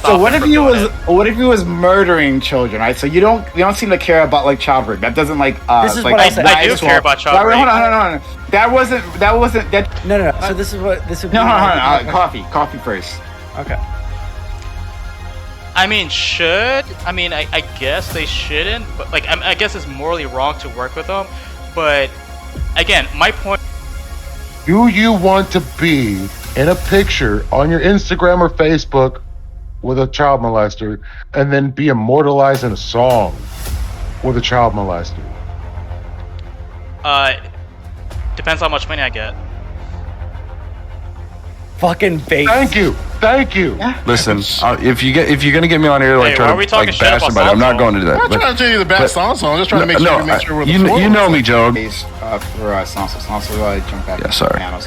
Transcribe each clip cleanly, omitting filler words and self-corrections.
So stop what him if from he doing was it. what if he was murdering children, right? So you don't seem to care about like child rape. That doesn't like This is like what I'll say. I do care about child Wait, rape. hold on, no. That wasn't that. No. So this would be No, hold my on. question. Coffee first. Okay. I mean, I guess they shouldn't, but like, I guess it's morally wrong to work with them. But again, my point. Do you want to be in a picture on your Instagram or Facebook with a child molester and then be immortalized in a song with a child molester? Depends how much money I get. Fucking bait. Thank you. Listen, if you're gonna get me on here like Hey, try why to are we talking like shit bash about somebody, I'm not Sondsol? going to do that. I'm not trying to tell you the bad songs. I'm just trying to make sure we're the you know me, Joe. For Sondsol, jump back. Yeah, sorry. I was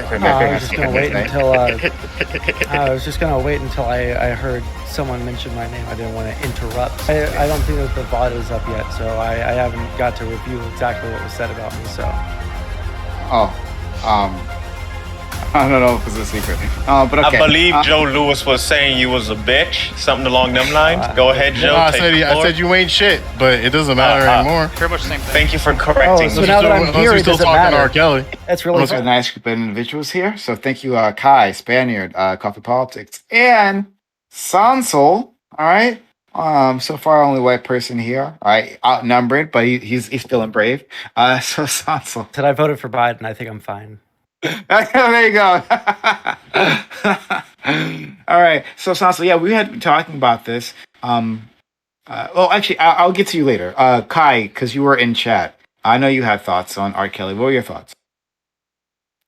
just gonna wait until I heard someone mention my name. I didn't want to interrupt. I don't think that the VOD is up yet, so I haven't got to review exactly what was said about me. So. I don't know if it's a secret. But okay. I believe Joe Lewis was saying you was a bitch, something along them lines. Go ahead, Joe. No, I said you ain't shit, but it doesn't matter anymore. Pretty much the same thing. Thank you for correcting so me. now that I'm here, it still doesn't talking matter. R.kelly. That's really a nice group of individuals here. So thank you, Kai, Spaniard, Coffee Politics, and Sondsol. All right. So far only white person here. All right, outnumbered, but he's feeling brave. So Sondsol. Said I voted for Biden. I think I'm fine. There you go. All right. So Sondsol, yeah, we had been talking about this. Well, actually, I'll get to you later. Kai, because you were in chat. I know you had thoughts on R.kelly. What were your thoughts?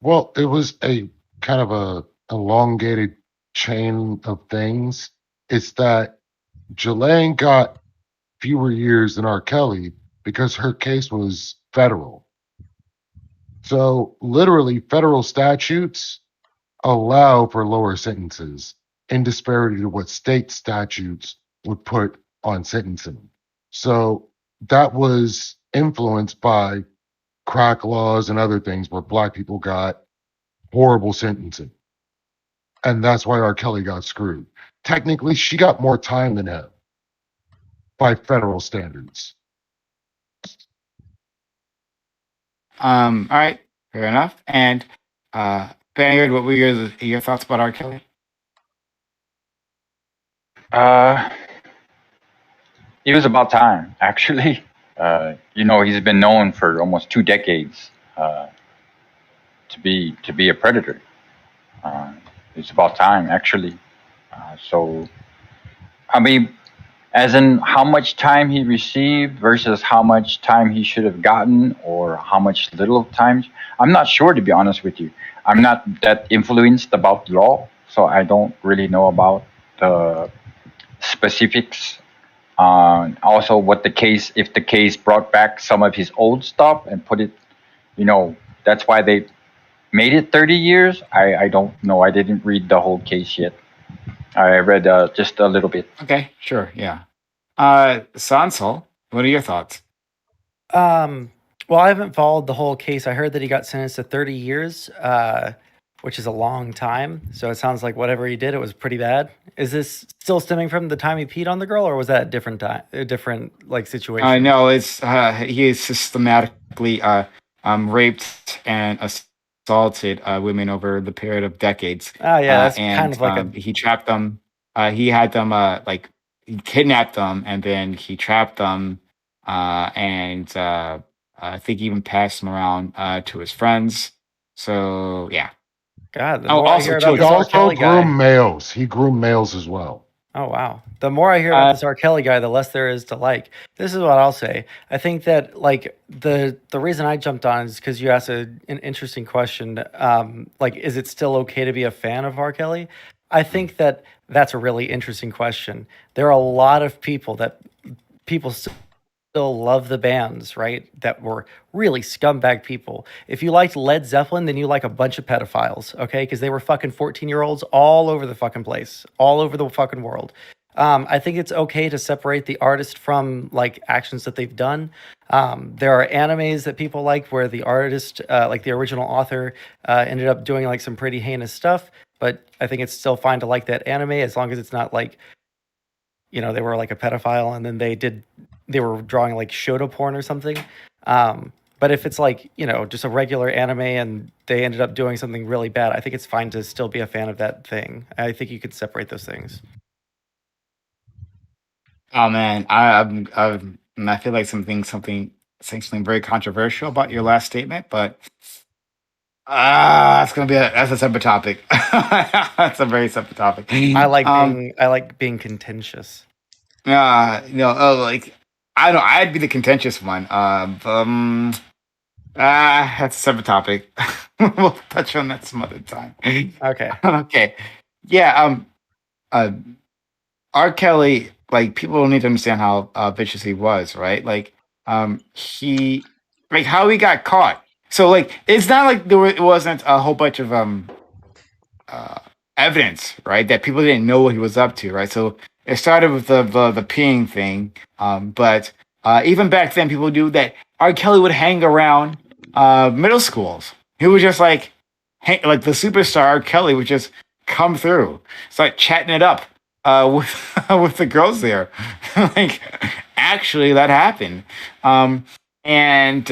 Well, it was a kind of a elongated chain of things. It's that Jelaine got fewer years than R.kelly because her case was federal. So literally federal statutes allow for lower sentences in disparity to what state statutes would put on sentencing. So that was influenced by crack laws and other things where black people got horrible sentencing. And that's why R.kelly got screwed. Technically, she got more time than him by federal standards. All right, fair enough. And Spaniard, what were your thoughts about R.kelly? It was about time, actually. He's been known for almost 2 decades to be a predator. It's about time, actually. So, I mean, as in how much time he received versus how much time he should have gotten, or how much little time, I'm not sure, to be honest with you. I'm not that influenced about law, so I don't really know about the specifics. Also, if the case brought back some of his old stuff and put it, that's why they made it 30 years. I don't know. I didn't read the whole case yet. I read just a little bit. Okay, sure, yeah. Sondsol, what are your thoughts? Well, I haven't followed the whole case. I heard that he got sentenced to 30 years, which is a long time. So it sounds like whatever he did, it was pretty bad. Is this still stemming from the time he peed on the girl, or was that a different situation? No, it's he is systematically raped and assaulted women over the period of decades. Oh yeah, that's and kind of like he trapped them. He had them he kidnapped them, and then he trapped them, and I think he even passed them around to his friends. So yeah. God, the more I hear about He this R. also Kelly guy. groomed males. He groomed males as well. Oh wow! The more I hear about this R. Kelly guy, the less there is to like. This is what I'll say. I think that like the reason I jumped on is because you asked an interesting question. Is it still okay to be a fan of R. Kelly? I think that that's a really interesting question. There are a lot of people still love the bands, right? That were really scumbag people. If you liked Led Zeppelin, then you like a bunch of pedophiles, okay? Because they were fucking 14-year-olds all over the fucking place, all over the fucking world. I think it's okay to separate the artist from like actions that they've done. There are animes that people like where the artist, like the original author, ended up doing like some pretty heinous stuff. But I think it's still fine to like that anime as long as it's not like they were like a pedophile, and then they were drawing like shoto porn or something. But if it's like, just a regular anime and they ended up doing something really bad, I think it's fine to still be a fan of that thing. I think you could separate those things. Oh man, I feel like saying something very controversial about your last statement, but that's a separate topic. That's a very separate topic. I like being contentious. Like I don't know, I'd be the contentious one. That's a separate topic. We'll touch on that some other time. Okay. Okay. Yeah. Uh, R. Kelly, like people don't need to understand how vicious he was, right? Like, how he got caught. So, like, it's not like it wasn't a whole bunch of uh, evidence, right? That people didn't know what he was up to, right? So it started with the peeing thing, but even back then, people knew that R. Kelly would hang around middle schools. He was just like the superstar R. Kelly would just come through, start chatting it up with with the girls there. Like, actually, that happened. And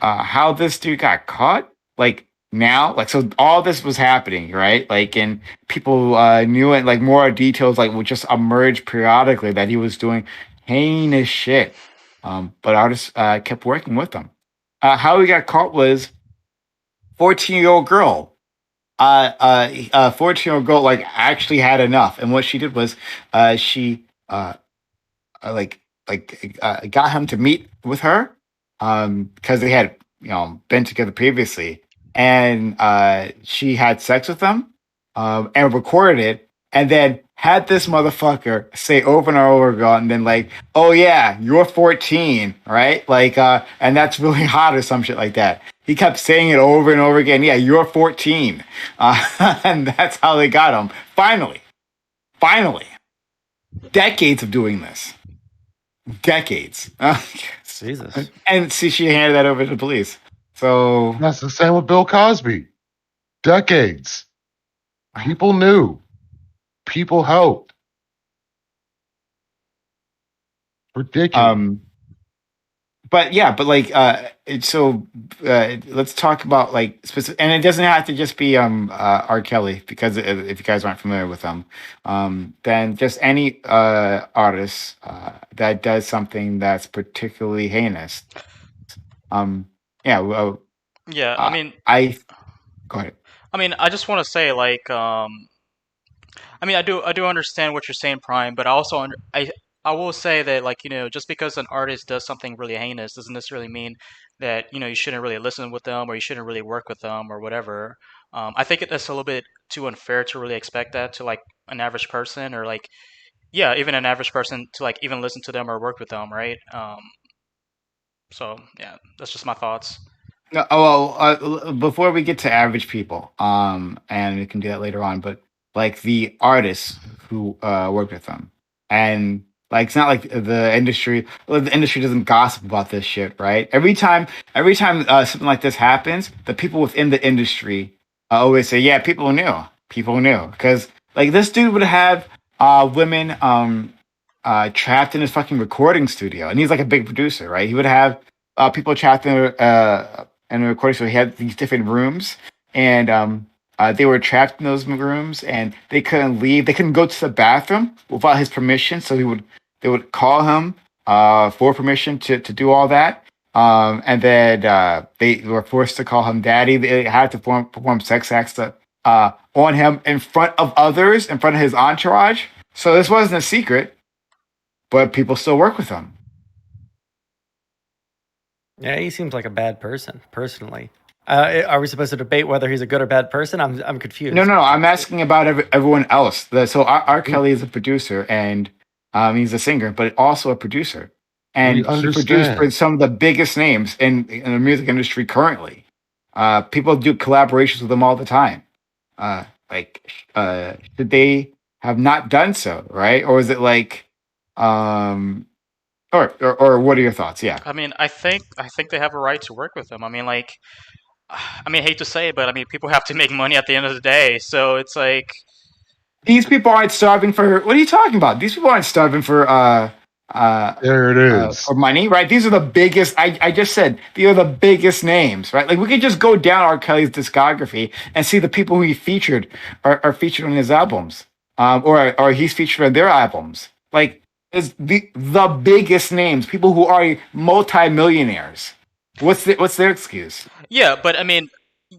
how this dude got caught, like now, like so, all this was happening, right? Like, and people knew it. Like, more details like would just emerge periodically that he was doing heinous shit. But artists kept working with him. How he got caught was 14-year-old girl. 14-year-old girl like actually had enough, and what she did was she got him to meet with her because they had been together previously, and she had sex with him and recorded it, and then had this motherfucker say over and over again, and then like, oh yeah, you're 14, right? Like, and that's really hot or some shit like that. He kept saying it over and over again. Yeah, you're 14, and that's how they got him. Finally, decades of doing this, decades. Jesus. And see, she handed that over to the police. So That's the same with Bill Cosby. Decades. People knew. People helped. Ridiculous. But like, let's talk about like specific, and it doesn't have to just be R. Kelly, because if you guys aren't familiar with them, then just any artist that does something that's particularly heinous. Yeah. Well, Yeah, go ahead. I mean, I just want to say, like, I mean, I do understand what you're saying, Prime, but I also I will say that, like, just because an artist does something really heinous doesn't necessarily mean that you shouldn't really listen with them, or you shouldn't really work with them, or whatever. I think that's a little bit too unfair to really expect that to like an average person, or like, yeah, even an average person to like even listen to them or work with them, right? So yeah, that's just my thoughts. No, oh, well, before we get to average people, and we can do that later on, but like the artists who work with them, and like it's not like the industry. Well, the industry doesn't gossip about this shit, right? Every time something like this happens, the people within the industry always say, "Yeah, people knew," because like this dude would have women trapped in his fucking recording studio, and he's like a big producer, right? He would have people trapped in a recording studio. He had these different rooms, and they were trapped in those rooms, and they couldn't leave. They couldn't go to the bathroom without his permission. So they would call him for permission to do all that. And then they were forced to call him daddy. They had to perform sex acts on him in front of others, in front of his entourage. So this wasn't a secret, but people still work with him. Yeah, he seems like a bad person, personally. Are we supposed to debate whether he's a good or bad person? I'm confused. No. I'm asking about everyone else. So R. Kelly is a producer, and he's a singer, but also a producer, and he produced for some of the biggest names in the music industry currently. People do collaborations with him all the time. Should they have not done so, right? Or is it like, or what are your thoughts? Yeah. I mean, I think they have a right to work with them. I mean, like, I mean, I hate to say it, but I mean, people have to make money at the end of the day. So it's like, These people aren't starving for. What are you talking about? These people aren't starving for. There it is. For money, right? These are the biggest. I just said these are the biggest names, right? Like we could just go down R. Kelly's discography and see the people who he featured are featured on his albums, or he's featured on their albums. Like it's the biggest names, people who are multi-millionaires. What's their excuse? Yeah, but I mean,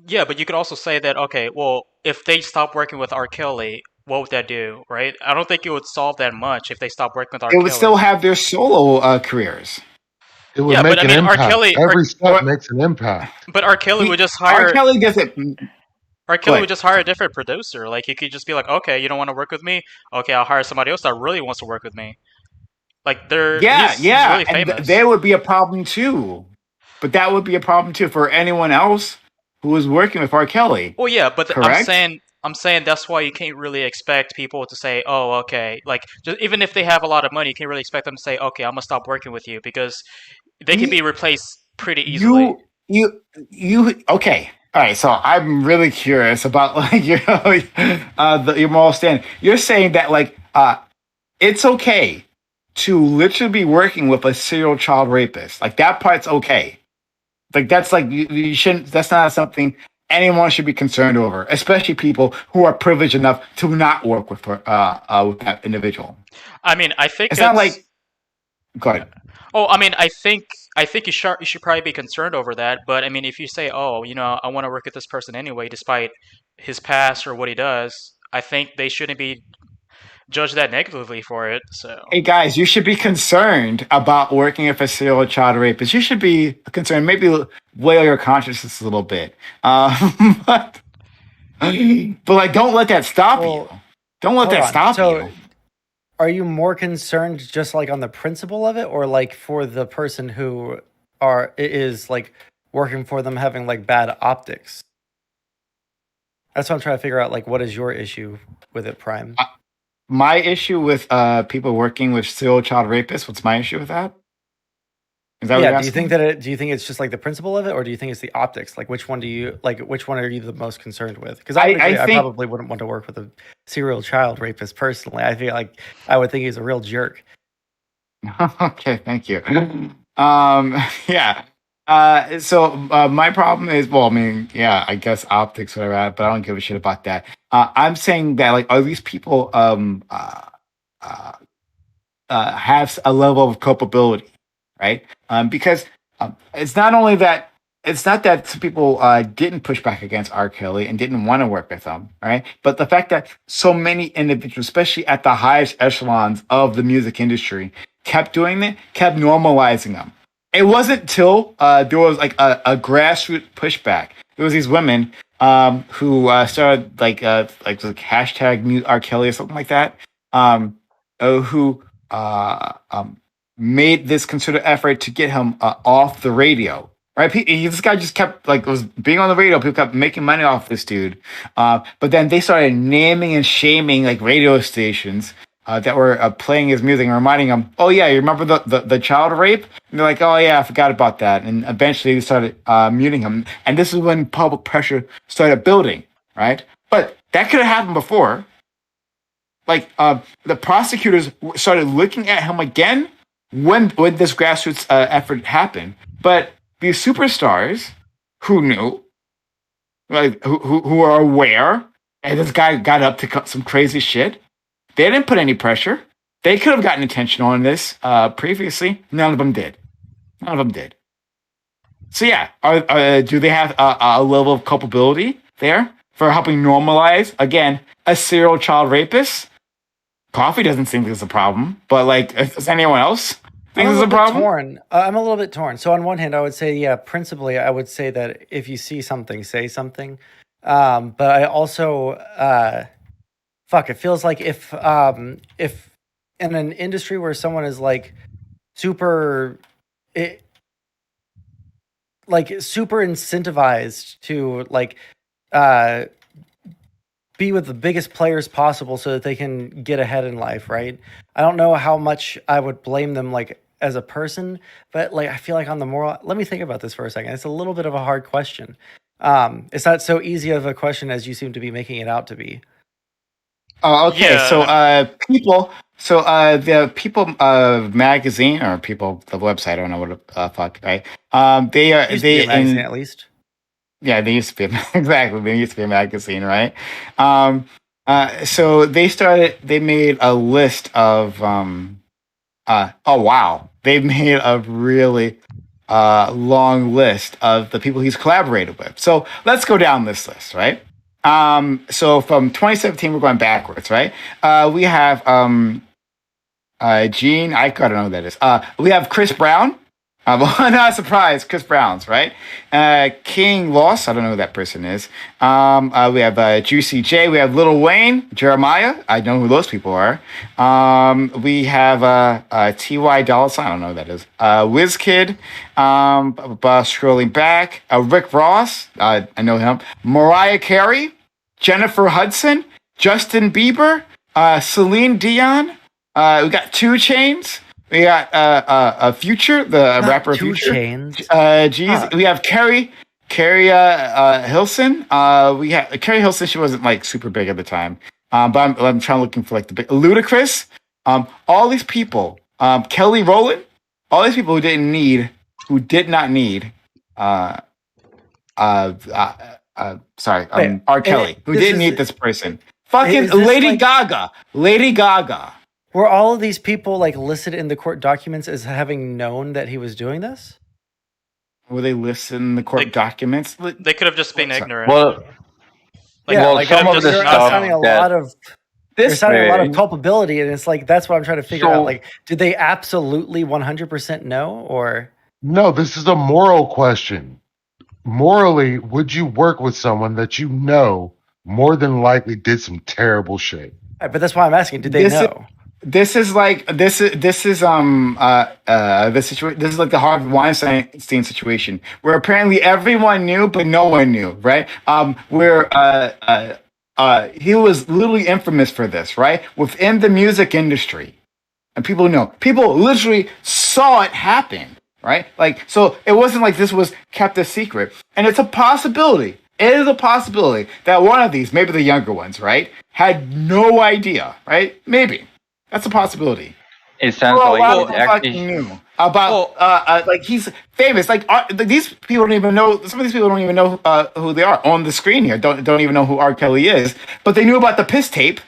yeah, but you could also say that, okay, well, if they stop working with R. Kelly, what would that do, right? I don't think it would solve that much if they stop working with R. They would Kelly. still have their solo careers. It would Yeah, make but I an mean, R. impact. Kelly, Every step makes an impact. but R. Kelly would just hire R. Kelly doesn't. R. Go Kelly ahead. would just hire a different producer. Like, he could just be like, okay, you don't want to work with me? Okay, I'll hire somebody else that really wants to work with me. Like, he's really and famous. there would be a problem too. But that would be a problem too for anyone else who was working with R. Kelly. Well, yeah, but correct? I'm saying that's why you can't really expect people to say, "Oh, okay." Like, just even if they have a lot of money, you can't really expect them to say, "Okay, I'm gonna stop working with you," because they can be replaced pretty easily. You okay? All right. So I'm really curious about like your moral stand. You're saying that like it's okay to literally be working with a serial child rapist. Like that part's okay. Like that's like you shouldn't. That's not something anyone should be concerned over, especially people who are privileged enough to not work with that individual. I mean, I think it's not like. Go ahead. Oh, I mean, I think you should probably be concerned over that. But I mean, if you say, "Oh, I want to work with this person anyway, despite his past or what he does," I think they shouldn't be judged that negatively for it. So, hey guys, you should be concerned about working with a serial child rapist. You should be concerned. Maybe weigh your consciousness a little bit, but like, don't let that stop you. Don't let that stop you. Are you more concerned just like on the principle of it, or like for the person who is like working for them having like bad optics? That's what I'm trying to figure out. Like, what is your issue with it, Prime? My issue with people working with serial child rapists. What's my issue with that? Is that what you're asking? Do you think it's just like the principle of it, or do you think it's the optics? Like, which one are you the most concerned with? Because I probably wouldn't want to work with a serial child rapist personally. I feel like I would think he's a real jerk. Okay, thank you. Yeah. So my problem is, well, I mean, yeah, I guess optics, whatever, but I don't give a shit about that. I'm saying that, like, are these people have a level of culpability, right? Because it's not only that. It's not that some people didn't push back against R. Kelly and didn't want to work with him, right? But the fact that so many individuals, especially at the highest echelons of the music industry, kept doing it, kept normalizing them. It wasn't till there was like a grassroots pushback. There was these women who started like hashtag R. Kelly or something like that, who made this concerted effort to get him off the radio. Right, this guy just kept was being on the radio. People kept making money off this dude, but then they started naming and shaming like radio stations that were playing his music and reminding him, "Oh yeah, you remember the child rape?" And they're like, "Oh yeah, I forgot about that." And eventually they started muting him. And this is when public pressure started building, right? But that could have happened before. Like the prosecutors started looking at him again when this grassroots effort happened, but these superstars who knew, like who are aware, and this guy got up to some crazy shit. They didn't put any pressure. They could have gotten attention on this previously. None of them did. None of them did. So yeah, do they have a level of culpability there for helping normalize again a serial child rapist? Coffee doesn't think there's a problem, but like, does anyone else? I'm a little bit torn. So on one hand, I would say, yeah, principally, I would say that if you see something, say something. But I also, it feels like if in an industry where someone is like super incentivized to be with the biggest players possible so that they can get ahead in life, right? I don't know how much I would blame them as a person, but I feel like on the moral, let me think about this for a second. It's a little bit of a hard question. It's not so easy of a question as you seem to be making it out to be. Oh, okay. Yeah, So, People. So, the People magazine or People the website. I don't know what the fuck. Right. They are Used to be they a magazine, in at least. Yeah, they used to be exactly. They used to be a magazine, right? So they made a list of oh wow, they've made a really long list of the people he's collaborated with. So let's go down this list, right? So from 2017, we're going backwards, right? We have Gene, I don't know who that is. We have Chris Brown. Well, not a surprise, Chris Brown's, right? King Loss, I don't know who that person is. We have Juicy J. We have Lil Wayne, Jeremiah. I know who those people are. We have T.Y. Dolla Sign. I don't know who that is. WizKid. Scrolling back. Rick Ross. I know him. Mariah Carey. Jennifer Hudson. Justin Bieber. Celine Dion. We got 2 Chains. We got a Future, the rapper Two Future. Chains. We have Carrie Hilson. We have Carrie Hilson. She wasn't like super big at the time. But I'm trying looking for like the big Ludacris. All these people. Kelly Rowland. All these people who did not need. Sorry. R. Kelly, who didn't need this person. Fucking Lady Gaga. Lady Gaga. Were all of these people like listed in the court documents as having known that he was doing this? Were they listed in the court documents? They could have just been ignorant. Well, some of the you're stuff assigning a that- lot of culpability, and it's like that's what I'm trying to figure out. Like, did they absolutely 100% know, or No, this is a moral question. Morally, would you work with someone that you know more than likely did some terrible shit? Right, but that's why I'm asking. Did they know? This is like the situation. This is like the Harvey Weinstein situation, where apparently everyone knew, but no one knew, right? Where he was literally infamous for this, right? Within the music industry, and people literally saw it happen, right? Like, so it wasn't like this was kept a secret, and it's a possibility. It is a possibility that one of these, maybe the younger ones, right, had no idea, right? Maybe. That's a possibility. It sounds like it actually knew about like he's famous. Like these people don't even know. Some of these people don't even know who they are on the screen here. Don't even know who R. Kelly is. But they knew about the piss tape.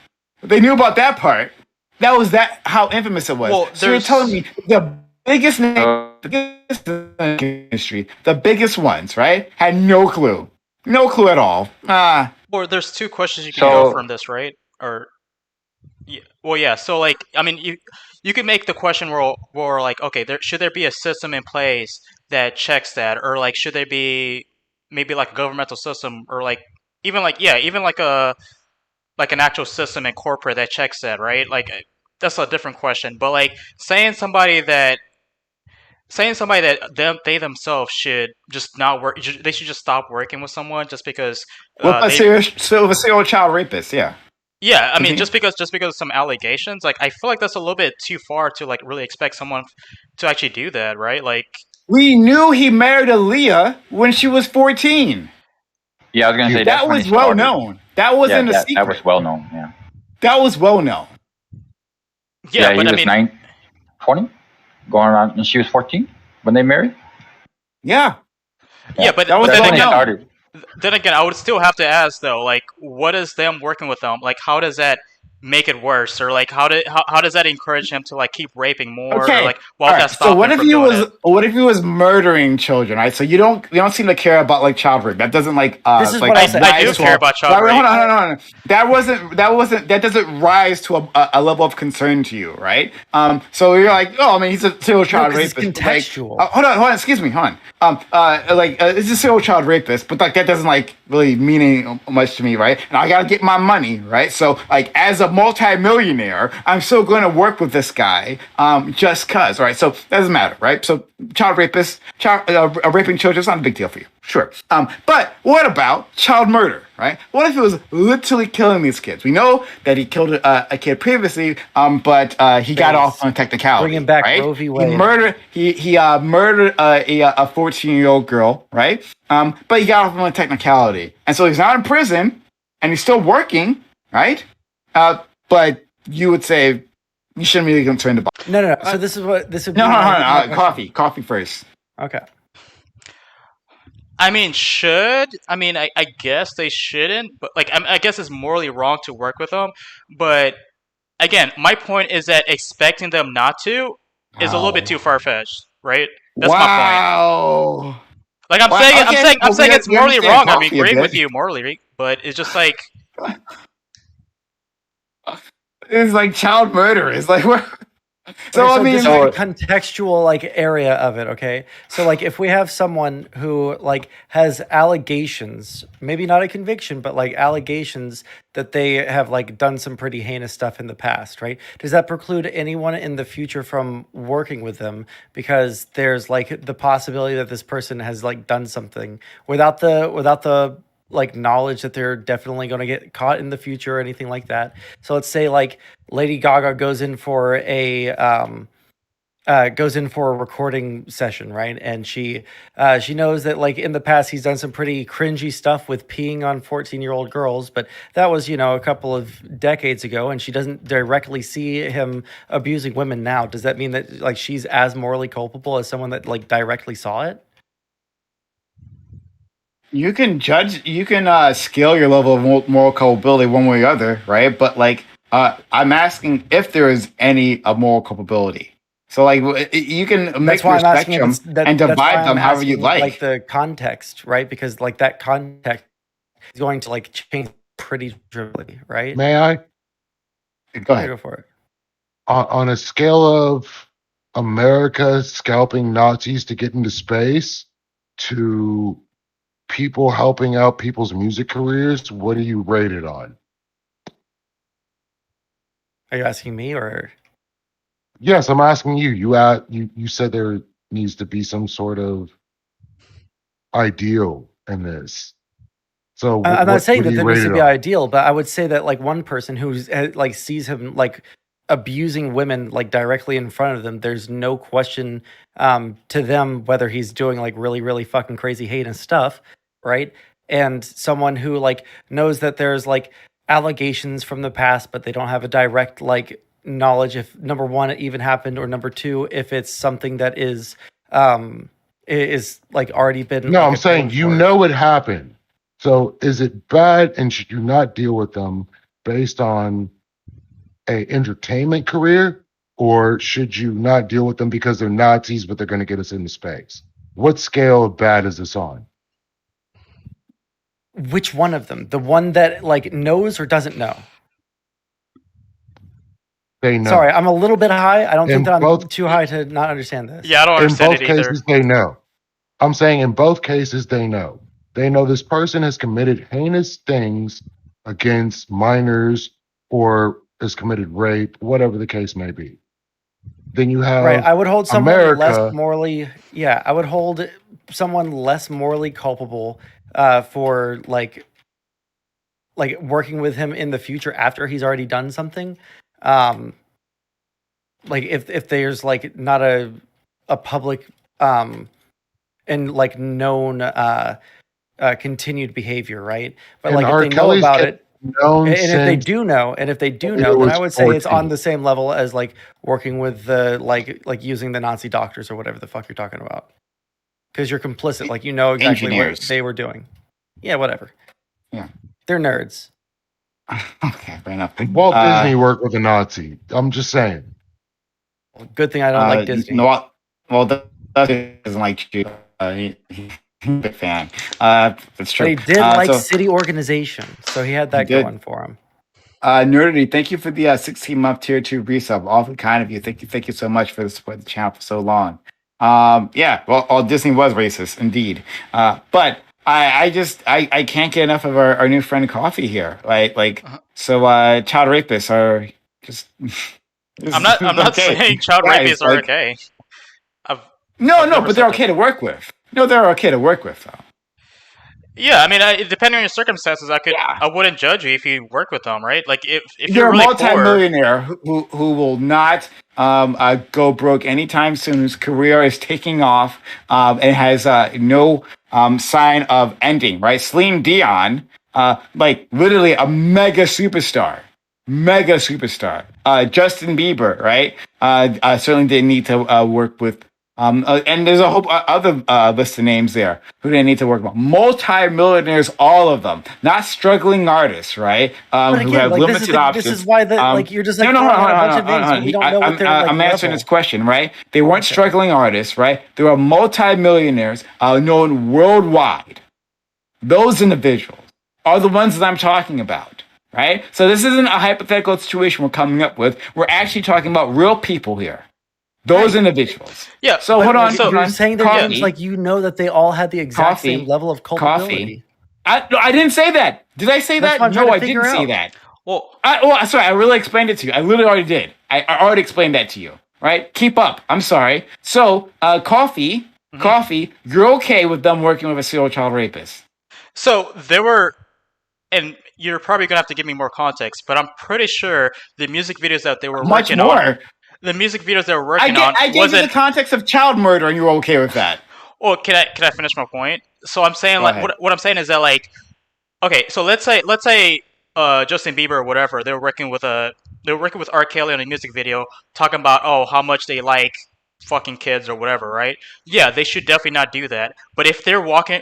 They knew about that part. That how infamous it was. Well, so you're telling me the biggest name, the biggest industry, the biggest ones, right? Had no clue at all. Or there's 2 questions you can go from this, right? Or yeah. So like, I mean, you could make the question where like, okay, should there be a system in place that checks that, or like, should there be maybe like a governmental system, or like even like an actual system in corporate that checks that, right? Like, that's a different question. But like saying somebody that they themselves should just not work, they should just stop working with someone just because a serial child rapist, yeah. Yeah, I mean, just because of some allegations, like, I feel like that's a little bit too far to like really expect someone to actually do that, right? Like, we knew he married Aaliyah when she was 14. Yeah, I was gonna say that was well known. That wasn't a secret. That was well known. Yeah, that was well known. Yeah, but he was 20, going on, and she was 14 when they married. Yeah, but that was then well again, known. Then again, I would still have to ask though, like, what is them working with them? Like, how does that make it worse, or like, how does that encourage him to like keep raping more? Okay. Or, like, that so what if he was murdering children? Right. So you don't seem to care about like child rape. That doesn't like. This is like, what I said. I do care about child rape. Hold on. That doesn't rise to a level of concern to you, right? So you're like, oh, I mean, he's a serial child rapist. It's contextual. Like, hold on. Excuse me. Hold on. It's a serial child rapist, but like that doesn't like really mean any much to me, right? And I gotta get my money, right? So like, as a multi-millionaire, I'm still going to work with this guy, just cause, right? So that doesn't matter, right? So child rapist, raping children is not a big deal for you, sure. But what about child murder, right? What if he was literally killing these kids? We know that he killed a kid previously, but he got off on technicality. Bringing back right? Roe v. Wade. He murdered a 14-year-old girl, right? But he got off on a technicality, and so he's not in prison, and he's still working, right? But you would say you shouldn't be concerned about. No. So this is what this would be. No. my question. Coffee first. Okay. I mean, I guess they shouldn't, but like, I guess it's morally wrong to work with them. But again, my point is that expecting them not to is a little bit too far fetched, right? That's my point. Like I'm saying it's morally wrong. I'm agreeing with you morally, but it's just like it's like child murder. It's like what? So I mean, this is a contextual like area of it, okay? So like if we have someone who like has allegations, maybe not a conviction, but like allegations that they have like done some pretty heinous stuff in the past, right? Does that preclude anyone in the future from working with them because there's like the possibility that this person has like done something without the like knowledge that they're definitely going to get caught in the future or anything like that. So let's say like Lady Gaga goes in for a recording session, right? And she knows that like in the past he's done some pretty cringy stuff with peeing on 14-year-old girls, but that was, a couple of decades ago, and she doesn't directly see him abusing women now. Does that mean that like she's as morally culpable as someone that like directly saw it? You can scale your level of moral culpability one way or the other, right? But like, I'm asking if there is any moral culpability. So like, you can make your spectrum and divide them however you like. Like the context, right? Because like that context is going to like change pretty dramatically, right? May I? Go ahead. Go for it. On a scale of America scalping Nazis to get into space to people helping out people's music careers, what do you rate it on? Are you asking me or? Yes, I'm asking you. You said there needs to be some sort of ideal in this. So I'm not saying that there needs to be ideal, but I would say that like one person who's like sees him like abusing women like directly in front of them, there's no question to them whether he's doing like really, really fucking crazy heinous stuff, right? And someone who like knows that there's like allegations from the past, but they don't have a direct like knowledge if number one it even happened, or number two if it's something that is like already been. No, like, I'm saying you know it happened. So is it bad, and should you not deal with them based on a entertainment career, or should you not deal with them because they're Nazis but they're going to get us into space? What scale of bad is this on? Which one of them? The one that like knows or doesn't know? They know. Sorry, I'm a little bit high. I don't think that I'm too high to not understand this. Yeah, I don't understand it either. In both cases, they know. I'm saying in both cases, they know. They know this person has committed heinous things against minors or has committed rape, whatever the case may be. Then you have right. I would hold someone America, less morally. Yeah, I would hold someone less morally culpable for like working with him in the future after he's already done something. Like if there's like not a public and like known continued behavior, right? But like if they know about it, and if they do know, then I would say it's on the same level as like working with the like using the Nazi doctors or whatever the fuck you're talking about, because you're complicit, like exactly Engineers. what they were doing. Yeah, whatever. Yeah, they're nerds. Okay, fair enough. Walt Disney worked with a Nazi. I'm just saying. Good thing I don't like Disney. No, well, that doesn't like you. He's a big fan. That's true. But he did like city organization, so he had that going for him. Nerdity, thank you for the 16-month tier 2 resub. Awfully kind of you. Thank you so much for the support of the channel for so long. Yeah, well, Disney was racist indeed. But I can't get enough of our new friend Coffee here. So child rapists are just. I'm not saying child rapists are okay. No, but they're okay to work with. No, they're okay to work with, though. Yeah, I mean, depending on your circumstances, I wouldn't judge you if you work with them, right? Like if you're really a multi-millionaire who will not go broke anytime soon, whose career is taking off and has no sign of ending, right? Celine Dion, like literally a mega superstar, mega superstar. Justin Bieber, right? Certainly didn't need to work with. And there's a whole other list of names there who didn't need to work with. Multi-millionaires, all of them, not struggling artists, right? But Who again, have like limited options. this is why you're just like no, throwing out a bunch hold of names, on. but we don't know what they're like. I'm answering level. this question, right? They weren't struggling artists, right? They were multi-millionaires, known worldwide. Those individuals are the ones that I'm talking about, right? So this isn't a hypothetical situation we're coming up with. We're actually talking about real people here. Those individuals. Yeah. So hold on. You're saying their names like you know that they all had the exact same level of culpability. I didn't say that. Did I say that? No, I didn't say that. Well, sorry. I really explained it to you. I literally already did. I already explained that to you. Right? Keep up. I'm sorry. So, Coffee, you're okay with them working with a serial child rapist? So there were, and you're probably gonna have to give me more context, but I'm pretty sure the music videos that they were working on. The music videos they were working on. I gave you the context of child murder, and you were okay with that. Well, can I finish my point? So I'm saying what I'm saying is that okay, so let's say Justin Bieber or whatever, they were working with R.kelly on a music video, talking about how much they like fucking kids or whatever, right? Yeah, they should definitely not do that. But if they're working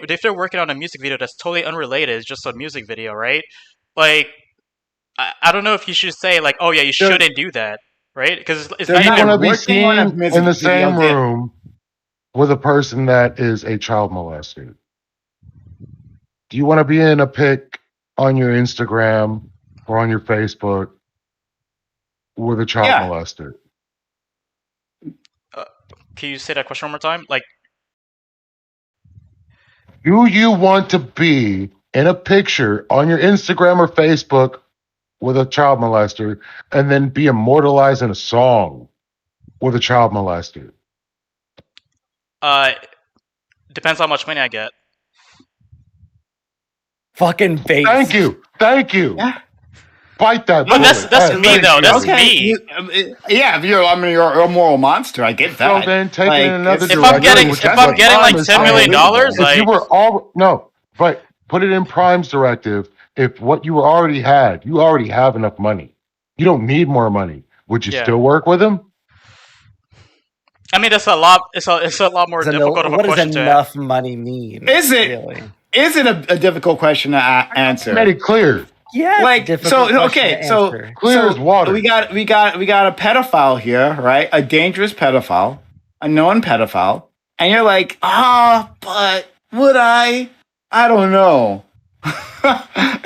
on a music video that's totally unrelated, it's just a music video, right? Like, I don't know if you should say oh yeah, you shouldn't do that. Right? Because it's not even going to be seen in the same room with a person that is a child molester. Do you want to be in a pic on your Instagram or on your Facebook with a child molester? Can you say that question one more time? Do you want to be in a picture on your Instagram or Facebook with a child molester and then be immortalized in a song with a child molester? Depends how much money I get. Fucking face. Thank you. Yeah. Bite that. But that's me though. That's me. Yeah, you're a moral monster. I get that. So then take it in another direction. If I'm getting like $10 million, if you were but put it in Prime's directive. If what you already had, you already have enough money. You don't need more money. Would you still work with him? I mean, that's a lot. It's a lot more difficult of a question to What does enough money mean? Is it really? Is it a difficult question to answer? I made it clear. Yeah. Clear as water. We got a pedophile here, right? A dangerous pedophile, a known pedophile, and you're like, but would I? I don't know.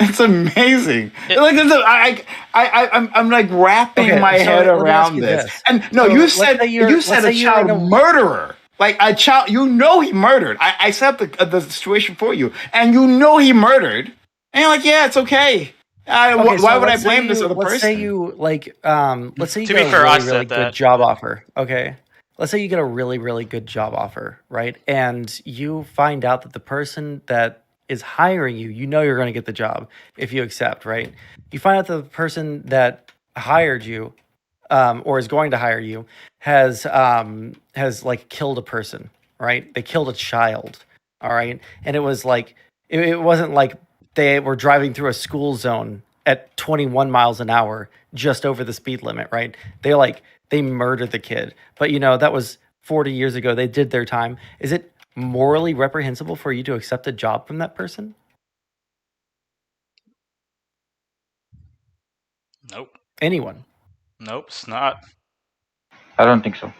It's amazing. I'm like wrapping my head around this. And no, you said a child murderer. Like a child, he murdered. I set up the situation for you, and he murdered. And you're like, yeah, it's okay. Why would I blame this other person? Let's say you let's say you get a really good job offer. Okay. Let's say you get a really, really good job offer, right? And you find out that the person that is hiring you, you're going to get the job if you accept, right? You find out the person that hired you, or is going to hire you, has killed a person, right? They killed a child, all right? And it was it wasn't like they were driving through a school zone at 21 miles an hour just over the speed limit, right? They murdered the kid. But that was 40 years ago. They did their time. Is it morally reprehensible for you to accept a job from that person? Nope. Anyone? Nope, it's not. I don't think so.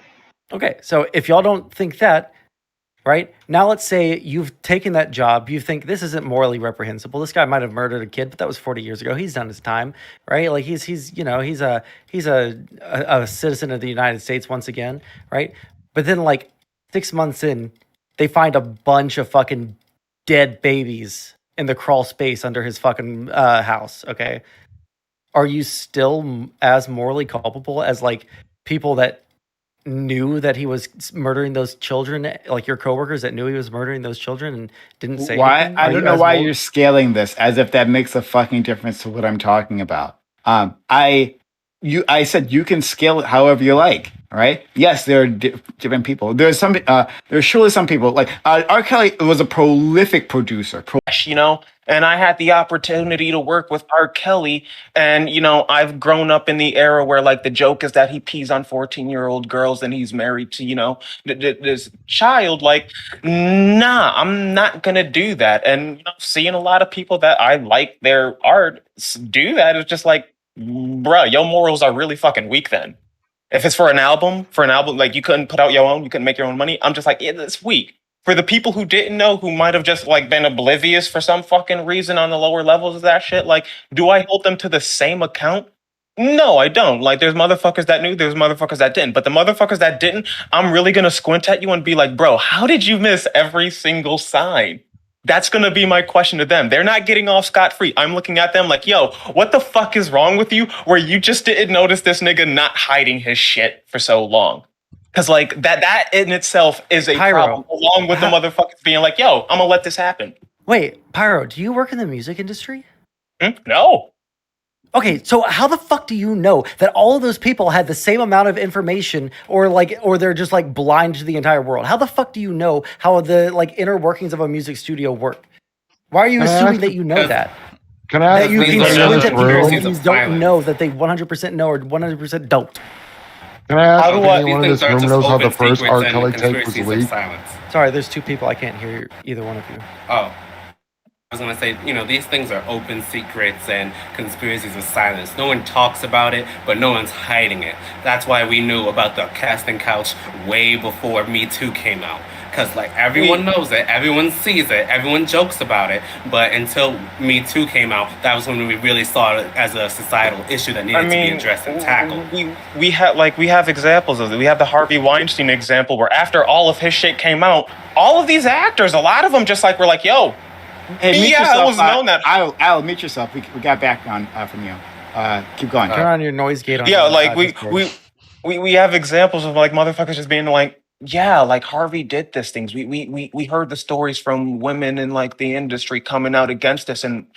Okay, so if y'all don't think that, right? Now let's say you've taken that job, you think this isn't morally reprehensible. This guy might have murdered a kid, but that was 40 years ago. He's done his time, right? Like he's a citizen of the United States once again, right? But then 6 months in, they find a bunch of fucking dead babies in the crawl space under his fucking house, okay? Are you still as morally culpable as people that knew that he was murdering those children, like your coworkers that knew he was murdering those children and didn't say anything? I don't know why you're scaling this as if that makes a fucking difference to what I'm talking about. I said you can scale it however you like. All right. Yes, there are different people. There's surely some people like R. Kelly was a prolific producer. And I had the opportunity to work with R. Kelly. And, I've grown up in the era where, like, the joke is that he pees on 14-year-old girls and he's married to, this child. Like, nah, I'm not going to do that. And, seeing a lot of people that I like their art do that is just like, bruh, your morals are really fucking weak then. If it's for an album, like, you couldn't put out your own, you couldn't make your own money. I'm just like, yeah, that's weak. For the people who didn't know, who might have just like been oblivious for some fucking reason on the lower levels of that shit, like, do I hold them to the same account? No, I don't. Like, there's motherfuckers that knew, there's motherfuckers that didn't. But the motherfuckers that didn't, I'm really gonna squint at you and be like, bro, how did you miss every single sign? That's going to be my question to them. They're not getting off scot-free. I'm looking at them like, yo, what the fuck is wrong with you where you just didn't notice this nigga not hiding his shit for so long? Because, like, that in itself is a problem, along with the motherfuckers being like, yo, I'm going to let this happen. Wait, Pyro, do you work in the music industry? No. Okay, so how the fuck do you know that all of those people had the same amount of information, or they're just like blind to the entire world? How the fuck do you know how the like inner workings of a music studio work? Why are you assuming that you know that? Can I that you can squint at people who don't know that they 100% know or 100% don't? Can I ask if anyone in this room knows how the first R. Kelly tape was leaked? Sorry, there's two people. I can't hear either one of you. Oh. I was going to say, these things are open secrets and conspiracies of silence. No one talks about it, but no one's hiding it. That's why we knew about the casting couch way before Me Too came out. Because, like, everyone knows it, everyone sees it, everyone jokes about it. But until Me Too came out, that was when we really saw it as a societal issue that needed to be addressed and tackled. We have examples of it. We have the Harvey Weinstein example where after all of his shit came out, all of these actors, a lot of them just, like, were like, yo, hey, it was known that. I'll mute yourself. We got background from you. Keep going. Turn on your noise gate. We have examples of like motherfuckers just being like, yeah, like Harvey did this things. We heard the stories from women in like the industry coming out against us, and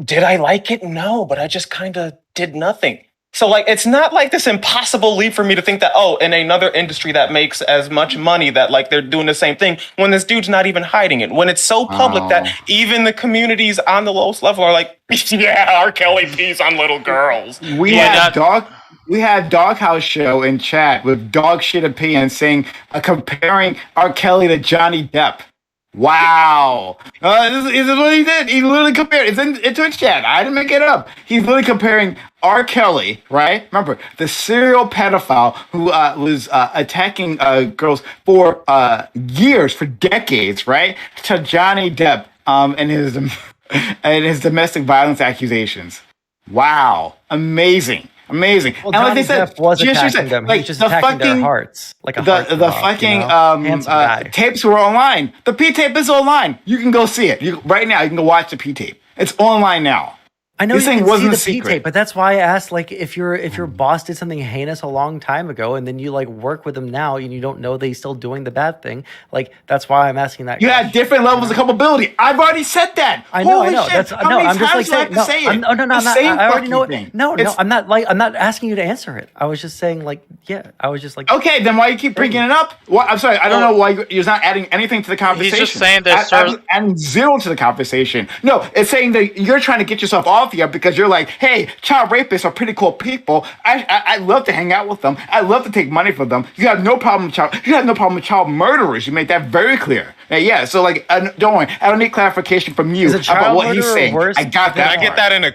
did I like it? No, but I just kind of did nothing. So, like, it's not like this impossible leap for me to think that, in another industry that makes as much money that, like, they're doing the same thing when this dude's not even hiding it. When it's so public that even the communities on the lowest level are like, yeah, R. Kelly pees on little girls. We had Doghouse Show in chat with dog shit opinions saying, comparing R. Kelly to Johnny Depp. Wow. This is what he did. He literally compared. It's in Twitch chat. I didn't make it up. He's literally comparing R. Kelly, right? Remember, the serial pedophile who was attacking girls for years, for decades, right? To Johnny Depp and his domestic violence accusations. Wow. Amazing. Amazing. Well, and like they said, was attacking them. Like, he was just attacking their hearts. Like a the fucking tapes were online. The P tape is online. You can go see it. Right now, you can go watch the P tape. It's online now. I know this thing wasn't see the P tape, but that's why I asked, like, if your boss did something heinous a long time ago, and then you like work with him now, and you don't know that he's still doing the bad thing, like that's why I'm asking that. You had different levels of culpability. I've already said that. I know. Shit. I'm just like saying no. I already know it. No. I'm not asking you to answer it. I was just saying, like, yeah. I was just like, okay, then why you keep bringing it up? Well, I'm sorry. I don't know why you're not adding anything to the conversation. He's just saying that. Adding zero to the conversation. No, it's saying that you're trying to get yourself off here because you're like, hey, child rapists are pretty cool people. I love to hang out with them. I love to take money from them. You have no problem with child murderers. You made that very clear. Yeah. So like, don't worry. I don't need clarification from you about what he's saying. I got that.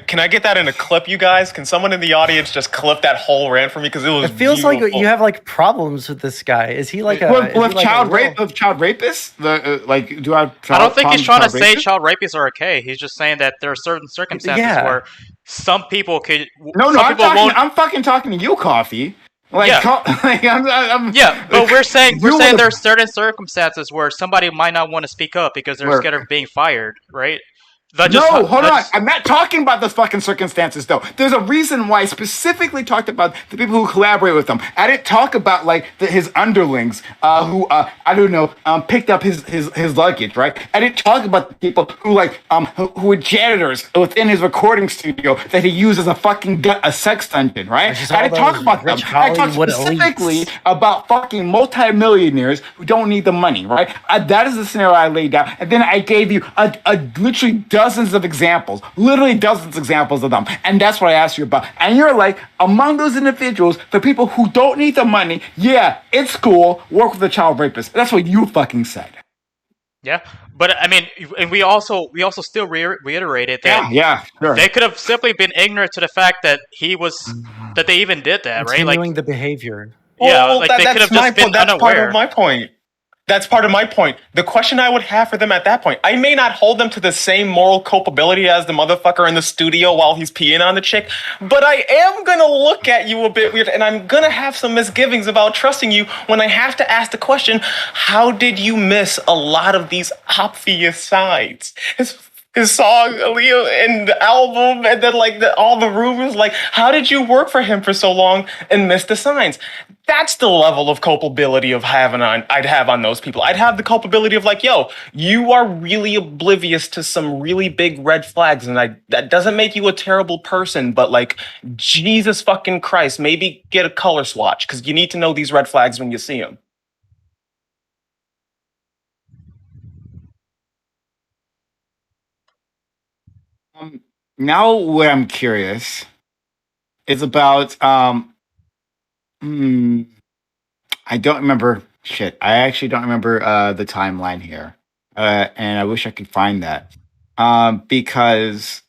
Can I get that in a clip, you guys? Can someone in the audience just clip that whole rant for me? Because it feels beautiful. Like you have like problems with this guy. Is he like child rapists? Do I? I don't think he's trying to say child rapists are okay. He's just saying that there are certain circumstances where some people could. I'm fucking talking to you, Coffee. But we're saying there are certain circumstances where somebody might not want to speak up because they're scared of being fired, right? Hold on. I'm not talking about those fucking circumstances, though. There's a reason why I specifically talked about the people who collaborate with him. I didn't talk about like his underlings, who I don't know, picked up his luggage, right? I didn't talk about the people who who were janitors within his recording studio that he used as a fucking a sex dungeon, right? I didn't talk about them. I talked specifically about fucking multimillionaires who don't need the money, right? That is the scenario I laid down, and then I gave you a literally dozens of examples, of them, and that's what I asked you about. And you're like, among those individuals, the people who don't need the money, yeah, it's cool, work with a child rapist. That's what you fucking said. Yeah, but I mean, and we also still reiterated that sure. They could have simply been ignorant to the fact that that they even did that, right? Continuing the behavior. Yeah, like they could have just been That's unaware. part of my point. That's part of my point. The question I would have for them at that point, I may not hold them to the same moral culpability as the motherfucker in the studio while he's peeing on the chick, but I am going to look at you a bit weird, and I'm going to have some misgivings about trusting you when I have to ask the question, how did you miss a lot of these obvious signs? His song, Leo, and the album, and then all the rumors. Like, how did you work for him for so long and miss the signs? That's the level of culpability I'd have on those people. I'd have the culpability of yo, you are really oblivious to some really big red flags, and that doesn't make you a terrible person, but Jesus fucking Christ, maybe get a color swatch because you need to know these red flags when you see them. Now what I'm curious is about I don't remember shit. I actually don't remember the timeline here. And I wish I could find that. Because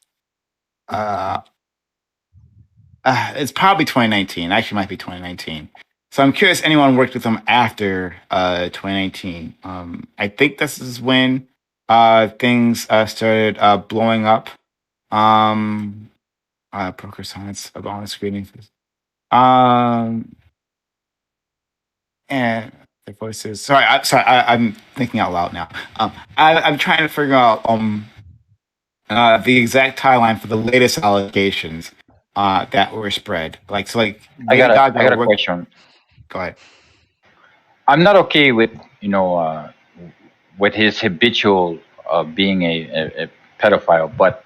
it's probably 2019. Actually might be 2019. So I'm curious anyone worked with them after 2019. I think this is when things started blowing up. Poker science of honest screening. And their voices. Sorry, I'm thinking out loud now. I'm trying to figure out the exact timeline for the latest allegations that were spread. I got a question. Go ahead. I'm not okay with with his habitual being a pedophile, but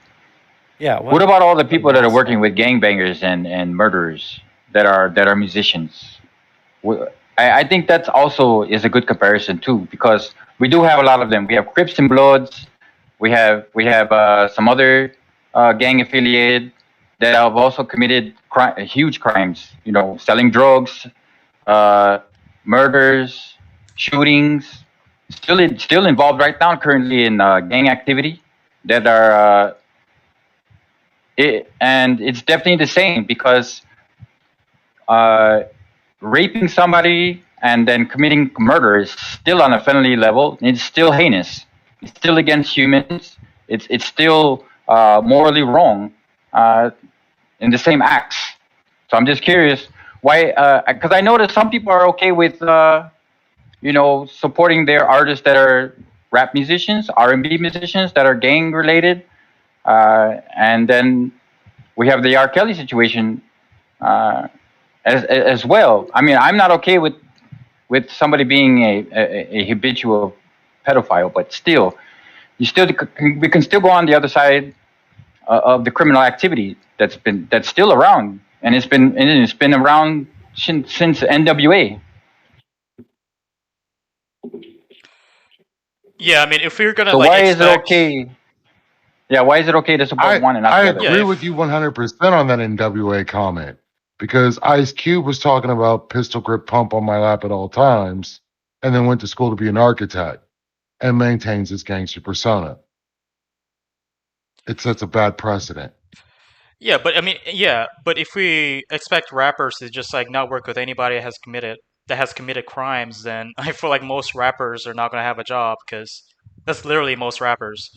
what about all the people that are working with gangbangers and murderers that are musicians? I think that also is a good comparison too, because we do have a lot of them. We have Crips and Bloods. We have some other gang affiliated that have also committed huge crimes. Selling drugs, murders, shootings. Still involved right now currently in gang activity that are. And it's definitely the same because raping somebody and then committing murder is still on a felony level. It's still heinous. It's still against humans. It's still morally wrong in the same acts. So I'm just curious why, because I know that some people are okay with supporting their artists that are rap musicians, R&B musicians that are gang related. And then we have the R.kelly situation as well. I mean, I'm not okay with somebody being a habitual pedophile, but still, we can still go on the other side of the criminal activity that's still around, and it's been around since NWA. Yeah, I mean, if we're gonna why is it okay? Yeah, why is it okay to support one and not the other? I agree with you 100% on that NWA comment, because Ice Cube was talking about pistol grip pump on my lap at all times, and then went to school to be an architect and maintains his gangster persona. It sets a bad precedent. Yeah, but I mean, but if we expect rappers to just not work with anybody that has committed crimes, then I feel like most rappers are not gonna have a job, because that's literally most rappers.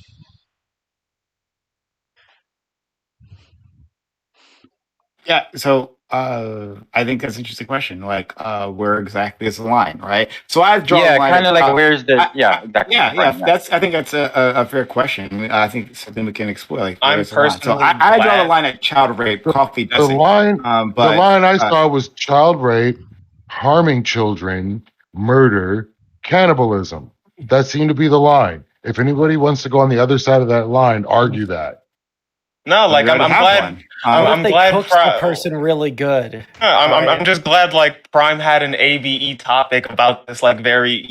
Yeah, so I think that's an interesting question. Like, where exactly is the line, right? So I draw the Yeah, line. kind of like where's the exactly. Yeah. Right, yeah. I think that's a fair question. I think it's something we can explore. Like, I'm where's the line? So personally I draw the glad. line at child rape. Coffee The doesn't. line, But the line I saw was child rape, harming children, murder, cannibalism. That seemed to be the line. If anybody wants to go on the other side of that line, argue that. No, like we I'm already have glad. one. What I'm if they glad. cooked the person really good? I'm just glad like Prime had an ABE topic about this like very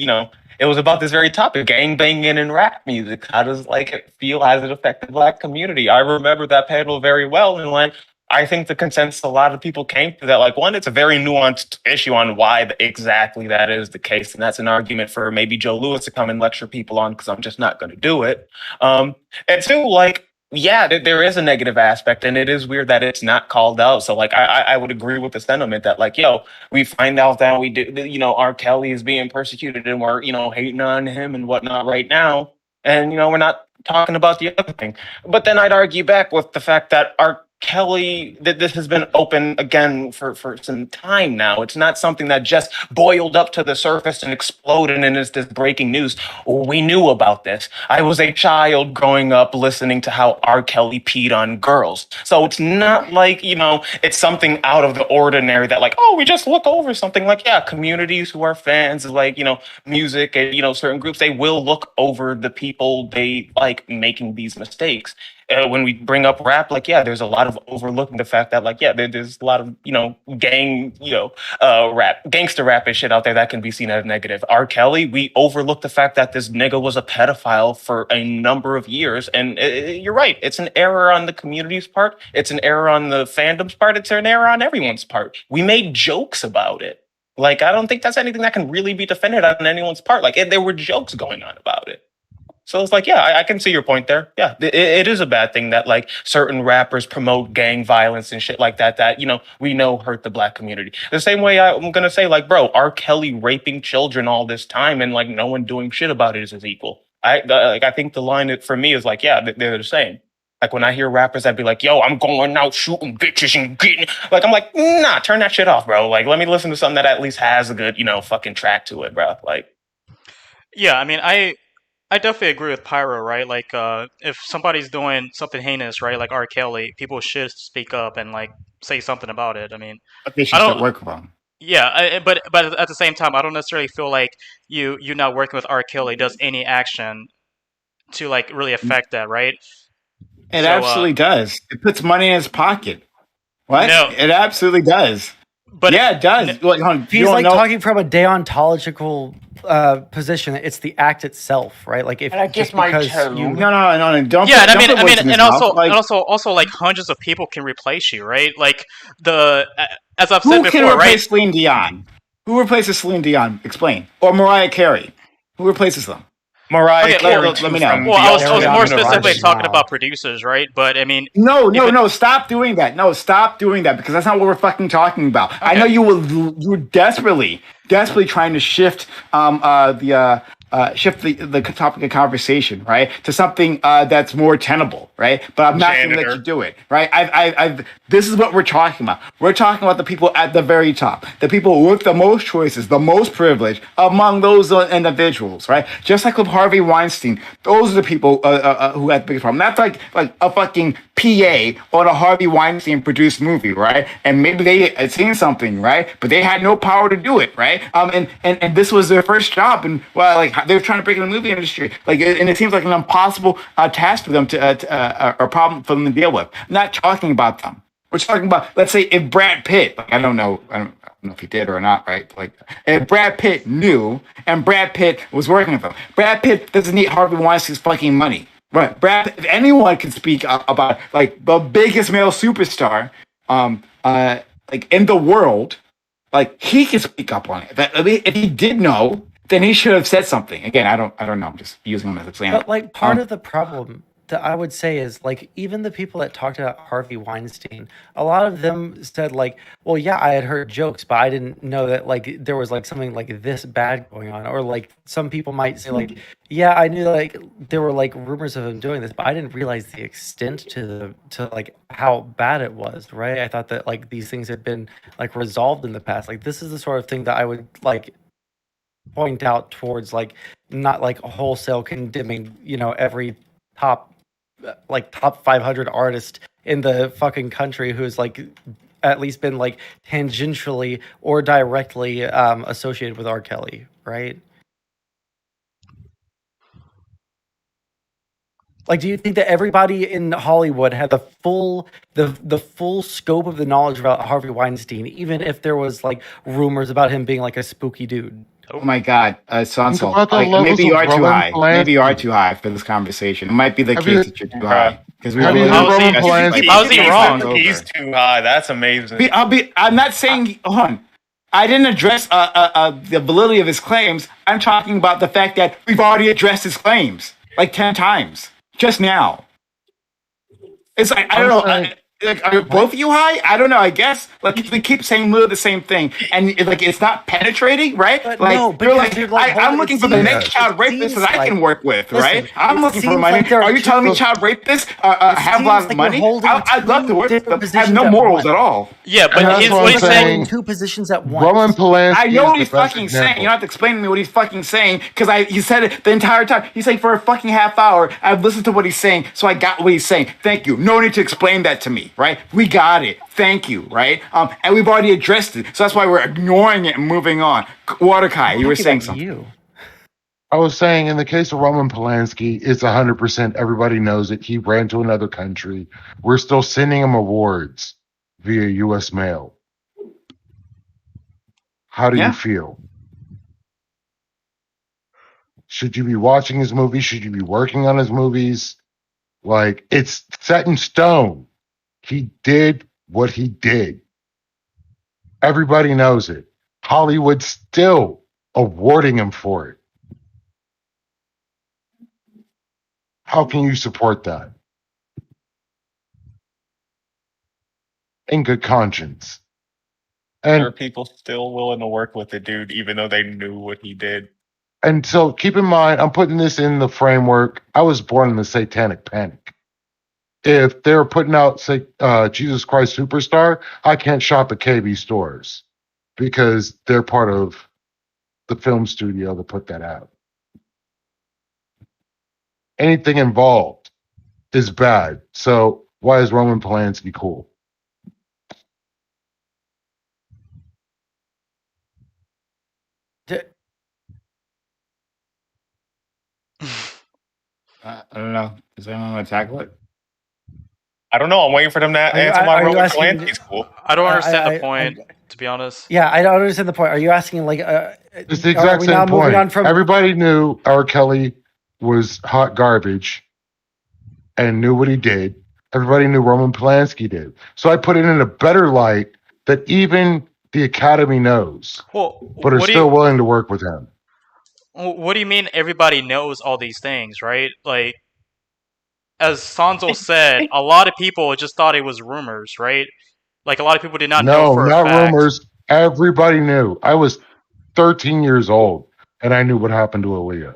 it was about this very topic, gang banging and rap music. How does like it feel? How does it affect the black community? I remember that panel very well, and like I think the consensus a lot of people came to that like one, it's a very nuanced issue on why exactly that is the case, and that's an argument for maybe Joe Lewis to come and lecture people on because I'm just not going to do it. And two, like yeah, there is a negative aspect, and it is weird that it's not called out. So, like, I would agree with the sentiment that, like, yo, we find out that R. Kelly is being persecuted, and we're, hating on him and whatnot right now, and we're not talking about the other thing. But then I'd argue back with the fact that R. Kelly, that this has been open again for some time now. It's not something that just boiled up to the surface and exploded and is this breaking news. We knew about this. I was a child growing up listening to how R. Kelly peed on girls. So it's not like, it's something out of the ordinary that like, oh, we just look over something. Like, yeah, communities who are fans of like, music and, certain groups, they will look over the people they like making these mistakes. When we bring up rap, like, yeah, there's a lot of overlooking the fact that, like, yeah, there's a lot of, gang, rap, gangster rap and shit out there that can be seen as negative. R. Kelly, we overlook the fact that this nigga was a pedophile for a number of years. And you're right. It's an error on the community's part. It's an error on the fandom's part. It's an error on everyone's part. We made jokes about it. Like, I don't think that's anything that can really be defended on anyone's part. Like, there were jokes going on about it. So it's like, yeah, I can see your point there. Yeah, it is a bad thing that like certain rappers promote gang violence and shit like that we know hurt the black community. The same way I'm going to say like, bro, R. Kelly raping children all this time and like no one doing shit about it is equal. I think the line for me is like, yeah, they're the same. Like when I hear rappers that be like, yo, I'm going out shooting bitches and getting like, I'm like, nah, turn that shit off, bro. Like, let me listen to something that at least has a good, fucking track to it, bro. Like, yeah, I mean, I definitely agree with Pyro, right? Like, if somebody's doing something heinous, right, like R. Kelly, people should speak up and like say something about it. I mean, but they should start working on. Yeah, but at the same time, I don't necessarily feel like you not working with R. Kelly does any action to like really affect that, right? It absolutely does. It puts money in his pocket. What? No, it absolutely does. But yeah, it does. He's like talking from a deontological position. It's the act itself, right? Like if just because you no, don't. Yeah, don't I mean, and also like hundreds of people can replace you, right? Like as I've who said before, can replace right? Celine Dion? Who replaces Celine Dion? Explain. Or Mariah Carey? Who replaces them? Mariah Carey. Let me know. Well, I was more specifically talking about producers, right? But I mean, no, stop doing that. No, stop doing that because that's not what we're fucking talking about. Okay. I know you were desperately trying to shift the topic of conversation, right, to something that's more tenable, right? But I'm not going to let you do it, right? This is what we're talking about. We're talking about the people at the very top, the people with the most choices, the most privilege among those individuals, right? Just like with Harvey Weinstein, those are the people who had the biggest problem. That's like a fucking PA on a Harvey Weinstein produced movie, right? And maybe they had seen something, right? But they had no power to do it, right? And this was their first job, and well, like they were trying to break in the movie industry, like, and it seems like an impossible task for them or problem for them to deal with. I'm not talking about them. We're talking about, let's say, if Brad Pitt, like I don't know if he did or not, right? Like if Brad Pitt knew and Brad Pitt was working with him, Brad Pitt doesn't need Harvey Weinstein's fucking money. Right, Brad. If anyone can speak about like the biggest male superstar, like in the world, like he can speak up on it. If he did know, then he should have said something. Again, I don't know. I'm just using him as an example. But like part of the problem that I would say is like even the people that talked about Harvey Weinstein, a lot of them said like, well, yeah, I had heard jokes, but I didn't know that like there was like something like this bad going on. Or like some people might say like, yeah, I knew like there were like rumors of him doing this, but I didn't realize the extent to like how bad it was, right? I thought that like these things had been like resolved in the past. Like this is the sort of thing that I would like point out towards like not like wholesale condemning, you know, every top 500 artist in the fucking country who's like at least been like tangentially or directly associated with R. Kelly, right? Like, do you think that everybody in Hollywood had the full scope of the knowledge about Harvey Weinstein, even if there was like rumors about him being like a spooky dude? Oh my God, Sondsol. about the Like, levels maybe you of are too Roman high. Maybe you are Polanski. too high for this conversation. It might be the Have case you- that you're too high because we have you literally heard Roman discussed Polanski? like How's he 8 wrong? times over. He's too high. That's amazing. I'm not saying. Hold on. I didn't address the validity of his claims. I'm talking about the fact that we've already addressed his claims like 10 times just now. It's like I don't know. Like, are both of you high? I don't know. I guess like they keep saying literally the same thing, and like it's not penetrating, right? But like no, you're because like, you're like, hold I'm on, looking it for the seems- next child it rapist that seems I can like- work with, listen, right? I'm it looking for seems money. like there Are are you telling me two- child rapists have a seems lot of like you're money? holding I'd love to two work with different them. I have no positions at morals once. at all. Yeah, And but that's he's what what I'm he's saying. saying. Two positions at once. Roman Polanski I know is what the he's best fucking saying. example. You don't have to explain to me what he's fucking saying because he said it the entire time. He's saying for a fucking half hour. I've listened to what he's saying, so I got what he's saying. Thank you. No need to explain that to me, right? We got it. Thank you, right? And we've already addressed it, so that's why we're ignoring it and moving on. Waterkai, you were saying something. You. I was saying in the case of Roman Polanski, it's 100%. Everybody knows it. He ran to another country. We're still sending him awards via U.S. mail. How do Yeah. you feel? Should you be watching his movies? Should you be working on his movies? Like, it's set in stone. He did what he did. Everybody knows it. Hollywood's still awarding him for it. How can you support that? In good conscience. There are And people still willing to work with the dude, even though they knew what he did. and so keep in mind, I'm putting this in the framework. I was born in the Satanic Panic. If they're putting out, say, Jesus Christ Superstar, I can't shop at KB stores because they're part of the film studio that put that out. Anything involved is bad. So why is Roman Polanski cool? I don't know. Does anyone want to tackle it? I don't know. I'm waiting for them to answer why Roman Polanski's cool. I don't understand the point, to be honest. Yeah, I don't understand the point. Are you asking like It's the exact we same now moving point. on from Everybody knew R.kelly was hot garbage and knew what he did. Everybody knew Roman Polanski did. So I put it in a better light that even the Academy knows, but are still willing to work with him. What do you mean everybody knows all these things, right? Like, as Sondsol said, a lot of people just thought it was rumors, right? Like, a lot of people did not know for a not fact. rumors. Everybody knew. I was 13 years old, and I knew what happened to Aaliyah.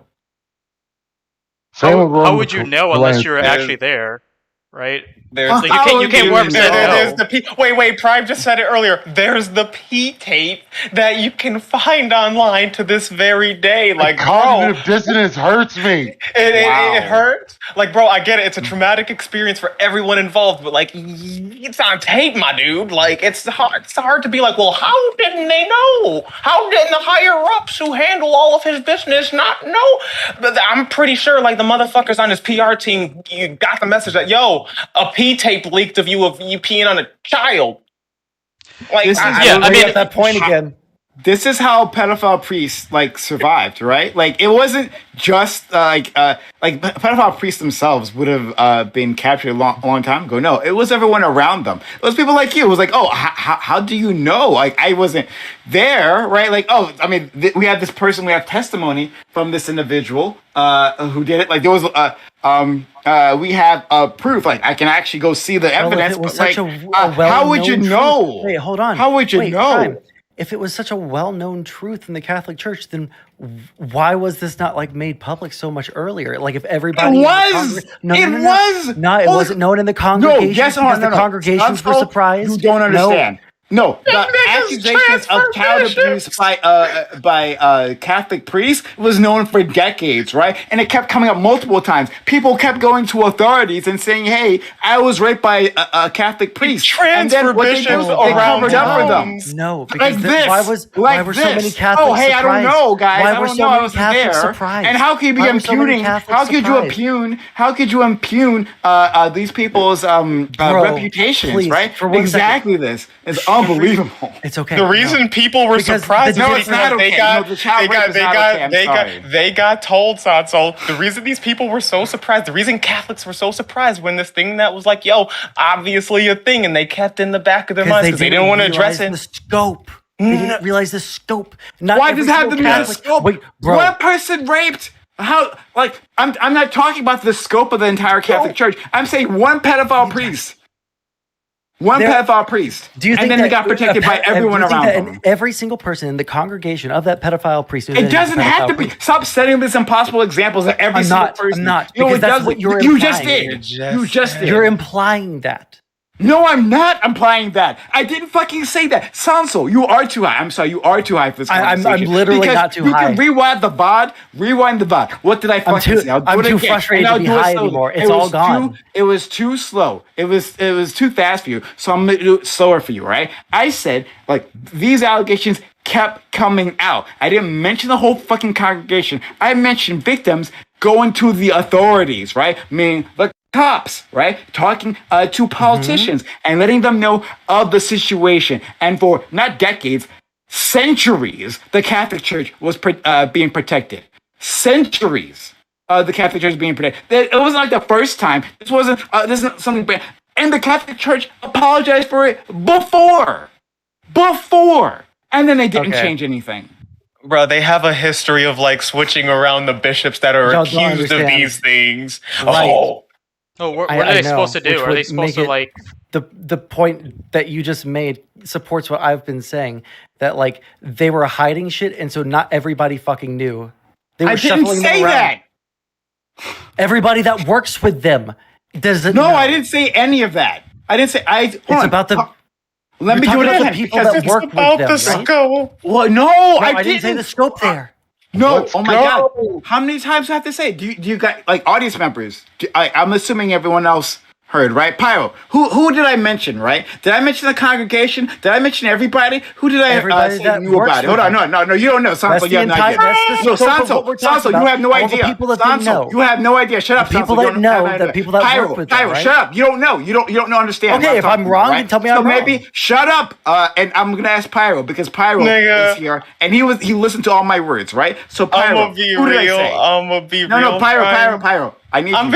How would you know unless you were actually there, right? There's like, you can't 100% know. Wait, Prime just said it earlier. There's the P tape that you can find online to this very day. Like, cognitive dissonance hurts me. It hurts. Like, bro, I get it. It's a traumatic experience for everyone involved, but like, it's on tape, my dude. Like, it's hard to be like, well, how didn't they know? How didn't the higher ups who handle all of his business not know? But I'm pretty sure, like, the motherfuckers on his PR team, you got the message that, yo, a P tape leaked of you peeing on a child. Like, I mean, at that point again. this is how pedophile priests like survived, right? Like it wasn't just pedophile priests themselves would have been captured a long time ago. No, it was everyone around them. It was people like you. It was like, oh, how do you know? Like I wasn't there, right? Like, oh, I mean, we had this person. We have testimony from this individual who did it. Like there was we have proof. Like I can actually go see the evidence. If it was but such like, a how would you know? Wait, hold on. How would you know? Time. If it was such a well-known truth in the Catholic Church, then why was this not like made public so much earlier? Like if everybody it was it wasn't known in the congregation because the congregations were surprised. You don't understand. No, the accusations of child abuse by Catholic priests was known for decades, right? And it kept coming up multiple times. People kept going to authorities and saying, "Hey, I was raped by a Catholic priest." And then what they do, they covered up for them. No, like this. Why were so many Catholics? Oh, hey, surprised? I don't know, guys. Why I were don't so know. I many was Catholics there. surprised? And how could you be impugning? How could you impugn these people's reputations, please, right? For one exactly second. This is unbelievable. It's okay. The reason people were surprised no, is it's not because okay. they got told, Sondsol. The reason these people were so surprised, the reason Catholics were so surprised when this thing that was like, yo, obviously a thing, and they kept in the back of their minds because they didn't want to address it. The scope. They didn't realize the scope. Why does it have to be the scope? Wait, bro. One person raped. How? Like, I'm not talking about the scope of the entire Catholic Church. I'm saying one pedophile priest. One pedophile priest. Do you think and then they got protected by everyone around them? Every single person in the congregation of that pedophile priest. It doesn't have to be. Stop setting these impossible examples of every single person. I'm not. You know, because that's what you're You implying. just did. You're implying that. No, I'm not implying that. I didn't fucking say that. Sondsol, you are too high. I'm sorry, you are too high for this conversation. I'm literally because not too high. You can rewind the VOD. What did I fucking say? I'm too frustrated to be high anymore. It's all gone. It was too slow. It was too fast for you. So I'm gonna do it slower for you, right? I said, like, these allegations kept coming out. I didn't mention the whole fucking congregation. I mentioned victims going to the authorities, right? Meaning the cops, right? Talking to politicians and letting them know of the situation. And for not decades, centuries, the Catholic Church was being protected. Centuries, the Catholic Church being protected. It wasn't like the first time. This isn't something bad. And the Catholic Church apologized for it before. And then they didn't change anything. Bro, they have a history of like switching around the bishops that are accused of these things. Right. Oh, what are they supposed to do? Are they supposed to like the point that you just made supports what I've been saying, that like they were hiding shit, and so not everybody fucking knew. They were shuffling them around. That. Everybody that works with them doesn't. No, I didn't say any of that. I didn't say. It's about the. Let me do it again. The people that work with them, the scope. Well, no, I didn't say the scope there. No, Let's oh my go. God. How many times do I have to say? Do you got like audience members? I'm assuming everyone else heard, right? Pyro. Who did I mention, right? Did I mention the congregation? Did I mention everybody? Who did I say knew about it? Hold on, no, you don't know. Sondsol, you have no idea. No, Sondsol, you have no idea. Sondsol, you have no idea. Shut up, people Sondsol. that know, the people that work with them, Pyro, right? shut up. You don't know. You don't understand. Okay, if I'm wrong, then tell me I'm wrong. So maybe shut up, and I'm gonna ask Pyro because Pyro is here, and he listened to all my words, right? So Pyro, who did I say? I'm gonna be real. No, Pyro. I'm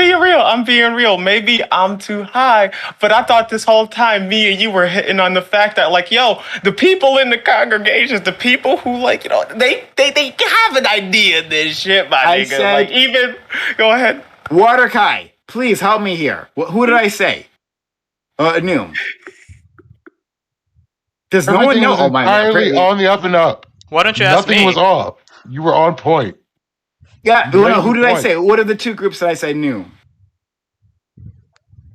being real. Maybe I'm too high, but I thought this whole time me and you were hitting on the fact that, like, yo, the people in the congregations, the people who, like, you know, they have an idea of this shit, my nigga. Said, like, even go ahead. Water Kai, please help me here. Who did I say? Noom. Does no one know? Was entirely on the up and up. Why don't you ask me? Nothing was off. You were on point. Yeah, who did I say? What are the two groups that I say knew?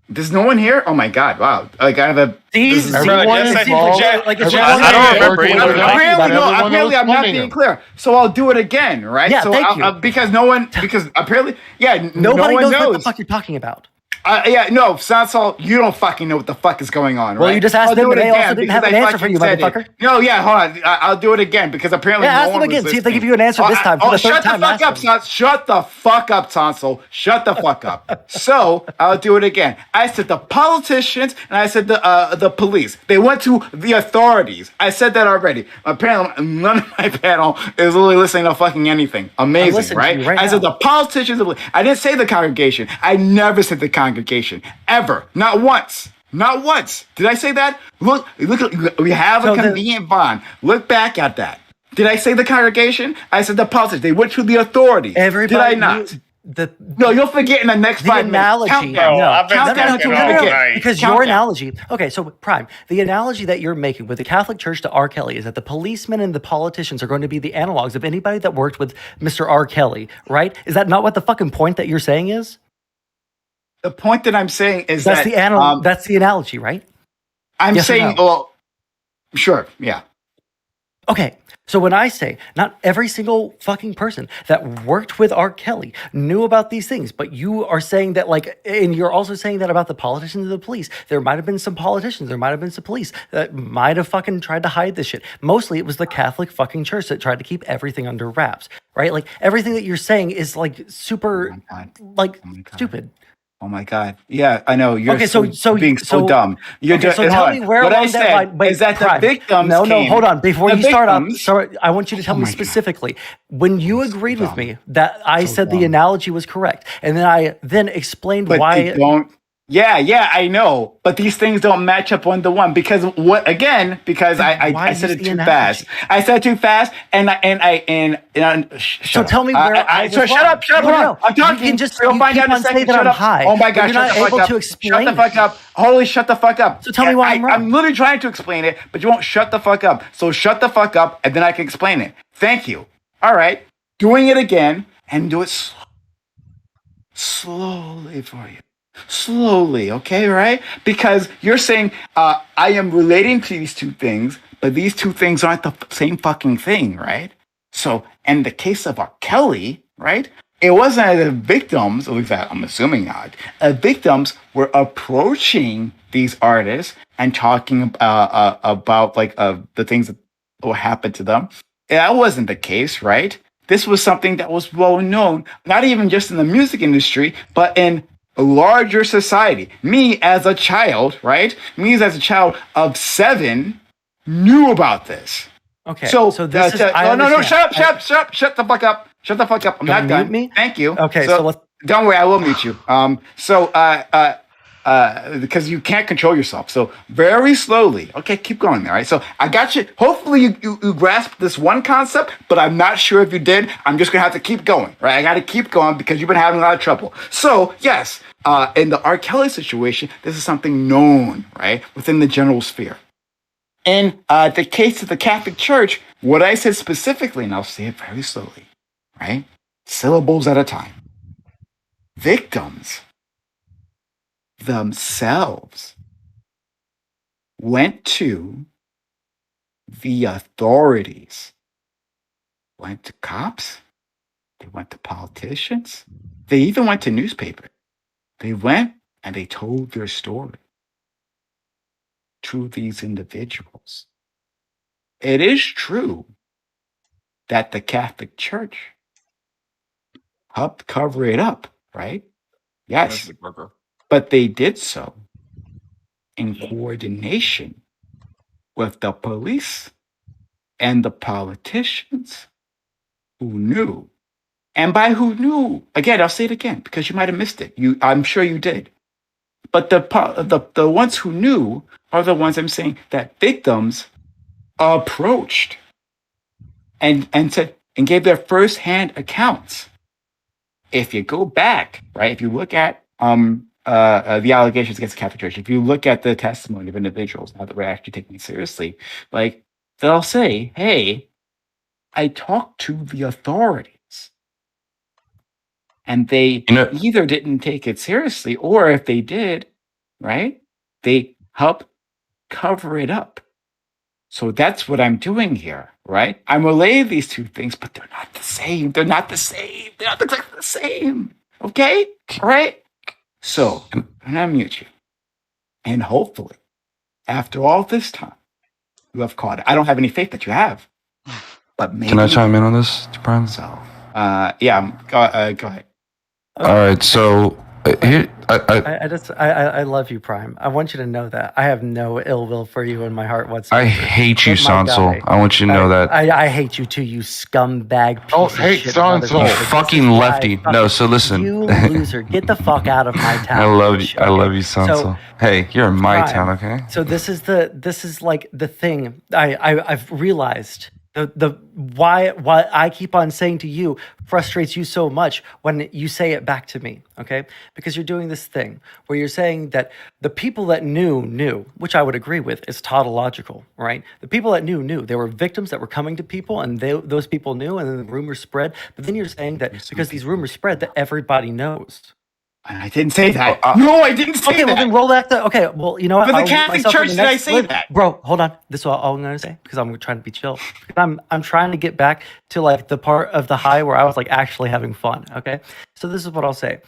There's no one here? Oh my God! Wow! Like I have a. I don't remember. Apparently, I'm not being clear. So I'll do it again, right? Yeah, so thank you. Because apparently, nobody knows what the fuck you're talking about. Yeah, no, Sondsol, you don't fucking know what the fuck is going on, Well, right? you just asked I'll them, do and it they again also didn't because have an I answer for fucking you, said it. motherfucker. No, yeah, hold on. I'll do it again because apparently Yeah, no ask them one again. was See if they give listening. you an answer this time for the third Shut the time. fuck Ask up, them. Sondsol. Shut the fuck up, Sondsol. Shut the fuck up. So I'll do it again. I said the politicians and I said the police. They went to the authorities. I said that already. Apparently, none of my panel is really listening to fucking anything. Amazing, listening to right? you right I said now. the politicians. I didn't say the congregation. I never said the congregation ever. Not once. Not once. Did I say that? Look. We have a convenient bond. Look back at that. Did I say the congregation? I said the politicians. They went to the authorities. Did I not? No, you'll forget in the next 5 minutes. Analogy. Count down. Count down until you forget. Because Count your down. analogy. Okay, so Prime, the analogy that you're making with the Catholic Church to R. Kelly is that the policemen and the politicians are going to be the analogs of anybody that worked with Mr. R. Kelly, right? Is that not what the fucking point that you're saying is? The point that I'm saying is that's that that's the analogy, right? I'm Yes or saying, no? well, sure, yeah. Okay, so when I say not every single fucking person that worked with R. Kelly knew about these things, but you are saying that, like, and you're also saying that about the politicians and the police. There might have been some politicians, there might have been some police that might have fucking tried to hide this shit. Mostly it was the Catholic fucking church that tried to keep everything under wraps, right? Like, everything that you're saying is, like, super, stupid. Oh my God! Yeah, I know you're Okay, being so dumb. You're okay, so hold tell on. me where what along I that said line. Wait, is that Prime. the victims. No, came, hold on. Before you start up, victims- sorry, I want you to tell me specifically when you agreed with me that I said the analogy was correct, and then I explained But why. they don't. Yeah, I know. But these things don't match up 1-to-1 because what again? Because I said it too fast. I said it too fast, So tell me where I was so shut wrong. up. Hold No, on. I'm talking. You can just You'll find keep out in a on saying second. that Shut I'm up. high, Oh my but God! you're Shut not the fuck able up. to explain Shut the fuck it. up. Holy, shut the fuck up. So tell me why I'm wrong. I'm literally trying to explain it, but you won't shut the fuck up. So shut the fuck up, and then I can explain it. Thank you. All right. Doing it again, and do it slowly for you. Slowly, okay, right? Because you're saying I am relating to these two things, but these two things aren't the same fucking thing, right? So, in the case of R. Kelly, right? It wasn't the victims, at least I'm assuming not. Victims were approaching these artists and talking about the things that will happen to them. That wasn't the case, right? This was something that was well known, not even just in the music industry, but in a larger society. Me as a child, right? Me as a child of 7 knew about this. Okay. So this is no, shut up. Shut the fuck up. Shut the fuck up. I'm Gonna not done. mute me? Thank you. Okay, so let's. Don't worry, I will mute you. Because you can't control yourself. So very slowly. Okay, keep going there. Right. So I got you. Hopefully you grasped this one concept, but I'm not sure if you did. I'm just gonna have to keep going. Right. I got to keep going because you've been having a lot of trouble. So yes, in the R. Kelly situation, this is something known, right, within the general sphere. In the case of the Catholic Church, what I said specifically, and I'll say it very slowly, right? Syllables at a time. Victims themselves went to the authorities, went to cops, they went to politicians, they even went to newspapers. They went and they told their story to these individuals. It is true that the Catholic Church helped cover it up, right? Yes. But they did so in coordination with the police and the politicians who knew. And by who knew, again, I'll say it again because you might have missed it. I'm sure you did. But the ones who knew are the ones I'm saying that victims approached and said and gave their firsthand accounts. If you go back, right, if you look at the allegations against the Catholic Church, if you look at the testimony of individuals now that we're actually taking it seriously, like they'll say, "Hey, I talked to the authorities," and they either didn't take it seriously, or if they did, right, they helped cover it up. So that's what I'm doing here, right? I'm relaying these two things, but they're not the same. They're not the same. They're not exactly the same. Okay? All right? So I'm gonna unmute you, and hopefully, after all this time, you have caught it. I don't have any faith that you have, but maybe. Can I chime in on this, Prime? So, yeah, go ahead. All right, so here, I love you, Prime. I want you to know that I have no ill will for you in my heart whatsoever. I hate you, You're my Sondsol. guy. I want you to know that. I hate you too, you scumbag. Piece Don't of hate shit Sondsol. motherfucker. You This fucking is why lefty. No, so listen. You loser. Get the fuck out of my town. I love you. bitch, I love okay? you, Sondsol. So, Hey, you're in my Prime, town, okay? So this is like the thing I've realized. The why I keep on saying to you frustrates you so much when you say it back to me, okay? Because you're doing this thing where you're saying that the people that knew, which I would agree with, is tautological, right? The people that knew. There were victims that were coming to people, and those people knew, and then the rumors spread. But then you're saying that because these rumors spread, that everybody knows. I didn't say that. No, I didn't say Okay, that. well then roll back the. Okay, well you know what? For the I'll mute Catholic myself for Church, the did I next- say that? Bro, hold on. This is all I'm gonna say because I'm trying to be chill. I'm trying to get back to like the part of the high where I was like actually having fun. Okay, so this is what I'll say.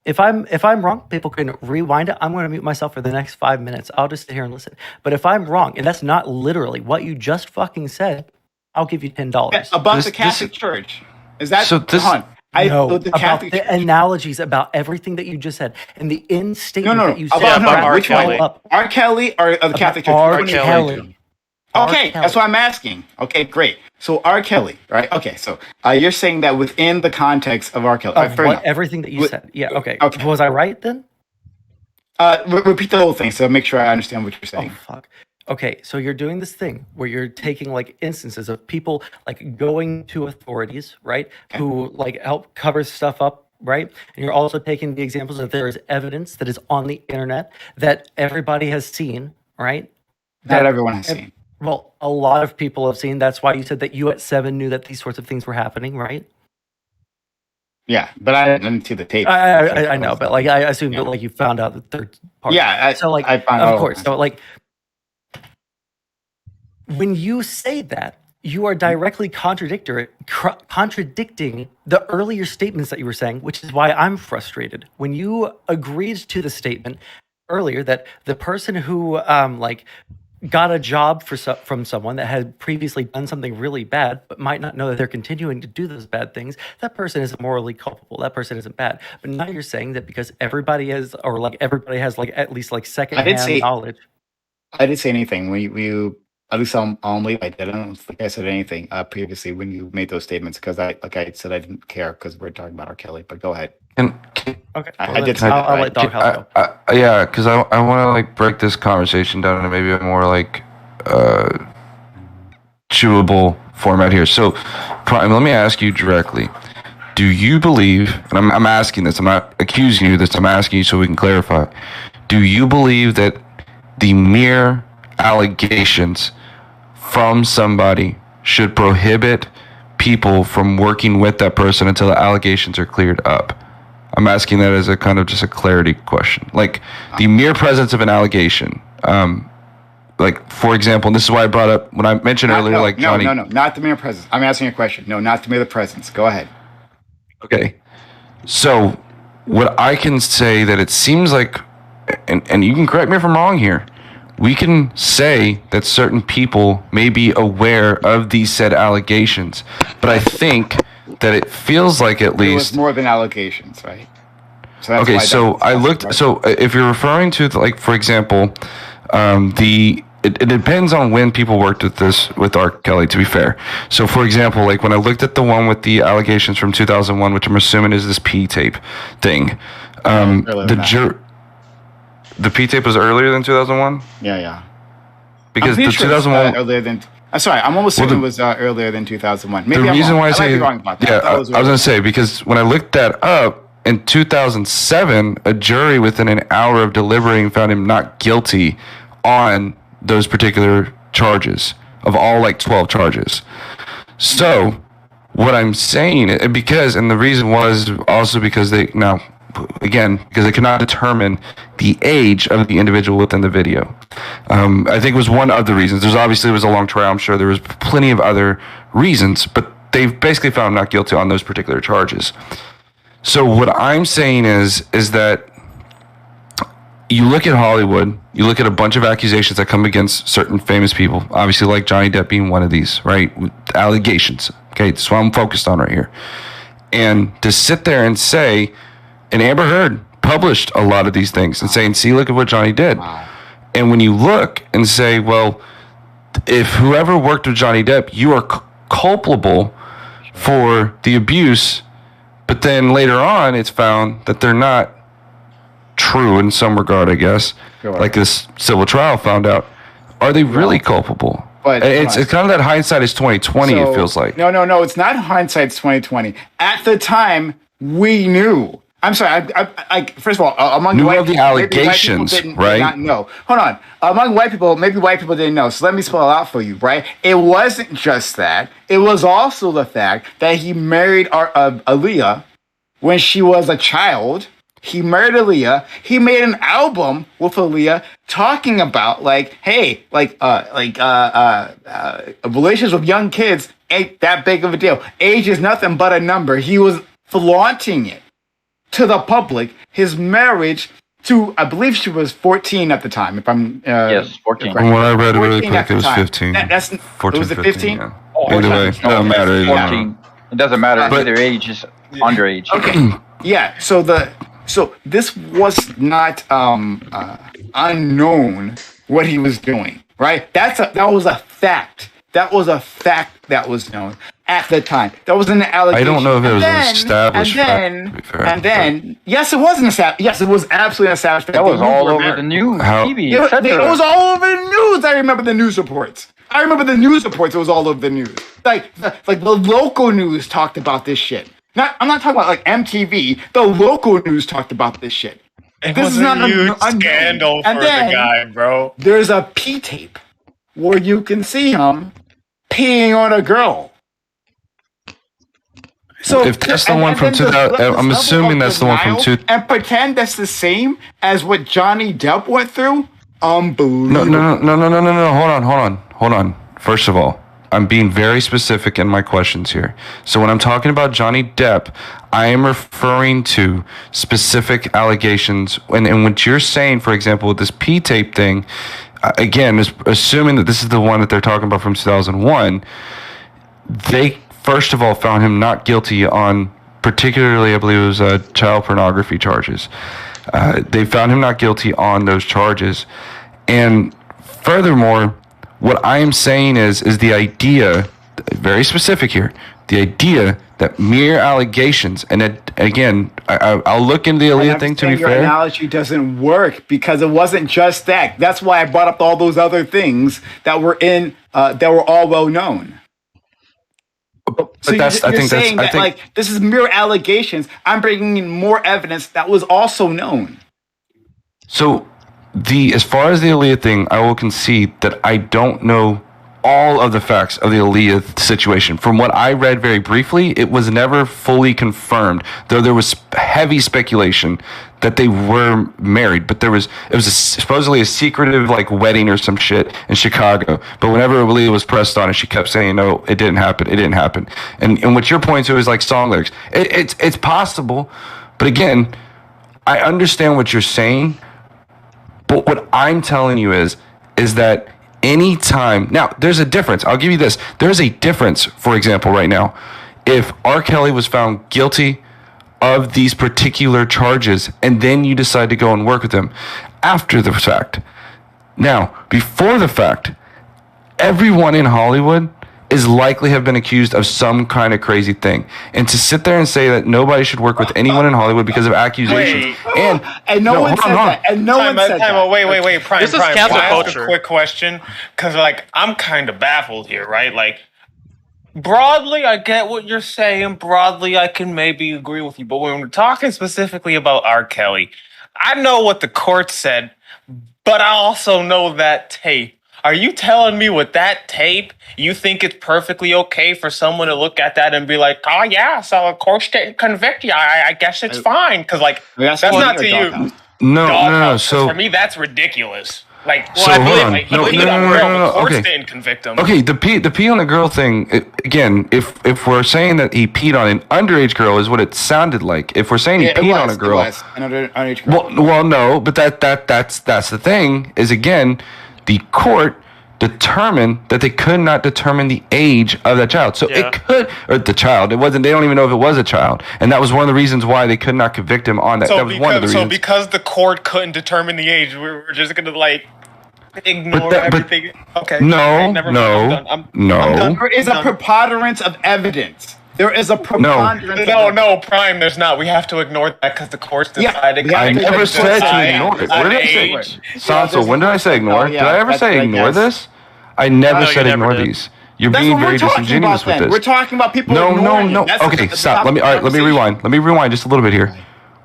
If I'm wrong, people can rewind it. I'm going to mute myself for the next 5 minutes. I'll just sit here and listen. But if I'm wrong, and that's not literally what you just fucking said, I'll give you $10. About the Catholic Church. Is that So this- Hon, No, the about Catholic the Church. analogies about everything that you just said and the in statement No. that you About, said. about wrapped which it all one? up. R.kelly or the Catholic Church? R. Which one are you Kelly. referring to? Okay, that's what I'm asking. Okay, great. So R.kelly, right? Okay, so you're saying that within the context of R.kelly. Of fair enough. everything that you said. Yeah, okay. Okay. Was I right then? Repeat the whole thing so make sure I understand what you're saying. Oh, fuck. Okay, so you're doing this thing where you're taking like instances of people like going to authorities, right? Okay. Who like help cover stuff up, right? And you're also taking the examples that there is evidence that is on the internet that everybody has seen, right? Not everyone has seen. Well, a lot of people have seen. That's why you said that you at 7 knew that these sorts of things were happening, right? Yeah, but I didn't see the tape. I know, but like I assume that like you found out the third part. Yeah, so like I found out. of course. So like when you say that, you are directly contradicting the earlier statements that you were saying, which is why I'm frustrated. When you agreed to the statement earlier that the person who like got a job from someone that had previously done something really bad but might not know that they're continuing to do those bad things, that person isn't morally culpable. That person isn't bad. But now you're saying that because everybody has like at least like secondhand knowledge. I didn't say anything. We at least only I didn't think I said anything previously when you made those statements because I said I didn't care because we're talking about R.kelly. But go ahead. Okay, I did say that. I'll let Dog House go. Yeah, because I want to like break this conversation down into maybe a more like chewable format here. So, Prime, let me ask you directly: do you believe? And I'm asking this. I'm not accusing you of this. I'm asking you so we can clarify. Do you believe that the mere allegations from somebody should prohibit people from working with that person until the allegations are cleared up? I'm asking that as a kind of just a clarity question. Like the mere presence of an allegation, like for example, and this is why I brought up when I mentioned earlier, like Johnny. No, not the mere presence. I'm asking you a question. No, not the mere presence. Go ahead. Okay. So what I can say that it seems like, and you can correct me if I'm wrong here, we can say that certain people may be aware of these said allegations, but I think that it feels like at least... It was more than allegations, right? So that's okay, so I looked... Right? So if you're referring to, like, for example, it depends on when people worked with R.kelly, to be fair. So, for example, like, when I looked at the one with the allegations from 2001, which I'm assuming is this P-tape thing, the P-tape was earlier than 2001? Yeah. Because the 2001... earlier than... I'm sorry, I'm almost certain it was earlier than 2001. Maybe the I'm reason wrong. why I say... might be wrong about that. Yeah, I was going to say, because when I looked that up, in 2007, a jury within an hour of deliberating found him not guilty on those particular charges, of all, like, 12 charges. So, what I'm saying, and the reason was also because because they could not determine the age of the individual within the video. I think it was one of the reasons. It was a long trial. I'm sure there was plenty of other reasons, but they basically found him not guilty on those particular charges. So what I'm saying is that you look at Hollywood, you look at a bunch of accusations that come against certain famous people, obviously like Johnny Depp being one of these, right? Allegations. Okay, that's what I'm focused on right here. And to sit there and say, and Amber Heard published a lot of these things and saying, see, look at what Johnny did. Wow. And when you look and say, well, if whoever worked with Johnny Depp, you are culpable for the abuse, but then later on it's found that they're not true in some regard, I guess. Sure. Like this civil trial found out. Are they really culpable? But it's kind of that hindsight is 2020. So, it feels like. No. It's not hindsight's 2020. At the time, we knew. I'm sorry. I first of all, among white people, the allegations, right? Not know. Hold on. Among white people, maybe white people didn't know. So let me spell it out for you, right? It wasn't just that. It was also the fact that he married Aaliyah when she was a child. He married Aaliyah. He made an album with Aaliyah talking about relations with young kids ain't that big of a deal. Age is nothing but a number. He was flaunting it to the public. His marriage to, I believe she was 14 at the time. If I'm yes, 14. From what I read really quick, it was 15. That's 14. Was it 15? Yeah. Either way, it doesn't matter. 14. It doesn't matter. Either age is underage. Okay. Yeah. So this was not unknown what he was doing, right? That was a fact. That was a fact that was known at the time. That was an allegation. I don't know if it was an established fact. And then, yes, it was an established. Yes, it was absolutely an established fact. That was all over the news, TV, it was all over the news. I remember the news reports. It was all over the news. Like the local news talked about this shit. I'm not talking about like MTV. The local news talked about this shit. This is not a huge scandal for the guy, bro. There's a P tape where you can see him peeing on a girl. So if that's the one from 2000, I'm assuming that's the one from 2000. And pretend that's the same as what Johnny Depp went through. Unbelievable. No. Hold on. First of all, I'm being very specific in my questions here. So when I'm talking about Johnny Depp, I am referring to specific allegations. And what you're saying, for example, with this P-tape thing, again, is assuming that this is the one that they're talking about from 2001, they, first of all, found him not guilty on particularly, I believe it was child pornography charges. They found him not guilty on those charges. And furthermore, what I am saying is the idea, very specific here, the idea that mere allegations, and that, again, I'll look into the Aaliyah thing to be fair. Your analogy doesn't work because it wasn't just that. That's why I brought up all those other things that were all well known. So you're saying that this is mere allegations. I'm bringing in more evidence that was also known. So as far as the Aaliyah thing, I will concede that I don't know all of the facts of the Aaliyah situation. From what I read very briefly, it was never fully confirmed, though there was heavy speculation that they were married. But it was supposedly a secretive wedding or some shit in Chicago. But whenever Aaliyah was pressed on it, she kept saying, no, it didn't happen. And what you're pointing to is song lyrics. It's possible, but again, I understand what you're saying. But what I'm telling you is that any time now, there's a difference. I'll give you this. There's a difference, for example, right now. If R.Kelly was found guilty of these particular charges and then you decide to go and work with him after the fact. Now, before the fact, everyone in Hollywood is likely have been accused of some kind of crazy thing. And to sit there and say that nobody should work with anyone in Hollywood because of accusations. And no one said that. And no one said that. Wait. Prime, this is cancel culture. A quick question, because I'm kind of baffled here, right? Broadly, I get what you're saying. Broadly, I can maybe agree with you. But when we're talking specifically about R. Kelly, I know what the court said, but I also know that tape. Are you telling me with that tape, you think it's perfectly okay for someone to look at that and be like, oh, yeah, so of course they convict you. I guess it's fine. Because, that's not to you. No. So for me, that's ridiculous. Like, Well, So, I hold believe on. like, he No, peed no, on no, the girl, no, no, the no, courts okay. didn't convict him. Okay, the pee on the girl thing, again, if we're saying that he peed on an underage girl is what it sounded like. If we're saying he peed on a girl, It was an underage girl. well, no, but that's the thing is, again, the court determined that they could not determine the age of that child. So Yeah. it could, or the child, it wasn't, they don't even know if it was a child. And that was one of the reasons why they could not convict him on that. So That was one of the reasons. because the court couldn't determine the age, we're just gonna like ignore But everything. Okay. No, Alright, never mind. I'm no, done. I'm no. done. There is a preponderance of evidence. There is a preponderance. No, Prime. There's not. We have to ignore that because the courts decided. I never said to ignore it. When did I say? Age. Sondsol, when did I say ignore? Oh, yeah, Did I ever that's say right, ignore yes. this? I never No, you said never ignore did. these. You're That's being what very we're talking disingenuous about with then. this. We're talking about people No. ignoring it. That's Okay, the stop. top Let me of the rewind. Let me rewind just a little bit here.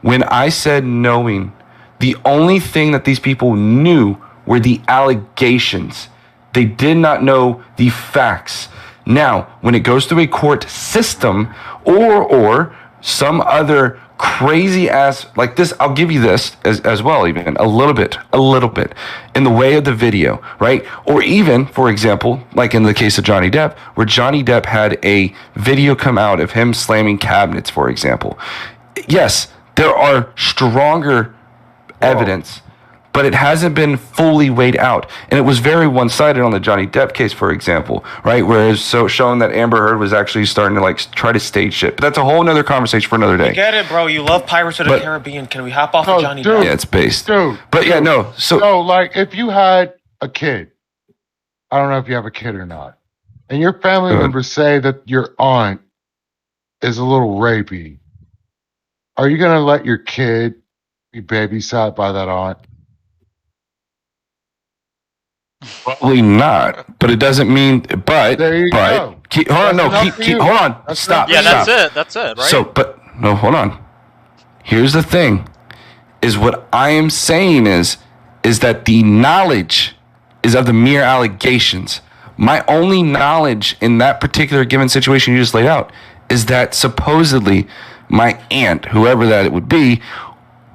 When I said knowing, the only thing that these people knew were the allegations. They did not know the facts. Now, when it goes through a court system or some other crazy ass like this, I'll give you this as well, even a little bit in the way of the video, right? Or even, for example, like in the case of Johnny Depp, where Johnny Depp had a video come out of him slamming cabinets, for example. Yes, there are stronger evidence, but it hasn't been fully weighed out. And it was very one-sided on the Johnny Depp case, for example, right? Whereas so shown that Amber Heard was actually starting to like try to stage shit. But that's a whole nother conversation for another day. Get it, bro. You love Pirates of the But- Caribbean. Can we hop off No, of Johnny dude. Depp? Yeah, it's based. Dude, But yeah, no. So So, like, if you had a kid, I don't know if you have a kid or not, and your family Go ahead. members say that your aunt is a little rapey, are you going to let your kid be babysat by that aunt? probably not. But it doesn't mean. But There you go. hold on. That's No, enough for you. hold on. That's Stop. enough Yeah, for you. that's it, right? So, but no, hold on. Here's the thing: is what I am saying is that the knowledge is of the mere allegations. My only knowledge in that particular given situation you just laid out is that supposedly my aunt, whoever that it would be,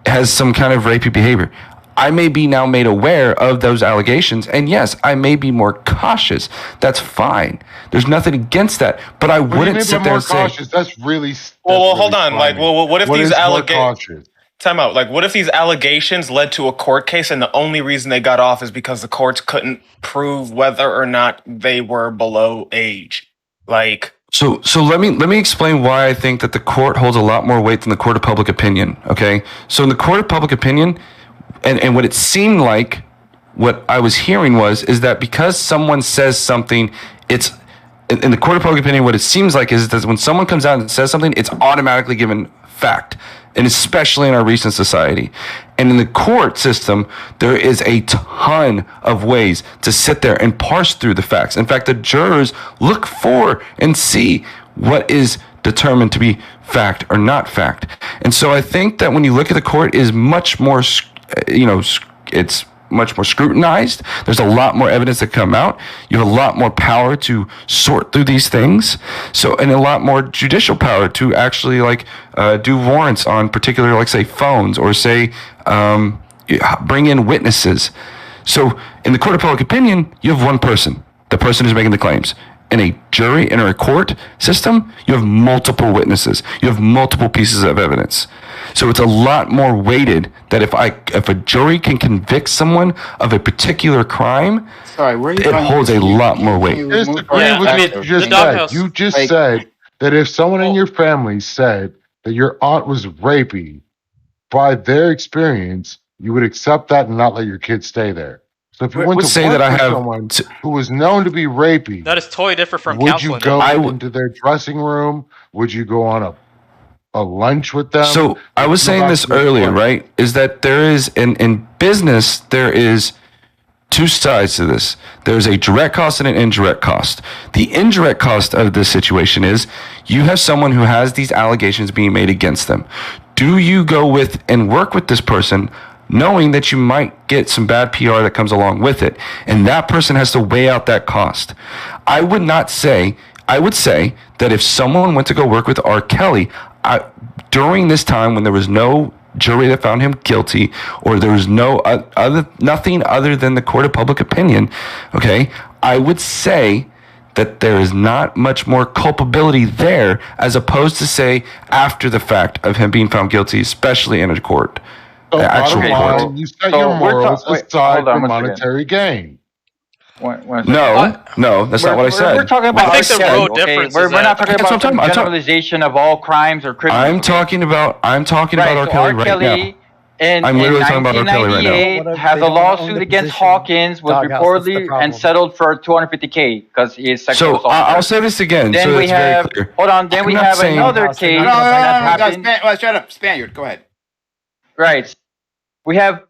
has some kind of rapey behavior. I may be now made aware of those allegations, and yes, I may be more cautious. That's fine. There's nothing against that, but I What do you wouldn't mean sit by there more and say, cautious? That's really. Well, hold on. Like, well, what if these is more allegations? cautious? Time out. Like, what if these allegations led to a court case, and the only reason they got off is because the courts couldn't prove whether or not they were below age? Like, So let me explain why I think that the court holds a lot more weight than the court of public opinion. Okay, so in the court of public opinion, and what it seemed like, what I was hearing is that because someone says something, it's in the court of public opinion. What it seems like is that when someone comes out and says something, it's automatically given fact, and especially in our recent society. And in the court system, there is a ton of ways to sit there and parse through the facts. In fact, the jurors look for and see what is determined to be fact or not fact. And so I think that when you look at the court, it is much more, it's much more scrutinized. There's a lot more evidence that come out. You have a lot more power to sort through these things. So, and a lot more judicial power to actually do warrants on particular, like say phones or say, bring in witnesses. So in the court of public opinion, you have one person. The person who's making the claims. In a jury, in a court system, you have multiple witnesses. You have multiple pieces of evidence. So it's a lot more weighted that if a jury can convict someone of a particular crime, Sorry, where are you it holds a lot more weight. I disagree with I what mean, you just the said. doghouse- You just like- said that if someone in your family said that your aunt was rapey, by their experience, you would accept that and not let your kid stay there. So if you I went would to say work that I with have someone who was known to be rapey, That is totally different from would counseling. you go though. into their dressing room? Would you go on a lunch with them? So I was Go saying back this to your earlier, point. right? Is that there is in business there is two sides to this. There's a direct cost and an indirect cost. The indirect cost of this situation is you have someone who has these allegations being made against them. Do you go with and work with this person knowing that you might get some bad PR that comes along with it? And that person has to weigh out that cost. I would say that if someone went to go work with R. Kelly, during this time when there was no jury that found him guilty, or there was nothing other than the court of public opinion, okay, I would say that there is not much more culpability there as opposed to, say, after the fact of him being found guilty, especially in a court. So Actual bottom court. line, you set your morals aside for monetary gain. No, that's not what I said. We're talking about I think the real difference we're is not talking That's about what I'm talking- generalization of all crimes or criminals. I'm talking about R. Kelly right now. I'm literally talking about R. Kelly right now. 1998 has a lawsuit against Hawkins, was reportedly and settled for $250K because he is sexual assault. I'll say this again. Then so we it's have, very clear. hold on, then we have another case that happened. No, shut up, Spaniard. Go ahead. Right. We have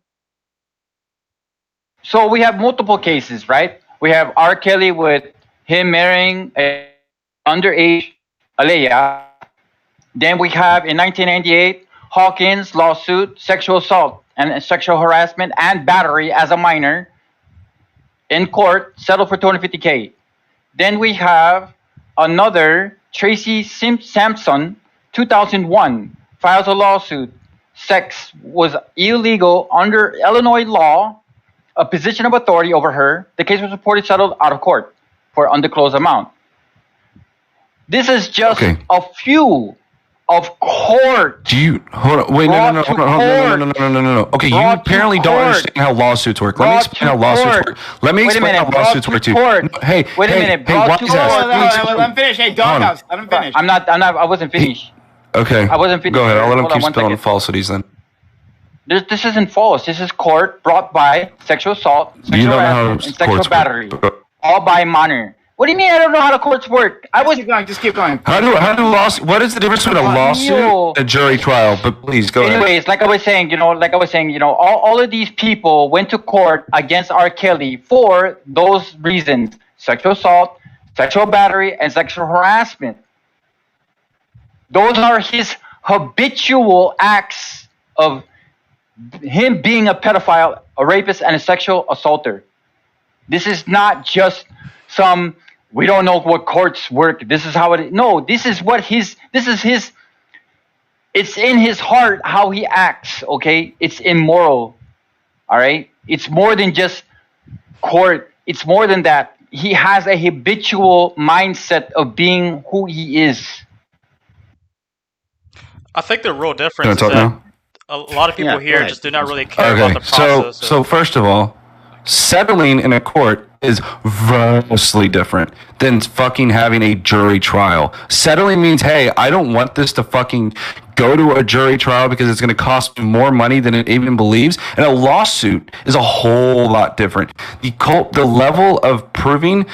multiple cases, right? We have R. Kelly with him marrying a underage Alea. Then we have in 1998 Hawkins lawsuit, sexual assault and sexual harassment and battery as a minor in court, settled for $250K. Then we have another Tracy Sampson, 2001, files a lawsuit. Sex was illegal under Illinois law, a position of authority over her. The case was reported settled out of court for undisclosed amount. This is just a few of court. Do you hold on? Wait, no. Okay, you apparently don't understand how lawsuits work. Let me explain how lawsuits work. Let me explain how lawsuits work to you. Hey, wait a minute. wise ass. Let him finish. Hey, Doghouse, let him finish. I wasn't finished. Okay. I wasn't finished. Go ahead. I'll let him Hold on keep one spilling second. falsities then. This isn't false. This is court brought by sexual assault, You sexual don't know how harassment, and sexual courts battery, work. all by minor. What do you mean I don't know how the courts work? Just keep going. How do what is the difference between a lawsuit and a jury trial? But please go ahead. Anyways, like I was saying, all of these people went to court against R. Kelly for those reasons: sexual assault, sexual battery, and sexual harassment. Those are his habitual acts of him being a pedophile, a rapist, and a sexual assaulter. This is not just some, we don't know what courts work, this is how it, no, this is his, it's in his heart how he acts, okay? It's immoral, all right? It's more than just court, it's more than that. He has a habitual mindset of being who he is. I think the real difference is that a lot of people here just do not really care about the process. So first of all, settling in a court is vastly different than fucking having a jury trial. Settling means, hey, I don't want this to fucking go to a jury trial because it's going to cost me more money than it even believes. And a lawsuit is a whole lot different. The level of proving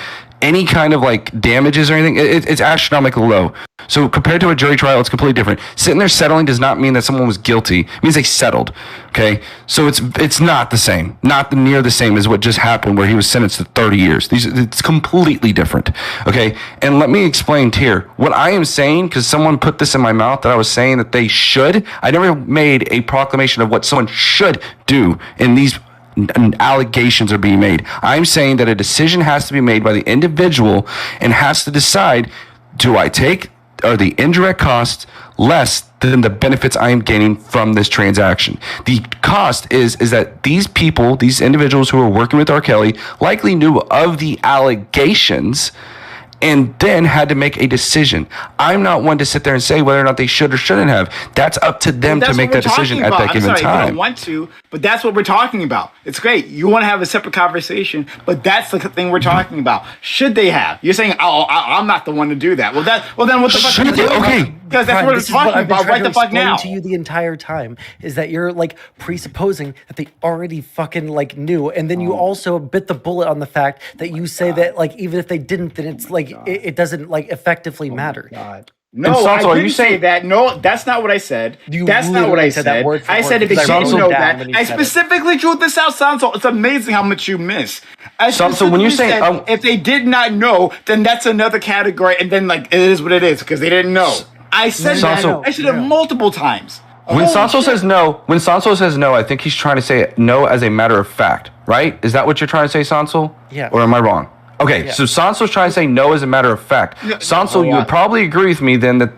any kind of like damages or anything, it's astronomically low. So compared to a jury trial, it's completely different. Sitting there settling does not mean that someone was guilty. It means they settled. Okay, so it's not the same, not near the same as what just happened where he was sentenced to 30 years. It's completely different. Okay, and let me explain here what I am saying, because someone put this in my mouth that I was saying that they should. I never made a proclamation of what someone should do in these allegations are being made. I'm saying that a decision has to be made by the individual and has to decide, do I take are the indirect costs less than the benefits I am gaining from this transaction? The cost is that these people, these individuals who are working with R. Kelly likely knew of the allegations and then had to make a decision. I'm not one to sit there and say whether or not they should or shouldn't have. That's up to them to make that decision at that given time. I don't want to, but that's what we're talking about. It's great. You want to have a separate conversation, but that's the thing we're talking about. Should they have? You're saying, "Oh, I'm not the one to do that." Well, then what the fuck? Should they? Okay, because that's what we're talking about right the fuck now. To you the entire time is that you're like presupposing that they already fucking like knew, and then you also bit the bullet on the fact that you say that like even if they didn't, then it's like it doesn't like effectively matter. No, I didn't say that. No, that's not what I said. That's not what I said. I said if they didn't know that. I specifically drew this out, Sondsol. It's amazing how much you miss. So when you say if they did not know, then that's another category, and then like it is what it is because they didn't know. I said that. I said it multiple times. When Sondsol says no, I think he's trying to say no as a matter of fact, right? Is that what you're trying to say, Sondsol? Yeah. Or am I wrong? Okay, so Sonsol's trying to say no as a matter of fact. Sondsol, you would probably agree with me then that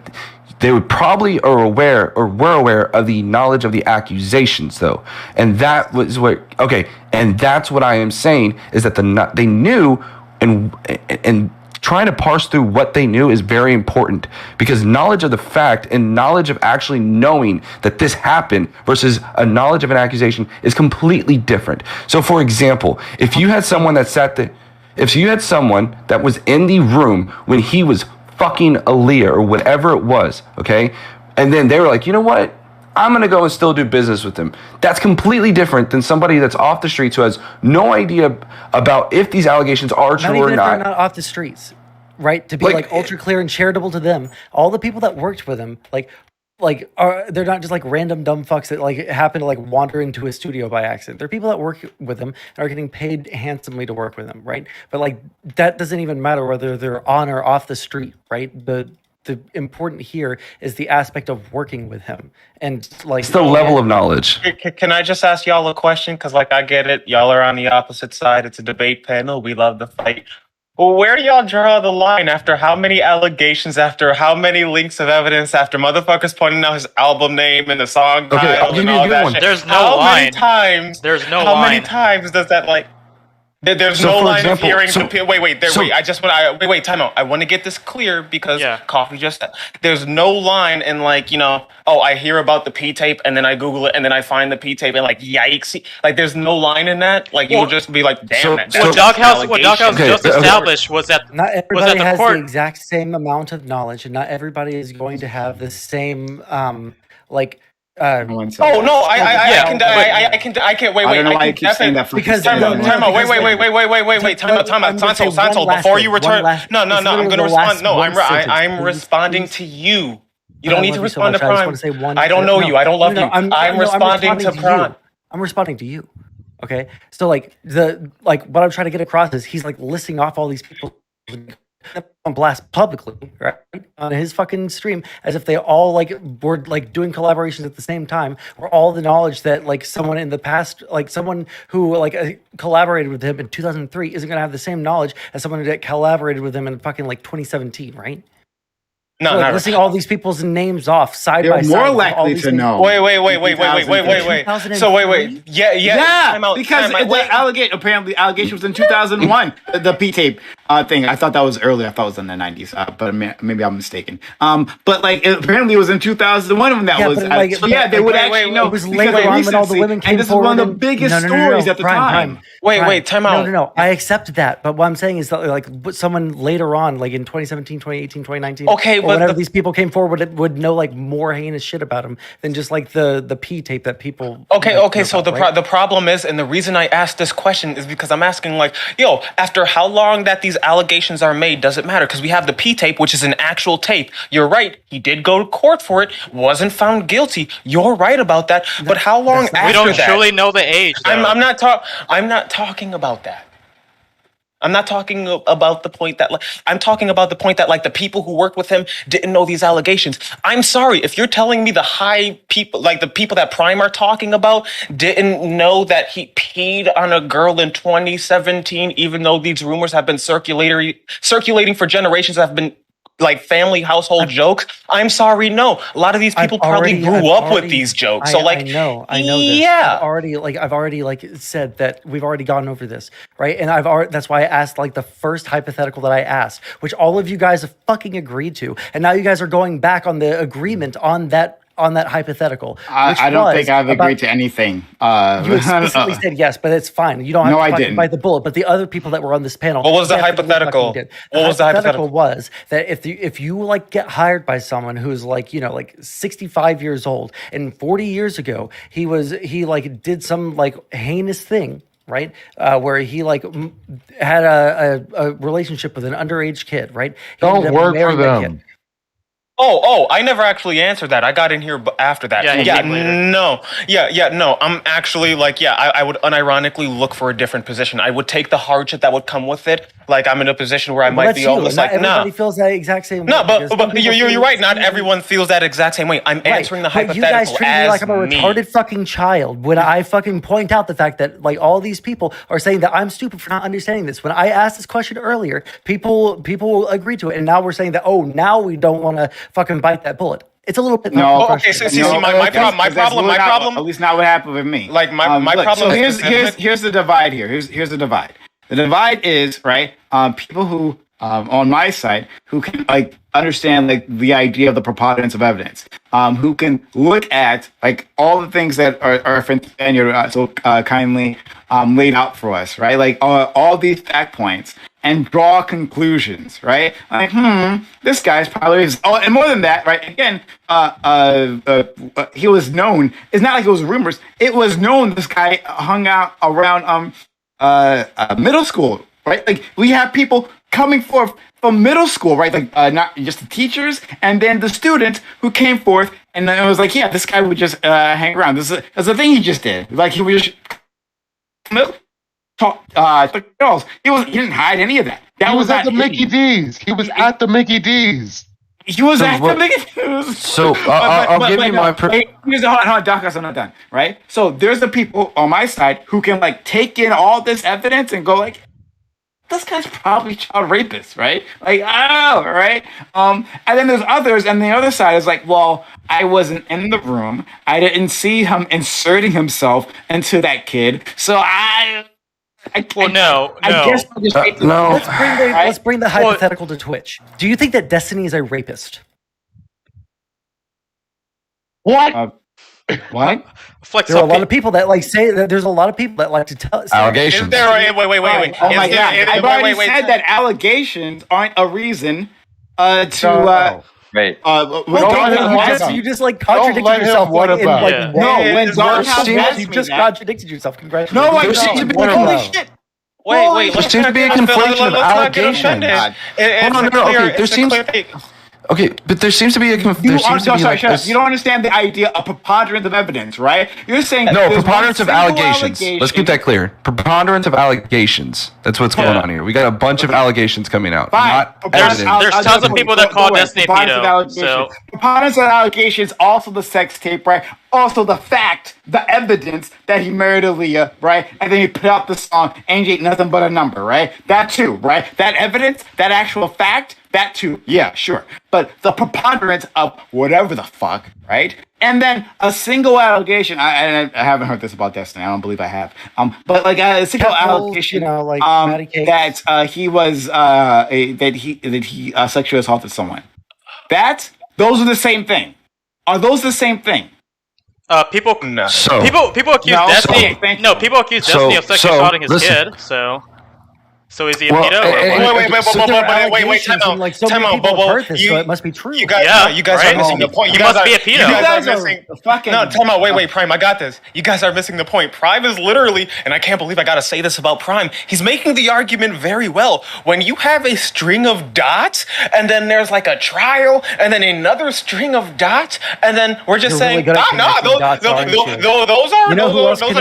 They would probably are aware or were aware of the knowledge of the accusations, though, and that was what. Okay, and that's what I am saying is that they knew, and trying to parse through what they knew is very important, because knowledge of the fact and knowledge of actually knowing that this happened versus a knowledge of an accusation is completely different. So, for example, if you had someone that if you had someone that was in the room when he was fucking Aaliyah or whatever it was, okay? And then they were like, you know what? I'm going to go and still do business with him. That's completely different than somebody that's off the streets who has no idea about if these allegations are true or They're not. not off the streets, right? To be like ultra clear and charitable to them. All the people that worked with him, they're not just like random dumb fucks that like happen to like wander into a studio by accident. They're people that work with him and are getting paid handsomely to work with him, right? But like that doesn't even matter whether they're on or off the street, right? The important here is the aspect of working with him and like it's the level of knowledge. Can I just ask y'all a question? Because like I get it, y'all are on the opposite side. It's a debate panel. We love the fight. Well, where do y'all draw the line after how many allegations, after how many links of evidence, after motherfuckers pointing out his album name and the song titles and all that shit? There's no line. There's no line. How many times does that like... There's no line of hearing. Wait, time out. I want to get this clear because Coffee just said there's no line in like, you know, oh, I hear about the P tape and then I Google it and then I find the P tape and like, yikes. Like, there's no line in that. Like, you'll just be like, damn, what Doghouse just established was that not everybody the has court... the exact same amount of knowledge, and not everybody is going to have the same I can't wait. I don't know why you keep saying that. Because time out. Wait. Time out. Sondsol, before you return. No. I'm gonna respond. No, I'm responding to you. You don't need to respond to Prime. I don't know you. I don't love you. I'm responding to Prime. I'm responding to you. Okay. So like what I'm trying to get across is he's like listing off all these people on blast publicly, right, on his fucking stream, as if they all like were like doing collaborations at the same time, or all the knowledge that like someone in the past, like someone who like collaborated with him in 2003 isn't gonna have the same knowledge as someone that collaborated with him in fucking like 2017, right? No, so, like, listing all these people's names off side by side. They're more likely to know. Wait. So wait. Yeah. Because apparently allegation was in 2001. The P tape thing. I thought that was earlier. I thought it was in the 90s. But maybe I'm mistaken. But like apparently it was in 2001 when that was. They would actually know. It was later on when all the women came forward. And this is one of the biggest stories at the time. Wait, time out. No. I accept that. But what I'm saying is that like someone later on, like in 2017, 2018, 2019. Okay, or whenever these people came forward, would know like more heinous shit about him than just like the P tape that people. Okay. So the problem is, and the reason I asked this question is because I'm asking like, yo, after how long that these allegations are made, does it matter? Because we have the P tape, which is an actual tape. You're right. He did go to court for it. Wasn't found guilty. You're right about that. But how long after that? We don't truly know the age. I'm not talking about that. I'm not talking about the point that, like, I'm talking about the point that, like, the people who worked with him didn't know these allegations. I'm sorry, if you're telling me the high people, like the people that Prime are talking about, didn't know that he peed on a girl in 2017, even though these rumors have been circulating for generations, have been like family household jokes. I'm sorry, no. A lot of these people probably grew up with these jokes. So like, I know this. Yeah. I've already said that we've already gone over this, right? And that's why I asked like the first hypothetical that I asked, which all of you guys have fucking agreed to. And now you guys are going back on the agreement on that hypothetical. I don't think I've agreed to anything. You explicitly said yes, but it's fine. You don't have to bite the bullet. But the other people that were on this panel, what was the hypothetical? The hypothetical was that if you like get hired by someone who's like, you know, like 65 years old, and 40 years ago he like did some like heinous thing, right? Where he like had a relationship with an underage kid, right? Don't work for them. Oh, I never actually answered that. I got in here after that. No. I'm actually like, I would unironically look for a different position. I would take the hardship that would come with it. Like, I'm in a position where I might be almost like, everybody feels that exact same way. No, but you're right. Not everyone feels that exact same way. I'm answering the hypothetical as me. You guys treat me like I'm a retarded fucking child when I fucking point out the fact that like all these people are saying that I'm stupid for not understanding this. When I asked this question earlier, people agreed to it, and now we're saying that now we don't want to fucking bite that bullet. It's a little bit No. more Okay, so frustrating. my problem. At least not what happened with me. Like my Look, problem. So is here's the divide here. Here's the divide. The divide is right. People who on my side who can like understand like the idea of the preponderance of evidence. Who can look at like all the things that are and you're so kindly laid out for us, right? Like all these fact points. And draw conclusions, right? Like, this guy's probably. Oh, and more than that, right? Again, he was known. It's not like it was rumors. It was known this guy hung out around middle school, right? Like we have people coming forth from middle school, right? Like not just the teachers, and then the students who came forth, and then it was like, yeah, this guy would just hang around. That's the thing he just did. Like he was just. Girls. He didn't hide any of that. He was at the Mickey D's. He was at the Mickey D's. He was at the Mickey D's. So I'll give you my. Hold on, Doc, I'm not done. Right. So there's the people on my side who can like take in all this evidence and go like, this guy's probably child rapist, right? Like, oh, right. And then there's others, and the other side is like, well, I wasn't in the room. I didn't see him inserting himself into that kid, so I guess I'll just no. Let's bring the hypothetical to Twitch. Do you think that Destiny is a rapist? What? What? There are a lot of people that like say that. There's a lot of people that like to tell allegations. Wait. Oh my God! I've already said that allegations aren't a reason to. Wait. You just like contradicted yourself. What about? No, when Doghouse you just contradicted yourself. Congratulations. No, I didn't. Holy shit! Wait. There seems to be a conflation of allegations. Hold on, no. Okay, there seems. Okay, but there seems to be a. You don't understand the idea of preponderance of evidence, right? You're saying preponderance of allegations. Let's keep that clear. Preponderance of allegations. That's what's going on here. We got a bunch of allegations coming out. Not evidence. There's tons of people that call Destiny pedo. So preponderance of allegations, also the sex tape, right? Also the fact, the evidence that he married Aaliyah, right? And then he put out the song, "Ain't Ain't Nothing But a Number," right? That too, right? That evidence, that actual fact. That too, yeah, sure. But the preponderance of whatever the fuck, right? And then a single allegation. I haven't heard this about Destiny. I don't believe I have. But like a single allegation, that he was that he sexually assaulted someone. Those are the same thing. Are those the same thing? People accuse Destiny. People accuse Destiny of sexually assaulting his kid. So is he a pedo? Wait, time out, Bobo. So it must be true. You guys are missing the point. You must be a pedo. You guys are missing. No, time out. Wait, Prime. I got this. You guys are missing the point. Prime is literally, and I can't believe I gotta say this about Prime. He's making the argument very well. When you have a string of dots, and then there's like a trial, and then another string of dots, and then we're just saying, those are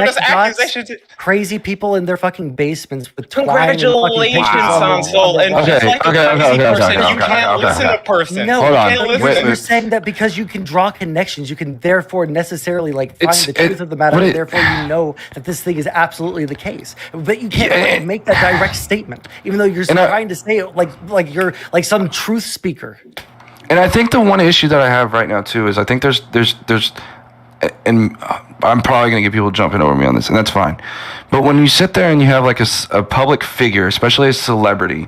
just accusations. Crazy people in their fucking basements with Congratulations, Sondsol. And just like a crazy person, you can't listen to a person. No, you're saying that because you can draw connections, you can therefore necessarily like find the truth of the matter, and therefore you know that this thing is absolutely the case. But you can't make that direct statement, even though you're trying to say it like you're like some truth speaker. And I think the one issue that I have right now too is I think there's and I'm probably going to get people jumping over me on this, and that's fine. But when you sit there and you have like a public figure, especially a celebrity,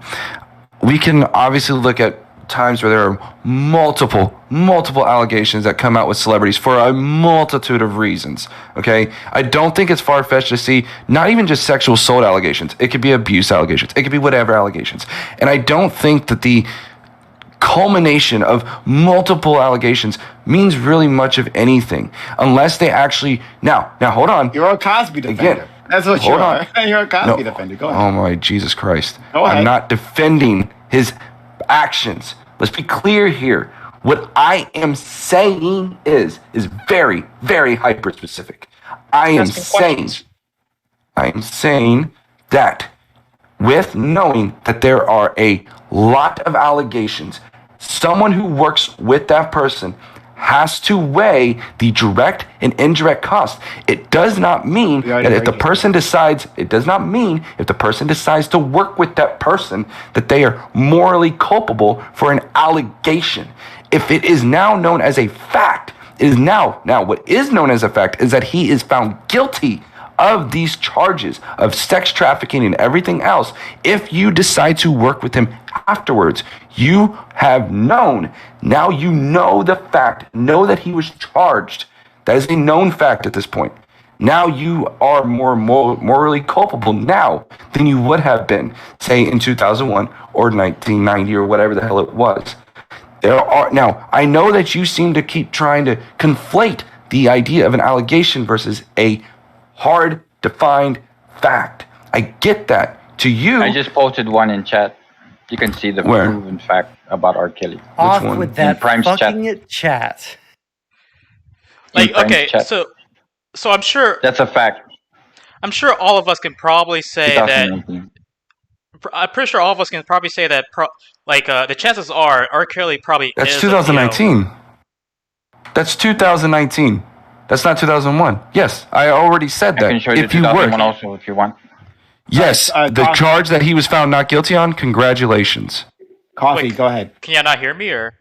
we can obviously look at times where there are multiple allegations that come out with celebrities for a multitude of reasons, okay? I don't think it's far-fetched to see not even just sexual assault allegations. It could be abuse allegations. It could be whatever allegations. And I don't think that the culmination of multiple allegations means really much of anything unless they actually now hold on. You're a Cosby defender. Again, that's what you are. You're a Cosby defender. Go ahead. Oh my Jesus Christ. Go ahead. I'm not defending his actions. Let's be clear here. What I am saying is very, very hyper specific. I am saying that with knowing that there are a lot of allegations, someone who works with that person has to weigh the direct and indirect cost. It does not mean that if the person decides to work with that person, that they are morally culpable for an allegation. If it is now known as a fact, it is now what is known as a fact is that he is found guilty of these charges of sex trafficking and everything else. If you decide to work with him afterwards, you have known. Now you know the fact, know that he was charged. That is a known fact at this point. Now you are more morally culpable now than you would have been, say, in 2001 or 1990 or whatever the hell it was. Now, I know that you seem to keep trying to conflate the idea of an allegation versus a hard, defined fact. I get that. To you... I just posted one in chat. You can see the proven fact about R. Kelly. Off Which one? with that fucking chat. Like, okay, so I'm sure... That's a fact. I'm sure all of us can probably say that... I'm pretty sure all of us can probably say that, the chances are R. Kelly probably That's is 2019. That's 2019. That's not 2001. Yes, I already said that. I can show you if 2001 also if you want. Yes, the charge that he was found not guilty on, congratulations. Coffee, go ahead. Can y'all not hear me, or?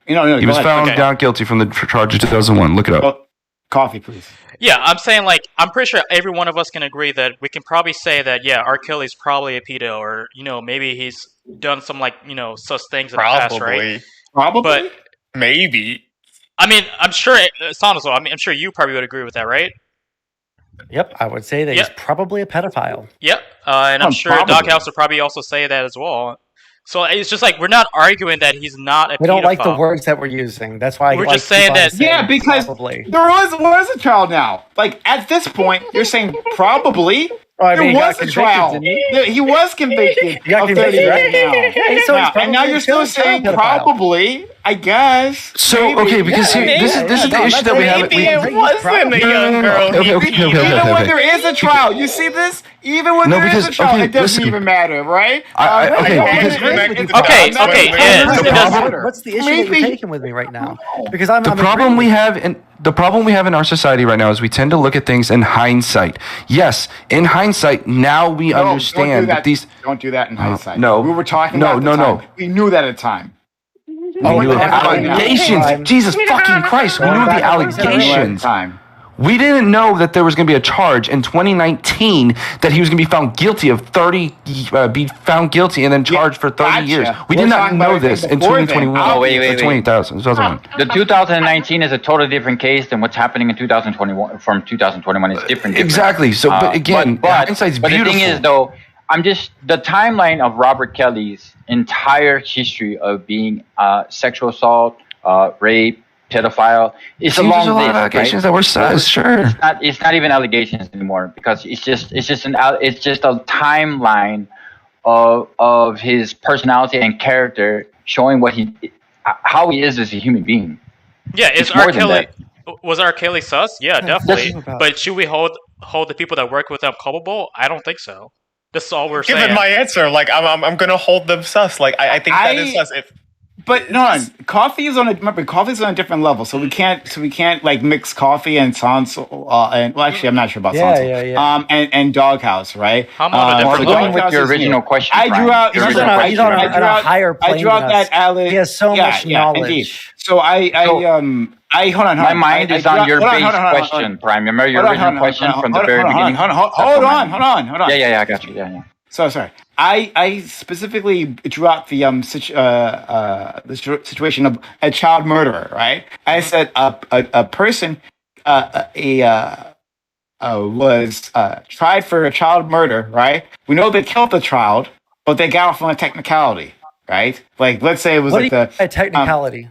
No, he was found not guilty from the charge of 2001. Look it up. Coffee, please. Yeah, I'm saying, I'm pretty sure every one of us can agree that we can probably say that, yeah, R. Kelly's probably a pedo, or, maybe he's done some, such things in the past, right? Probably. But maybe. I mean, I'm sure, Sondsol, I'm sure you probably would agree with that, right? Yep, I would say that he's probably a pedophile. Yep, and I'm sure Doghouse would probably also say that as well. So it's just we're not arguing that he's not a pedophile. We don't like the words that we're using. That's why we're just saying that. Yeah, because there was a trial now. At this point, you're saying probably. There was a trial. He was convicted of 30 right now. And now you're still saying probably, I guess. So, okay, because this is the issue that we have. Maybe it wasn't a young girl. Even when there is a trial, you see this? Even when there is a trial, it doesn't even matter, right? Okay. What's the issue that you're taking with me right now? Because the problem we have in our society right now is we tend to look at things in hindsight. Yes, in hindsight, now we understand that these. Don't do that in hindsight. No, we were talking about no. We knew that at the time. Allegations. Jesus fucking Christ. We knew the allegations. We didn't know that there was going to be a charge in 2019 that he was going to be found guilty of 30, be found guilty and then charged for 30 years. We did not know this in 2021. Oh, wait. 20,000. The 2019 is a totally different case than what's happening in 2021. From 2021, it's different. Exactly. So, but again, hindsight's beautiful. But the thing is, though, the timeline of Robert Kelly's entire history of being sexual assault, rape, pedophile. It's a long list, of allegations that were said. Sure, it's not even allegations anymore because it's just a timeline of his personality and character showing how he is as a human being. Yeah, was R. Kelly sus? Yeah, definitely. But should we hold the people that work with him culpable? I don't think so. That's all we're saying. Given my answer, I'm gonna hold them sus. I think that is sus. But no, coffee's on a different level, so we can't mix coffee and Sondsol and actually I'm not sure about Sondsol. Yeah. And Doghouse, right? I'm on a different level. With your original question, I drew out. He's on a higher plane. I drew out that alley. He has so much knowledge. Indeed. So I hold on. My mind is on your base question, Prime. Remember your original question from the very beginning. Hold on. Yeah, I got you. Yeah. So sorry. I specifically drew out the situation of a child murderer, right? I said a person was tried for a child murder, right? We know they killed the child, but they got off on a technicality, right? Let's say it was a technicality.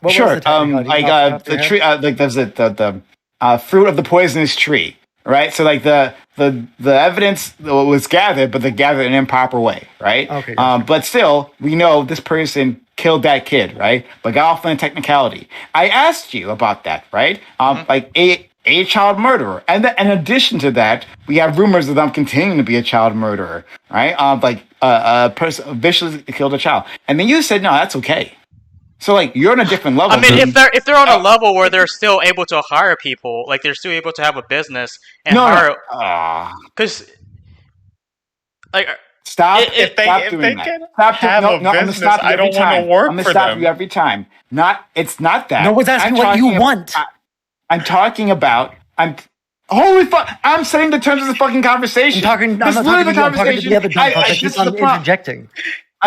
What was the technicality? The tree, there's the fruit of the poisonous tree. Right, so the evidence was gathered, but they gathered in an improper way, right? Okay. But still, we know this person killed that kid, right? But got off on a technicality. I asked you about that, right? A child murderer, and in addition to that, we have rumors of them continuing to be a child murderer, right? A person viciously killed a child, and then you said no, that's okay. So you're on a different level. I mean, if they're on a level where they're still able to hire people, they're still able to have a business and hire, because Stop If they doing that. can Stop have no, a no, I'm gonna business, stop you I every don't want time. to work I'm gonna for stop them. you every time. It's not that. No one's asking what you want. I'm talking about. Holy fuck! I'm setting the terms of the fucking conversation. I'm not talking to you. I'm talking to the other dumb fuck that keeps on interjecting.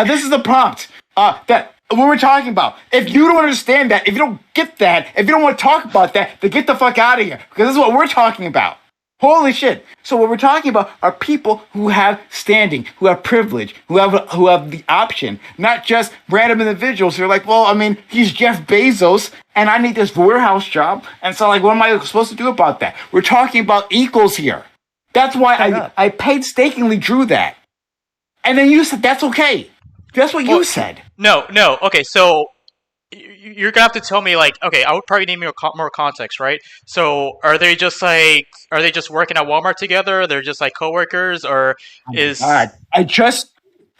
This is the prompt. That what we're talking about. If you don't understand that, if you don't get that, if you don't want to talk about that, then get the fuck out of here. Because this is what we're talking about. Holy shit. So what we're talking about are people who have standing, who have privilege, who have the option, not just random individuals who are like, well, I mean, he's Jeff Bezos and I need this warehouse job. And so like, what am I supposed to do about that? We're talking about equals here. That's why I painstakingly drew that. And then you said, that's okay. That's what you said. No. Okay, so you're gonna have to tell me, like, okay, I would probably need more context, right? So are they just working at Walmart together? They're just like coworkers, or is? God,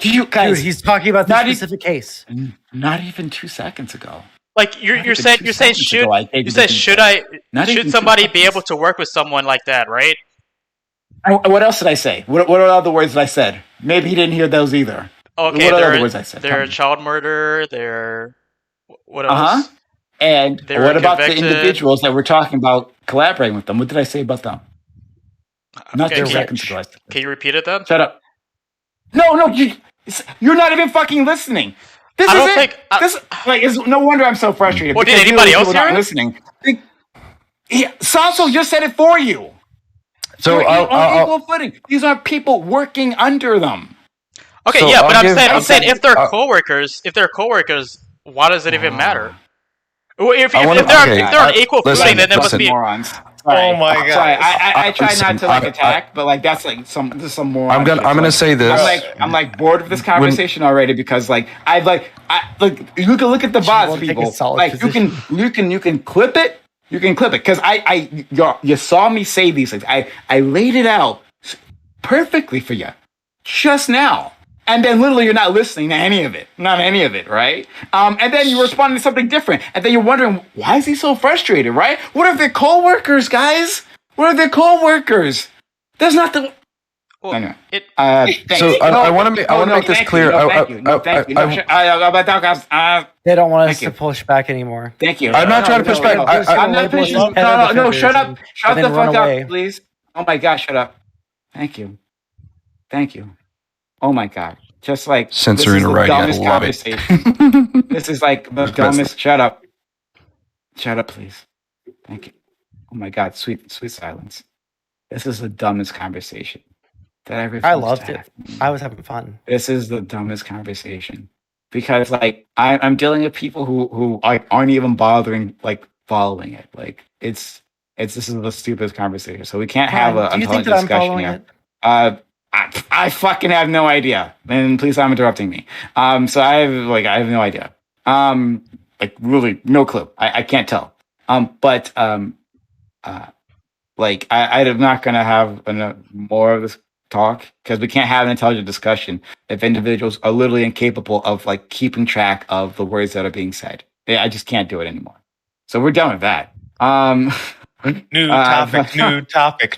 you guys. Dude, he's talking about this specific case. Not even 2 seconds ago. Like you're saying should somebody be able to work with someone like that, right? What else did I say? What are other words that I said? Maybe he didn't hear those either. Okay, what are other words I said? They're child murder. They're what else? And what about the individuals that we're talking about collaborating with them? What did I say about them? Not 2 seconds ago. Can you repeat it then? Shut up. No, you're not even fucking listening. This is no wonder I'm so frustrated. Well, did anybody else hear it? Listening. Sondsol just said it for you. So on equal footing. These are people working under them. Okay, so but I'm saying if they're coworkers, why does it even matter? If they're on equal footing, then they must be morons. Oh my god! Sorry, I try not to attack, but like that's like some moron. I'm gonna say this. I'm like bored of this conversation already because like you can look at the boss people. Like you can clip it. You can clip it because you saw me say these things. I laid it out perfectly for you just now. And then literally you're not listening to any of it. Not any of it, right? And then you respond to something different. And then you're wondering, why is he so frustrated, right? What are their co-workers, guys? What are their co-workers? That's not the... Well, anyway. I want to make this clear. Thank you. They don't want us to push back anymore. Thank you. I'm not trying to push back. I'm not pushing. No, shut up. Shut the fuck up, please. Oh my God, shut up. Thank you. Oh my God. Just like censoring a right. I love it. This is like the dumbest. Shut up. Shut up, please. Thank you. Oh my God, sweet silence. This is the dumbest conversation that I loved it. I was having fun. This is the dumbest conversation because like I'm dealing with people who aren't even bothering like following it. Like it's this is the stupidest conversation. So we can't have a discussion here. I fucking have no idea. And please stop interrupting me. So I have no idea. Like really no clue. I can't tell. But I'm not gonna have more of this talk because we can't have an intelligent discussion if individuals are literally incapable of like keeping track of the words that are being said. I just can't do it anymore. So we're done with that. New topic.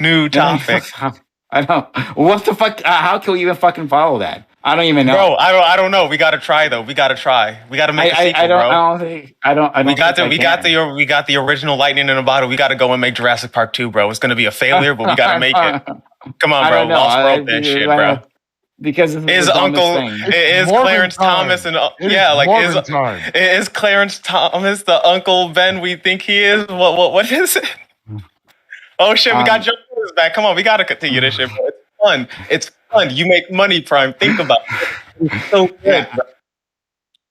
I know. What the fuck? How can we even fucking follow that? I don't even know. Bro, I don't know. We gotta try though. We gotta make a sequel, bro. We got the original Lightning in a Bottle. We gotta go and make Jurassic Park 2, bro. It's gonna be a failure, but we gotta make it. Come on, bro. Lost World that shit, bro. Because is Clarence Thomas and is Clarence Thomas the Uncle Ben we think he is? What is it? Oh shit, we got Joe Louis back. Come on, we gotta continue this shit, bro. It's fun. You make money, Prime. Think about it. It's so good, bro.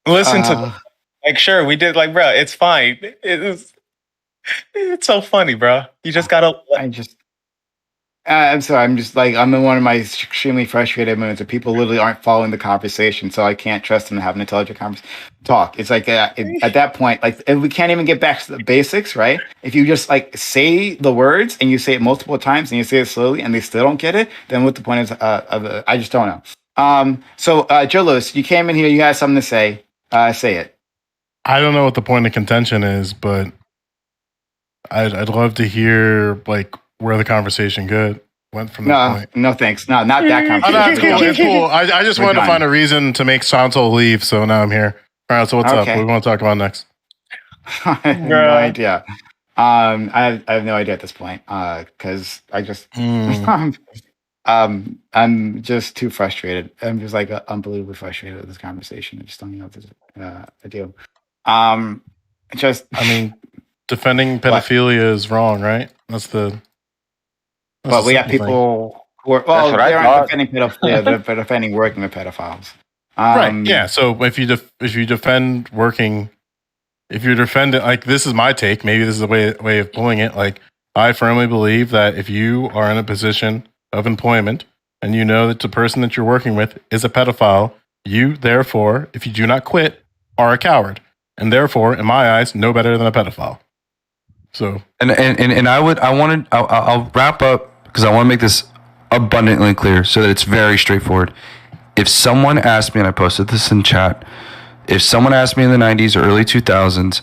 Listen to like sure, we did like bro, it's fine. It's so funny, bro. You just gotta I'm sorry. I'm in one of my extremely frustrated moments where people literally aren't following the conversation, so I can't trust them to have an intelligent talk. It's like at that point, like if we can't even get back to the basics, right? If you just like say the words and you say it multiple times and you say it slowly and they still don't get it, then what the point is? I just don't know. So Joe Louis, you came in here. You had something to say. Say it. I don't know what the point of contention is, but I'd love to hear like where the conversation went from that point. No, thanks. No, not that Oh, conversation. no, it's cool. I just wanted to find a reason to make Sondsol leave, so now I'm here. All right, so what's up? What do we want to talk about next? I have no idea. I have no idea at this point. Because I just I'm just too frustrated. I'm just like unbelievably frustrated with this conversation. I just don't know what to do. I mean, defending pedophilia is wrong, right? But we got people who are they aren't defending pedophilia, they're defending working with pedophiles. Right. Yeah. So if you defend working, if you're defending, like, this is my take. Maybe this is a way of pulling it. Like, I firmly believe that if you are in a position of employment and you know that the person that you're working with is a pedophile, you therefore, if you do not quit, are a coward, and therefore, in my eyes, no better than a pedophile. So I'll wrap up because I want to make this abundantly clear so that it's very straightforward. If someone asked me, and I posted this in chat, if someone asked me in the 90s or early 2000s,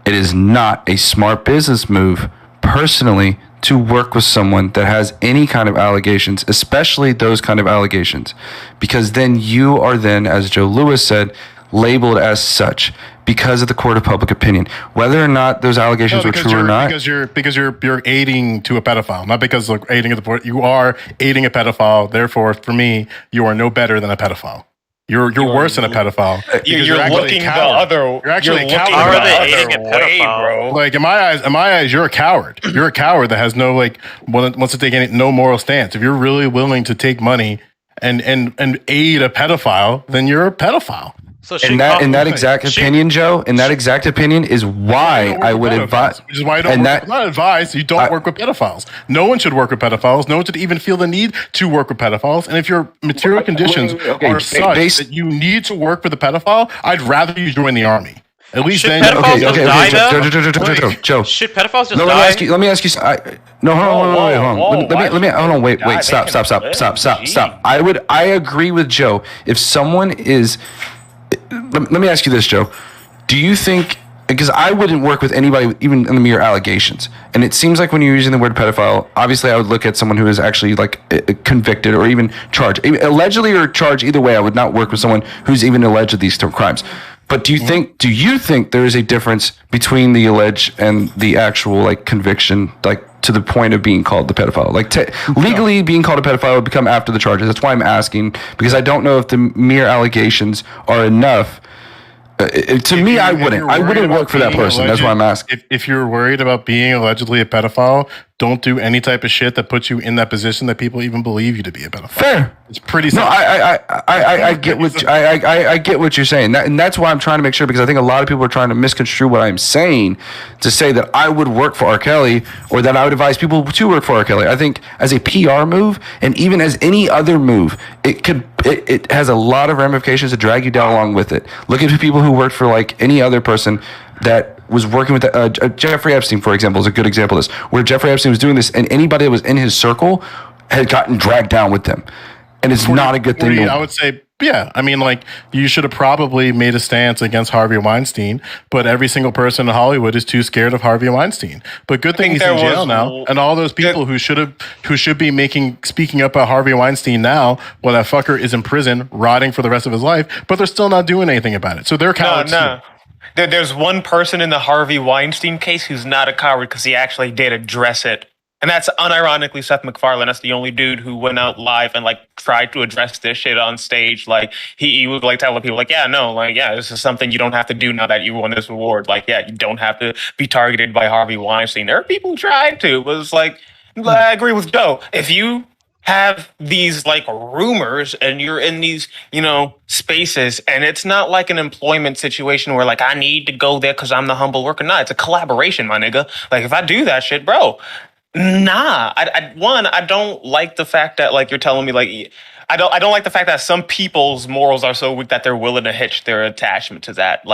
it is not a smart business move, personally, to work with someone that has any kind of allegations, especially those kind of allegations, because then you are then, as Joe Lewis said, labeled as such because of the court of public opinion, whether or not those allegations were true or not. Because you're aiding to a pedophile, not because of aiding at the point. You are aiding a pedophile. Therefore, for me, you are no better than a pedophile. You're worse than a pedophile. You're looking the other. You're actually a coward. How are they aiding a pedophile, bro? Like, in my eyes, you're a coward. You're a coward that has no wants to take no moral stance. If you're really willing to take money and aid a pedophile, then you're a pedophile. So in that exact opinion, Joe, in that exact opinion is why I would advise. Which is why you don't not advise. You don't work with pedophiles. No one should work with pedophiles. No one should even feel the need to work with pedophiles. And if your material conditions are such that you need to work with a pedophile, I'd rather you join the army. At least then. Joe. Should pedophiles just die? Let me ask you. No, hold on. Wait. Stop. I agree with Joe. If someone is. Let me ask you this, Joe. Do you think, because I wouldn't work with anybody even in the mere allegations, and it seems like when you're using the word pedophile, obviously I would look at someone who is actually convicted or even charged, allegedly or charged. Either way, I would not work with someone who's even alleged of these crimes. But do you think there is a difference between the alleged and the actual conviction, to the point of being called the pedophile? Legally being called a pedophile would become after the charges. That's why I'm asking, because I don't know if the mere allegations are enough. To me, I wouldn't work for that person. That's why I'm asking. If you're worried about being allegedly a pedophile, don't do any type of shit that puts you in that position that people even believe you to be a pedophile. Fair. It's pretty simple. No, I get what I get what you're saying, and that's why I'm trying to make sure, because I think a lot of people are trying to misconstrue what I'm saying to say that I would work for R.kelly or that I would advise people to work for R.kelly. I think as a PR move, and even as any other move, it has a lot of ramifications to drag you down along with it. Look at the people who worked for any other person that was working with Jeffrey Epstein, for example, is a good example of this, where Jeffrey Epstein was doing this, and anybody that was in his circle had gotten dragged down with him, and it's not a good thing. I would say, yeah. I mean, you should have probably made a stance against Harvey Weinstein, but every single person in Hollywood is too scared of Harvey Weinstein. But good thing he's in jail now, and all those people who should be speaking up about Harvey Weinstein now, well, that fucker is in prison, rotting for the rest of his life, but they're still not doing anything about it. So they're cowards. No. There's one person in the Harvey Weinstein case who's not a coward because he actually did address it. And that's unironically Seth MacFarlane. That's the only dude who went out live and tried to address this shit on stage. He would tell the people this is something you don't have to do now that you won this award. You don't have to be targeted by Harvey Weinstein. There are people who tried to. It was I agree with Joe. If you have these rumors and you're in these spaces, and it's not an employment situation where I need to go there because I'm the humble worker. Nah, it's a collaboration, my nigga. If I do that shit, bro, nah. I don't like the fact that you're telling me I don't like the fact that some people's morals are so weak that they're willing to hitch their attachment to that.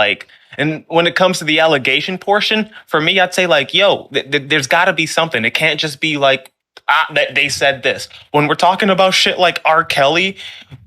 And when it comes to the allegation portion, for me, I'd say yo, there's got to be something. It can't just be they said this. When we're talking about shit like R. Kelly,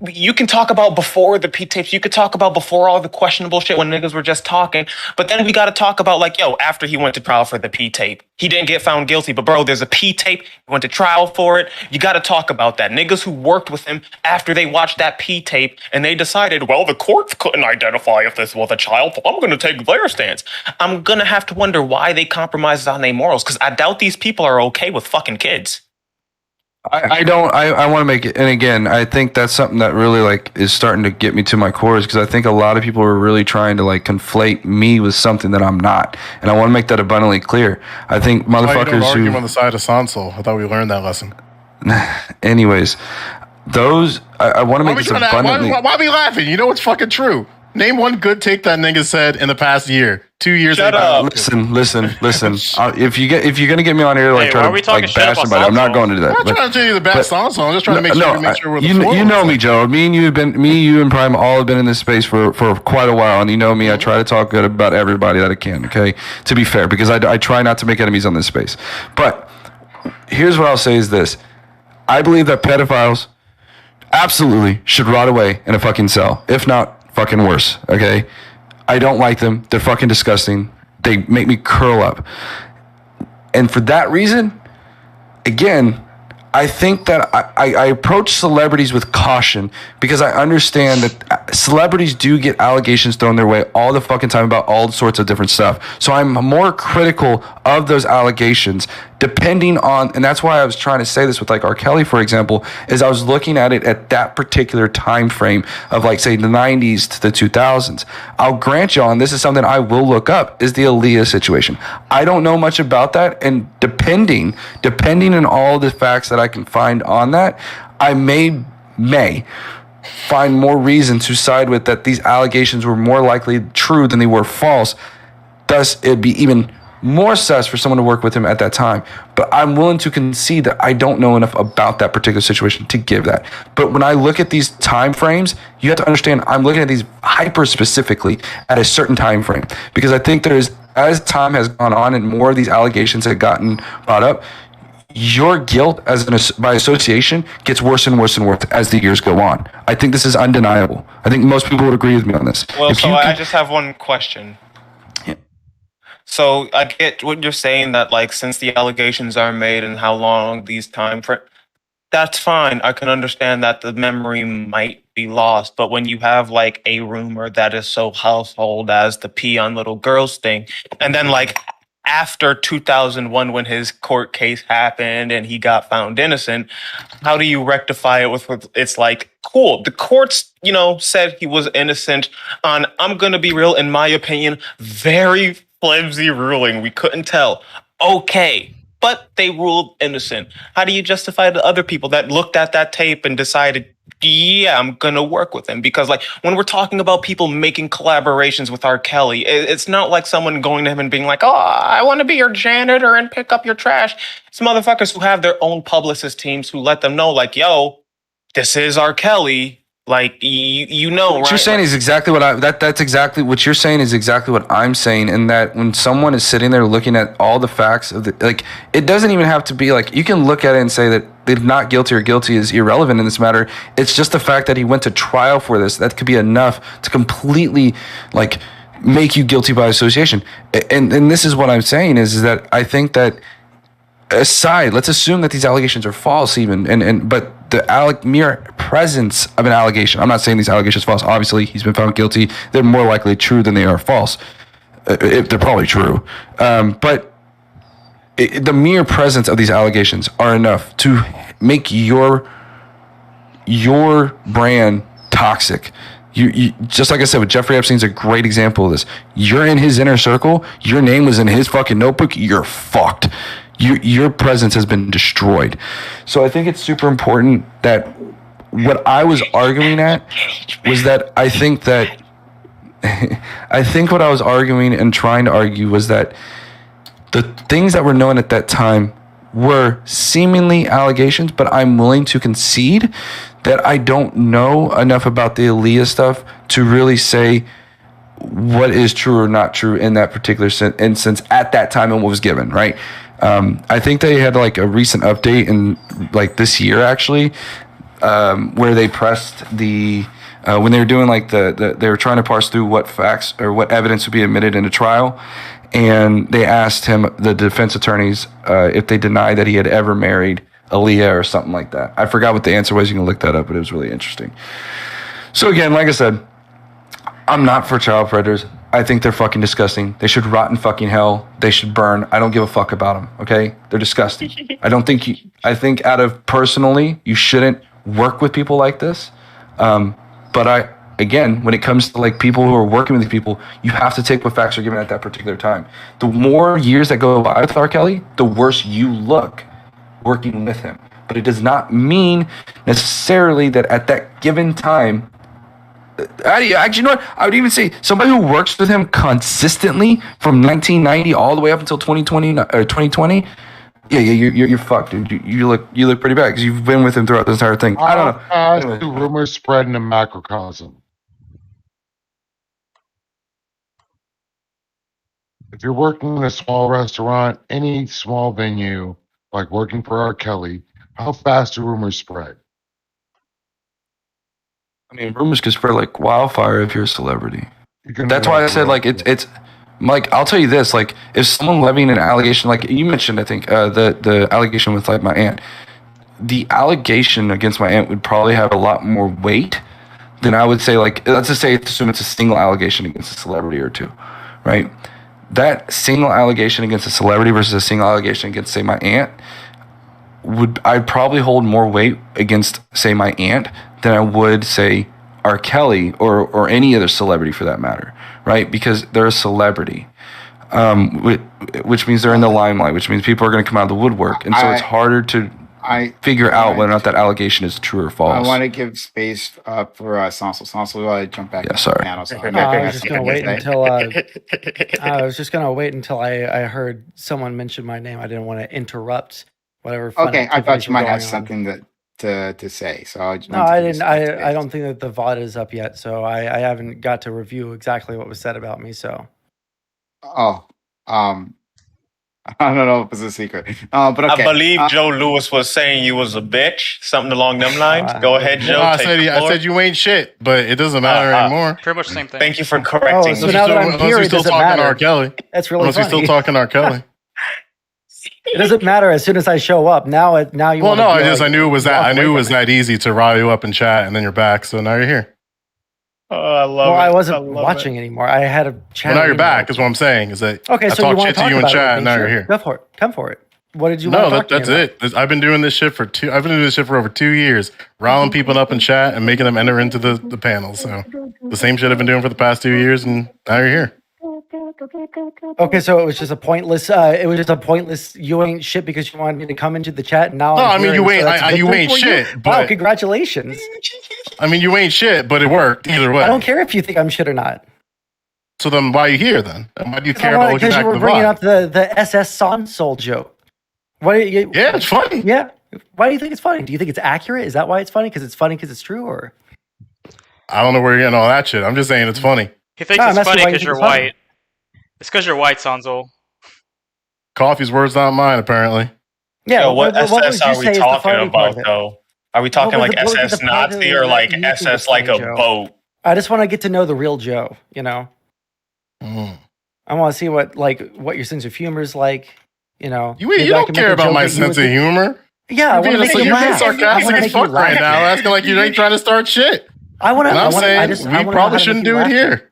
you can talk about before the P tapes. You could talk about before all the questionable shit when niggas were just talking. But then we got to talk about like, yo, after he went to trial for the P tape, he didn't get found guilty. But bro, there's a P tape. He went to trial for it. You got to talk about that. Niggas who worked with him after they watched that P tape and they decided, well, the courts couldn't identify if this was a child, so I'm going to take their stance. I'm going to have to wonder why they compromised on their morals, because I doubt these people are okay with fucking kids. I don't. I want to make it. And again, I think that's something that really like is starting to get me to my core, is because I think a lot of people are really trying to like conflate me with something that I'm not, and I want to make that abundantly clear. I think motherfuckers don't argue who on the side of Sondsol. I thought we learned that lesson. anyways, those I want to make this abundantly. Why be laughing? You know it's fucking true. Name one good take that nigga said in the past year. 2 years. Shut up. Listen. If you're gonna get me on here like try to like bash somebody, I'm not going to do that. I'm not trying to tell you the bad songs. I'm just trying to make sure we're the floor. You know me, Joe. You and Prime all have been in this space for quite a while, and you know me. I try to talk good about everybody that I can. Okay, to be fair, because I try not to make enemies on this space. But here's what I'll say is this: I believe that pedophiles absolutely should rot away in a fucking cell, if not fucking worse. Okay. I don't like them. They're fucking disgusting. They make me curl up. And for that reason, again, I think that I approach celebrities with caution, because I understand that celebrities do get allegations thrown their way all the fucking time about all sorts of different stuff. So I'm more critical of those allegations depending on, and that's why I was trying to say this with like R. Kelly, for example, is I was looking at it at that particular time frame of like, say, the 90s to the 2000s. I'll grant y'all, and this is something I will look up, is the Aaliyah situation. I don't know much about that, and depending on all the facts that I can find on that, I may find more reason to side with that these allegations were more likely true than they were false. Thus, it'd be even more sus for someone to work with him at that time. But I'm willing to concede that I don't know enough about that particular situation to give that. But when I look at these time frames, you have to understand I'm looking at these hyper specifically at a certain time frame, because I think as time has gone on and more of these allegations have gotten brought up, your guilt by association gets worse and worse and worse as the years go on. I think this is undeniable. I think most people would agree with me on this. Well, I just have one question. Yeah. So I get what you're saying, that like since the allegations are made and how long these time frames, that's fine. I can understand that the memory might be lost. But when you have like a rumor that is so household as the pee on little girls thing, and then like after 2001 when his court case happened and he got found innocent, how do you rectify it with it's like, cool, the courts, said he was innocent on, I'm going to be real, in my opinion, very flimsy ruling. We couldn't tell. Okay, but they ruled innocent. How do you justify the other people that looked at that tape and decided, yeah, I'm going to work with him? Because like when we're talking about people making collaborations with R. Kelly, it's not like someone going to him and being like, oh, I want to be your janitor and pick up your trash. It's motherfuckers who have their own publicist teams who let them know like, yo, this is R. Kelly. Like, what you're saying is exactly what that's exactly what you're saying is exactly what I'm saying. And that when someone is sitting there looking at all the facts of like, it doesn't even have to be like, you can look at it and say that they're not guilty or guilty is irrelevant in this matter. It's just the fact that he went to trial for this. That could be enough to completely like make you guilty by association. And this is what I'm saying is that I think that aside, let's assume that these allegations are false even, but the mere presence of an allegation, I'm not saying these allegations are false. Obviously, he's been found guilty. They're more likely true than they are false. They're probably true. But the mere presence of these allegations are enough to make your brand toxic. You just like I said with Jeffrey Epstein's a great example of this. You're in his inner circle. Your name was in his fucking notebook. You're fucked. Your presence has been destroyed. So I think it's super important that what I was arguing at was that I think what I was arguing and trying to argue was that the things that were known at that time were seemingly allegations, but I'm willing to concede that I don't know enough about the Aaliyah stuff to really say what is true or not true in that particular instance at that time and what was given, right? I think they had like a recent update in like this year actually, where they pressed the when they were doing like they were trying to parse through what facts or what evidence would be admitted in a trial, and they asked him, the defense attorneys, if they denied that he had ever married Aaliyah or something like that. I forgot what the answer was. You can look that up, but it was really interesting. So again, like I said, I'm not for child predators. I think they're fucking disgusting. They should rot in fucking hell. They should burn. I don't give a fuck about them, okay? They're disgusting. I think personally, you shouldn't work with people like this. But again, when it comes to like people who are working with these people, you have to take what facts are given at that particular time. The more years that go by with R.Kelly, the worse you look working with him. But it does not mean necessarily that at that given time, actually, you know what? I would even say somebody who works with him consistently from 1990 all the way up until 2020 or 2020. Yeah, you're fucked, dude. You look pretty bad because you've been with him throughout this entire thing. I don't know. The rumors spread in a macrocosm. If you're working in a small restaurant, any small venue, like working for R. Kelly, how fast do rumors spread? I mean, rumors can spread like wildfire if you're a celebrity. That's know why I said like it's like, I'll tell you this, like if someone levying an allegation, like you mentioned, I think the allegation with like my aunt, the allegation against my aunt would probably have a lot more weight than I would say, like, let's just say, assume it's a single allegation against a celebrity or two, right? That single allegation against a celebrity versus a single allegation against, say, my aunt, I'd probably hold more weight against, say, my aunt than I would, say, R. Kelly or any other celebrity for that matter, right? Because they're a celebrity, which means they're in the limelight, which means people are going to come out of the woodwork. And so it's harder to figure out whether or not that allegation is true or false. I want to give space for Sondsol. Sondsol, jump back. Yeah, sorry. Panel, so I was just going to wait until I was just going to wait until I heard someone mention my name. I didn't want to interrupt whatever. Okay, I thought you might have something to say. So I didn't. I don't think that the VOD is up yet, so I haven't got to review exactly what was said about me. So, I don't know if it's a secret, but okay. I believe Joe Lewis was saying you was a bitch, something along them lines. Go ahead, Joe. No, I said you ain't shit, but it doesn't matter anymore. Pretty much the same thing. Thank you for correcting. So now that I'm here, it doesn't matter. R. Kelly. That's really unless funny. we're still talking R. Kelly. It doesn't matter as soon as I show up. Now you. Well, no, I knew it was that. I knew it was that easy to rile you up in chat, and then you're back. So now you're here. Oh, I love it. Well, I wasn't watching anymore. I had a chat. Well, now you're back. Is what I'm saying. Is that okay? So I you want shit to talk you in about chat, it? and now you're here. Go for it. Come for it. What did you? No, want to that's it. I've been doing this shit for I've been doing this shit for over 2 years, riling people up in chat and making them enter into the panel. So the same shit I've been doing for the past 2 years, and now you're here. Okay, so it was just a pointless. You ain't shit because you wanted me to come into the chat. And now, no, I mean you ain't. You ain't shit. Wow, congratulations. I mean you ain't shit, but it worked either way. I don't care if you think I'm shit or not. So then, why are you here then? And why do you care about looking back at the Because you were bringing VOD? up the SS Sondsol joke. What? Yeah, it's funny. Yeah. Why do you think it's funny? Do you think it's accurate? Is that why it's funny? Because it's true, or? I don't know where you're getting all that shit. I'm just saying it's funny. He thinks it's funny because you're white. It's because you're white, Sondsol. Coffee's words, not mine, apparently. Yeah, what SS are we talking about, though? Are we talking like SS Nazi or like SS like a boat? I just want to get to know the real Joe, you know? I want to see what your sense of humor is like, you know? You don't care about my sense of humor. Yeah, I want to make you laugh. You're being sarcastic as fuck right now, asking like you ain't trying to start shit. I'm saying we probably shouldn't do it here.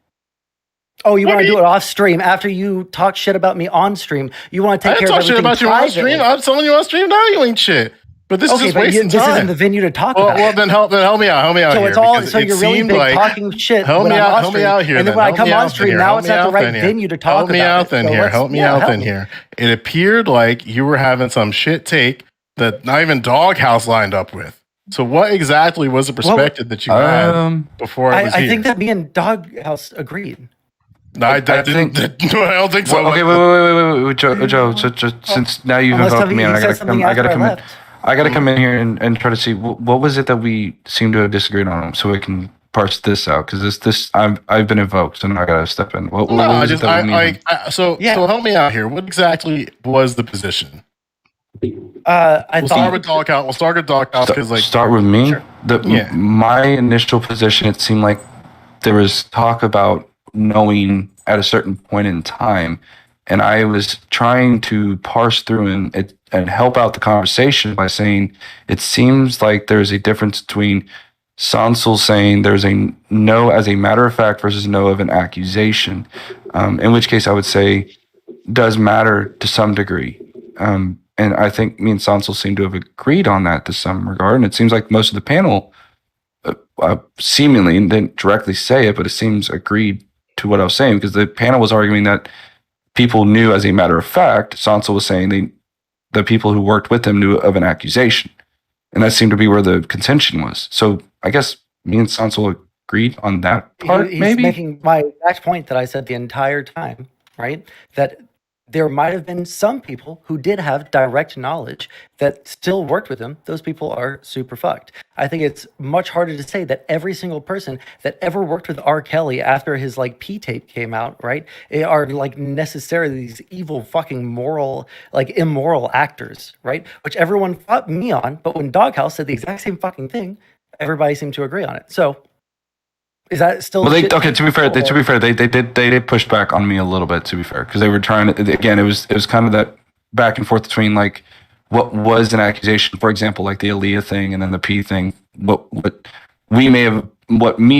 Oh, you want to do it off stream after you talk shit about me on stream? You want to take care of everything I didn't talk shit about you on stream. I'm telling you on stream now you ain't shit. But this is just wasting time. This isn't the venue to talk about. Well, then help me out. Help me out so here. It's all. So you're really big talking shit. Help me out here. And then when I come on stream, now it's not the right venue to talk about. Help me out then here. It appeared like you were having some shit take that not even Doghouse lined up with. So what exactly was the perspective that you had before I was here? I think that me and Doghouse agreed. No, I don't think so. Okay, wait, Joe. So since now you've invoked me, and I gotta come in here and try to see what was it that we seem to have disagreed on, so we can parse this out because this I've been invoked, so now I gotta step in. What No, is it that we need? so help me out here. What exactly was the position? We'll start with Doghouse. We'll start with Doghouse because start with me. Sure. My initial position, it seemed like there was talk about knowing at a certain point in time, and I was trying to parse through and help out the conversation by saying it seems like there's a difference between Sondsol saying there's a no as a matter of fact versus no of an accusation, in which case I would say does matter to some degree. And I think me and Sondsol seem to have agreed on that to some regard. And it seems like most of the panel seemingly didn't directly say it, but it seems agreed to what I was saying because the panel was arguing that people knew as a matter of fact. Sondsol was saying the people who worked with him knew of an accusation. And that seemed to be where the contention was. So I guess me and Sondsol agreed on that part, He's maybe? making my exact point that I said the entire time, right? That there might have been some people who did have direct knowledge that still worked with him. Those people are super fucked. I think it's much harder to say that every single person that ever worked with R. Kelly after his P tape came out, right, are necessarily these evil fucking immoral actors, right? Which everyone fought me on, but when Doghouse said the exact same fucking thing, everybody seemed to agree on it. So is that still? Well, to be fair, they did push back on me a little bit. To be fair, because they were trying to. Again, it was kind of that back and forth between what was an accusation, for example, like the Aaliyah thing, and then the P thing. What me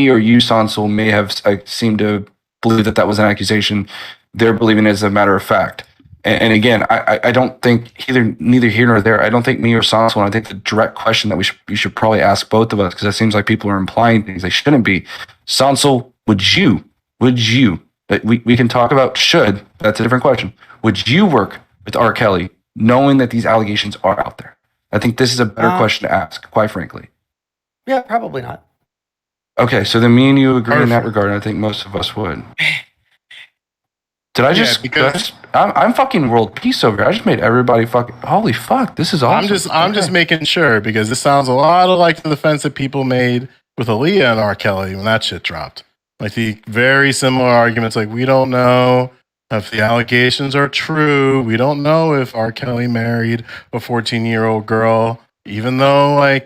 or you, Sondsol, may have seemed to believe that was an accusation. They're believing it as a matter of fact. And again, I don't think neither here nor there. I don't think me or Sondsol. I think the direct question that you should probably ask both of us, because it seems like people are implying things they shouldn't be. Sondsol, would you? We can talk about should. That's a different question. Would you work with R. Kelly knowing that these allegations are out there? I think this is a better question to ask, quite frankly. Yeah, probably not. Okay, so then me and you agree in that regard, and I think most of us would. Did I just? Because I'm fucking world peace over here. I just made everybody fucking. Holy fuck! This is awesome. I'm just making sure because this sounds a lot like the defense that people made with Aaliyah and R. Kelly when that shit dropped. The very similar arguments, we don't know if the allegations are true. We don't know if R. Kelly married a 14-year-old girl, even though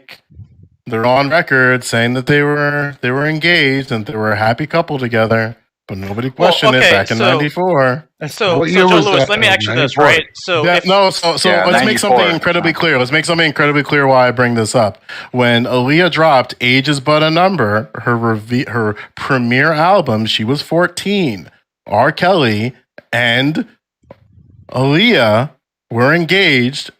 they're on record saying that they were engaged and they were a happy couple together. But nobody questioned it back in '94. So Joe Louis, let me ask you this, right? So let's make something incredibly clear. Let's make something incredibly clear why I bring this up. When Aaliyah dropped "Age Is But a Number," her premiere album, she was 14. R. Kelly and Aaliyah were engaged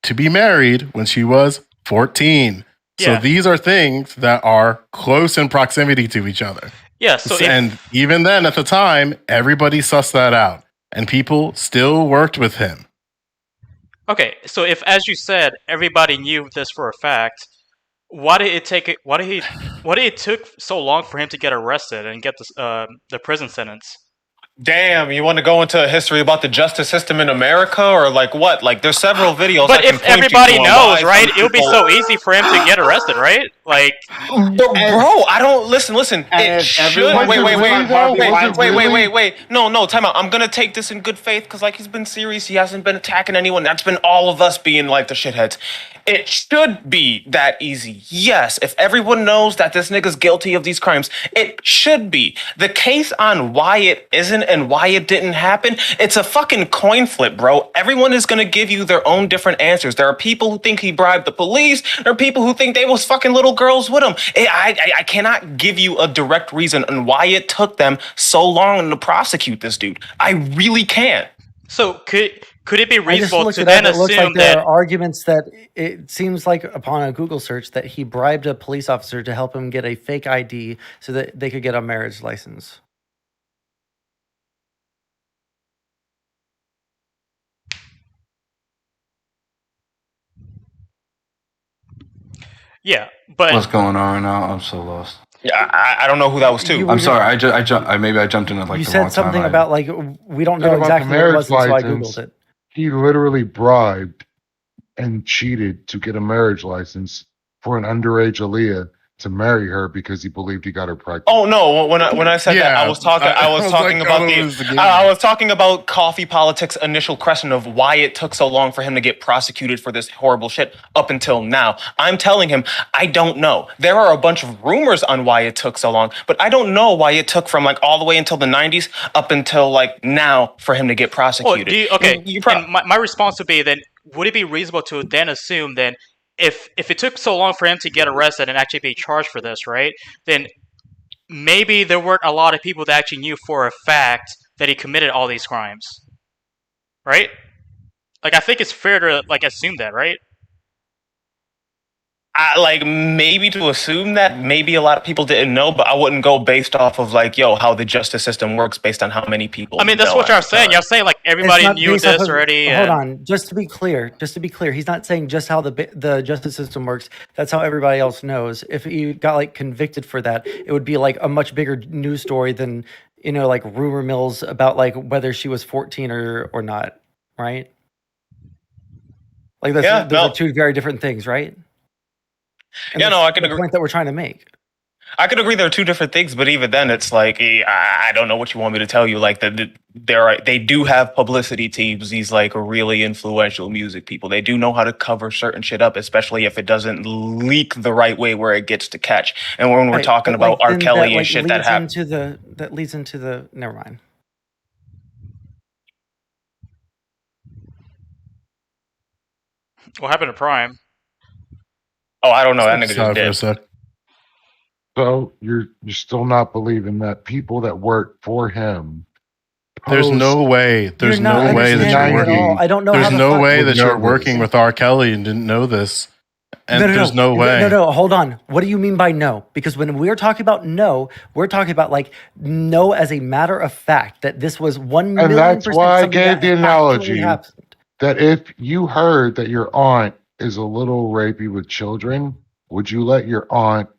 to be married when she was 14. So these are things that are close in proximity to each other. Yeah, and even then, at the time, everybody sussed that out, and people still worked with him. Okay, so if, as you said, everybody knew this for a fact, why did it took so long for him to get arrested and get the prison sentence? Damn, you want to go into a history about the justice system in America, or what? There's several videos. But if everybody knows, right, it would be so easy for him to get arrested, right? Bro, I don't listen. It should. Wait. No, time out. I'm gonna take this in good faith because he's been serious. He hasn't been attacking anyone. That's been all of us being the shitheads. It should be that easy. Yes, if everyone knows that this nigga's guilty of these crimes, it should be. The case on why it isn't and why it didn't happen, it's a fucking coin flip, bro. Everyone is gonna give you their own different answers. There are people who think he bribed the police. There are people who think they was fucking little girls with him. I cannot give you a direct reason on why it took them so long to prosecute this dude. I really can't. So could it be reasonable to then assume that there are arguments that it seems like upon a Google search that he bribed a police officer to help him get a fake ID so that they could get a marriage license? Yeah, but what's going on right now? I'm so lost. Yeah, I don't know who that was too. I'm sorry. I jumped in at you said something about we don't know exactly what it was, so I googled it. He literally bribed and cheated to get a marriage license for an underage Aaliyah to marry her because he believed he got her pregnant. Oh no! When I said that, I Yeah, was talking. I was I was talking like, about oh, the. it was the game. I was talking about Coffee Politics' initial question of why it took so long for him to get prosecuted for this horrible shit up until now. I'm telling him I don't know. There are a bunch of rumors on why it took so long, but I don't know why it took from like all the way until the 90s up until like now for him to get Well, prosecuted. and my response would be then, would it be reasonable to then assume then if it took so long for him to get arrested and actually be charged for this, right? Then maybe there weren't a lot of people that actually knew for a fact that he committed all these crimes, right? Like I think it's fair to like assume that, right? Like maybe to assume that maybe a lot of people didn't know, but I wouldn't go based off of like, yo, how the justice system works based on how many people. I mean, that's know what at y'all the saying. time. Y'all saying like It's everybody not knew based off this of- already. Hold and- on, just to be clear, he's not saying just how the justice system works. That's how everybody else knows. If you got like convicted for that, it would be like a much bigger news story than like rumor mills about like whether she was 14 or not, right? Like those are two very different things, right? And Yeah, no, I can the agree. point that we're trying to make. I could agree there are two different things, but even then, it's like I don't know what you want me to tell you. Like they do have publicity teams. These like really influential music people. They do know how to cover certain shit up, especially if it doesn't leak the right way where it gets to catch. And when we're Right, talking but, about like, R. then Kelly that, and shit that happened. That leads into the never mind. What happened to Prime? Oh, I don't know. That nigga Stop just for a did. sec. So you're still not believing that people that work for him. There's no way. There's You're not no way that understanding you're it at all. working. I don't know There's how the no fuck- way Would that know you're this. working with R. Kelly and didn't know this. And there's no way. No, hold on. What do you mean by no? Because when we're talking about no, we're talking about like no as a matter of fact that this was 1 million And that's percent why I something gave that the actually analogy happened. that if you heard that your aunt is a little rapey with children, would you let your aunt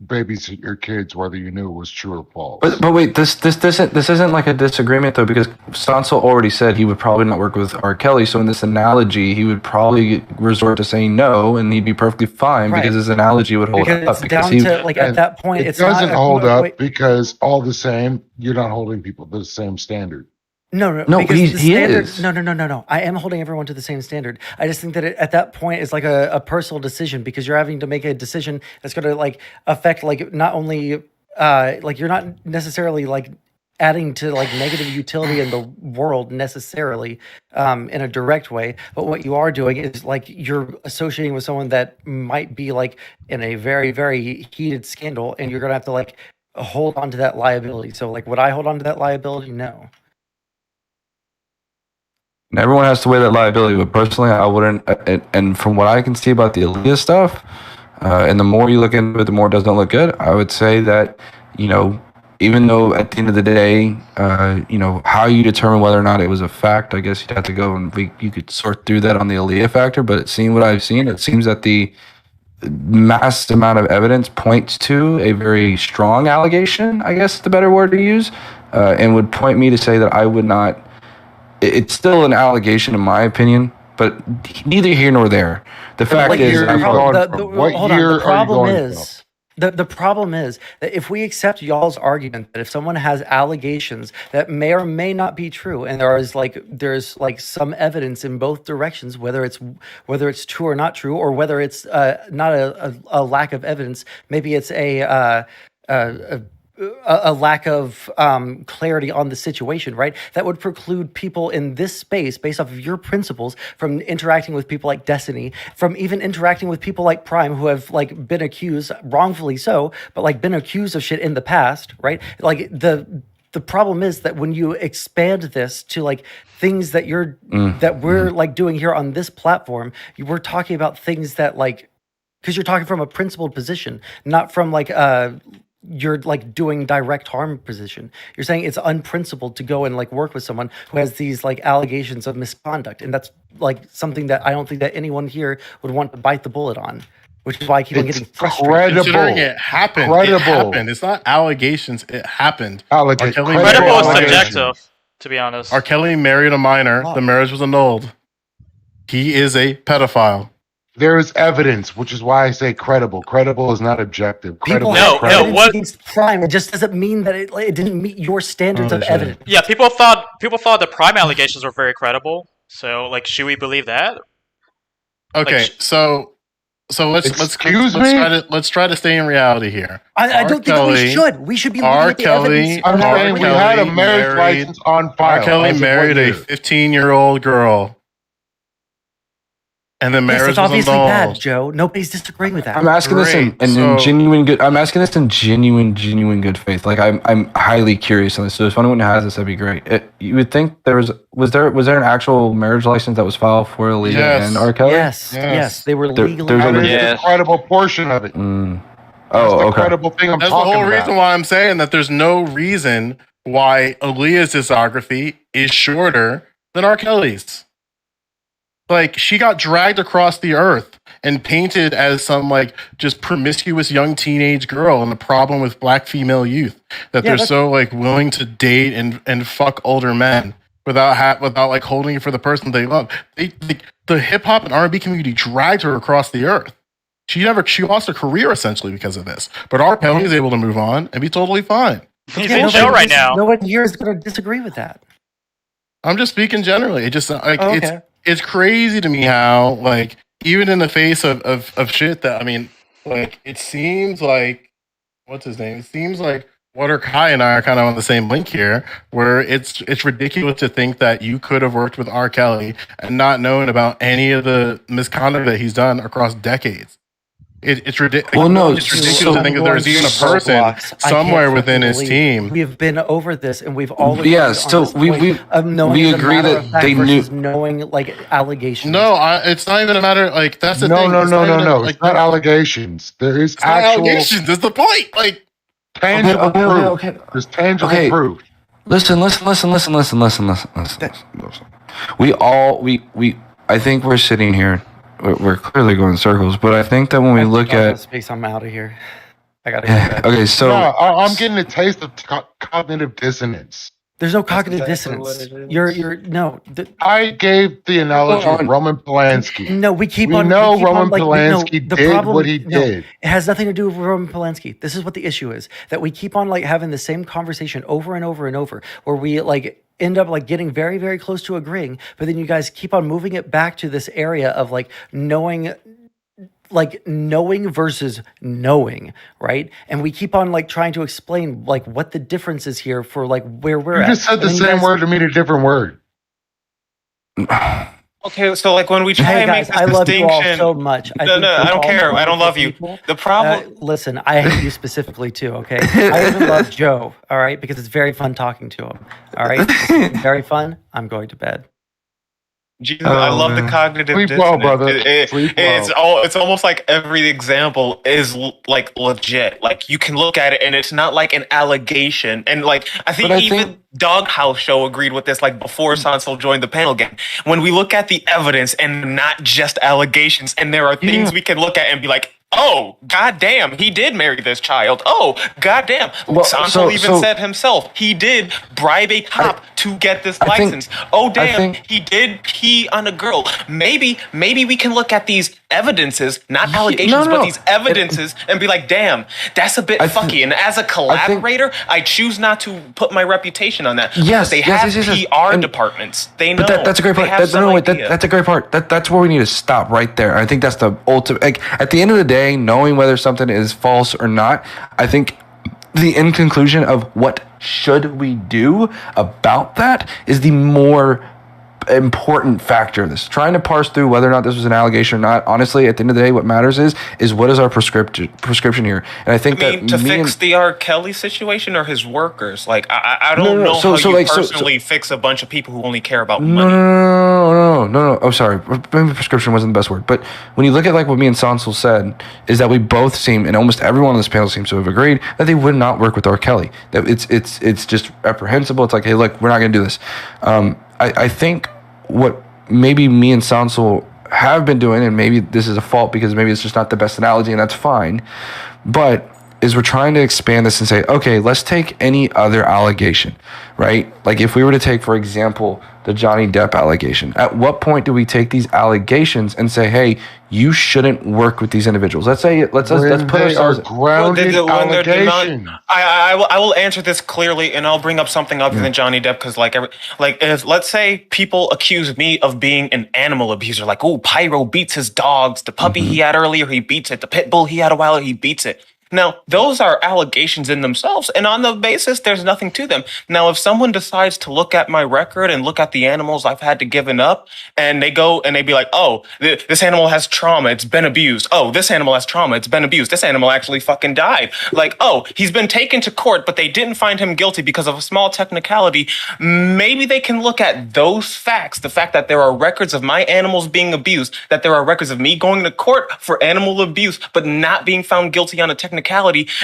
babysit your kids whether you knew it was true or false? But wait, this isn't like a disagreement though, because Sondsol already said he would probably not work with R. Kelly. So in this analogy, he would probably resort to saying no, and he'd be perfectly fine Right. because his analogy would hold Because up. it's Because down he, to like at And that point, it it's not doesn't a- hold up wait, because all the same, you're not holding people to the same standard. No, No, because he the standard. is. No. I am holding everyone to the same standard. I just think that at that point it's like a personal decision because you're having to make a decision that's going to like affect like not only like you're not necessarily like adding to like negative utility in the world necessarily in a direct way, but what you are doing is like you're associating with someone that might be like in a very very heated scandal, and you're going to have to like hold on to that liability. So like, would I hold on to that liability? No. and everyone has to weigh that liability, but personally, I wouldn't. And from what I can see about the Aaliyah stuff, and the more you look into it, the more it doesn't look good. I would say that, even though at the end of the day, how you determine whether or not it was a fact, I guess you'd have to go and you could sort through that on the Aaliyah factor. But seeing what I've seen, it seems that the mass amount of evidence points to a very strong allegation, I guess is the better word to use, and would point me to say that I would not. It's still an allegation, in my opinion, but neither here nor there. The fact what is, year are you going from? What hold on. year The are you problem going is the problem is that if we accept y'all's argument that if someone has allegations that may or may not be true, and there's like some evidence in both directions, whether it's true or not true, or whether it's not a lack of evidence, maybe it's a lack of clarity on the situation, right? That would preclude people in this space, based off of your principles, from interacting with people like Destiny, from even interacting with people like Prime, who have like been accused, wrongfully so, but like been accused of shit in the past, right? Like the problem is that when you expand this to like things that we're like doing here on this platform, we're talking about things that like, because you're talking from a principled position, not from like you're like doing direct harm position. You're saying it's unprincipled to go and like work with someone who has these like allegations of misconduct, and that's like something that I don't think that anyone here would want to bite the bullet on, which is why I keep on It's getting frustrated. credible. Considering it happened. Credible. It happened. It's not allegations. It happened. Allega- R. Kelly credible Credible is married a minor. subjective, to be honest. R. Kelly married a minor. The marriage was annulled. He is a pedophile. there is evidence, which is why I say credible. Credible is not objective. People Credible have is credible. evidence against crime. It just doesn't mean that it didn't meet your standards of evidence. Yeah, people thought the prime allegations were very credible. So, like, should we believe that? Okay, Like, so let's try to stay in reality here. I don't think we should. We should be looking at the evidence. I'm saying we had a marriage license on file. R. Kelly married a 15-year-old girl. And the marriage it's was obviously annulled. bad, Joe. Nobody's disagreeing with that. I'm asking this in genuine good. I'm asking this in genuine good faith. Like I'm highly curious on this. So if anyone has this, that'd be great. You would think was there an actual marriage license that was filed for Aaliyah and R. Kelly? Yes, they were legally. There's a credible portion of it. Oh, That's the okay. credible thing I'm That's talking the whole about. reason why I'm saying that there's no reason why Aaliyah's discography is shorter than R. Kelly's. Like, she got dragged across the earth and painted as some, like, just promiscuous young teenage girl, and the problem with black female youth, that they're so, like, willing to date and fuck older men without like holding it for the person they love. The hip hop and R&B community dragged her across the earth. She lost her career essentially because of this. But R. Kelly is able to move on and be totally fine. He's in jail right now. No one here is going to disagree with that. I'm just speaking generally. It just it's crazy to me how, like, even in the face of shit that, I mean, like, it seems like, what's his name? It seems like Water Kai and I are kind of on the same link here, where it's ridiculous to think that you could have worked with R. Kelly and not known about any of the misconduct that he's done across decades. It's ridiculous. Well, no, it's ridiculous to think that there's even a person somewhere within his team. We've been over this, and we've all we agree that they knew knowing, like, allegations. No, it's not even a matter. Like, that's the thing. No. Like, it's not allegations. There is actual allegations. That's the point. Like, tangible proof. There's tangible proof. Listen. I think we're sitting here. We're clearly going in circles, but I think that when we look at space, I'm out of here. I gotta get back. Okay, so I'm getting a taste of cognitive dissonance. There's no cognitive dissonance. You're no. I gave the analogy of Roman Polanski. No, we keep Roman Polanski did what he did. It has nothing to do with Roman Polanski. This is what the issue is, that we keep on, like, having the same conversation over and over and over, where we, like, end up, like, getting very, very close to agreeing, but then you guys keep on moving it back to this area of, like, knowing versus knowing, right? And we keep on, like, trying to explain, like, what the difference is here for, like, where we're at. You just said the same word to mean a different word. Okay, so, like, when we try and make this I love you all distinction, so much. I don't care. I don't love you. The problem. Listen, I hate you specifically too. Okay, I even love Joe. All right, because it's very fun talking to him. All right, it's very fun. I'm going to bed. Jesus, I love the cognitive Sleep dissonance. well, brother. It's almost like every example is like legit. Like, you can look at it and it's not like an allegation. And, like, I think even Doghouse Show agreed with this, like, before Sondsol joined the panel again. When we look at the evidence and not just allegations, and there are things we can look at and be like, oh, goddamn, he did marry this child. Oh, goddamn. Sondsol even said himself, he did bribe a cop to get this license. He did pee on a girl. Maybe we can look at these evidences, not allegations, but these evidences, and be like, damn, that's a bit fucky. And as a collaborator, I choose not to put my reputation on that. Yes, they have PR departments. They know. But that's a great part. That's a great part. That's where we need to stop right there. I think that's the ultimate. Like, at the end of the day, knowing whether something is false or not, I think the end conclusion of what should we do about that is the more important factor of this. Trying to parse through whether or not this was an allegation or not, honestly, at the end of the day, what matters is what is our prescription here. And I think to fix the R. Kelly situation or his workers. Like, I don't know how you personally fix a bunch of people who only care about money. No. Oh, sorry. Maybe prescription wasn't the best word. But when you look at, like, what me and Sondsol said, is that we both seem, and almost everyone on this panel seems to have agreed, that they would not work with R. Kelly. That it's just reprehensible. It's like, hey, look, we're not going to do this. I think what maybe me and Sondsol have been doing, and maybe this is a fault because maybe it's just not the best analogy, and that's fine, but is we're trying to expand this and say, okay, let's take any other allegation, right? Like if we were to take, for example, the Johnny Depp allegation, at what point do we take these allegations and say, hey, you shouldn't work with these individuals? Let's put ourselves grounded allegations. I will answer this clearly, and I'll bring up something other than Johnny Depp because if let's say people accuse me of being an animal abuser, like Pyro beats his dogs, the puppy he had earlier he beats it, the pit bull he had a while he beats it. Now, those are allegations in themselves, and on the basis, there's nothing to them. Now, if someone decides to look at my record and look at the animals I've had to given up, and they go and they be like, oh, this animal has trauma, it's been abused. Oh, this animal has trauma, it's been abused. This animal actually fucking died. Like, oh, he's been taken to court, but they didn't find him guilty because of a small technicality. Maybe they can look at those facts, the fact that there are records of my animals being abused, that there are records of me going to court for animal abuse, but not being found guilty on a technicality,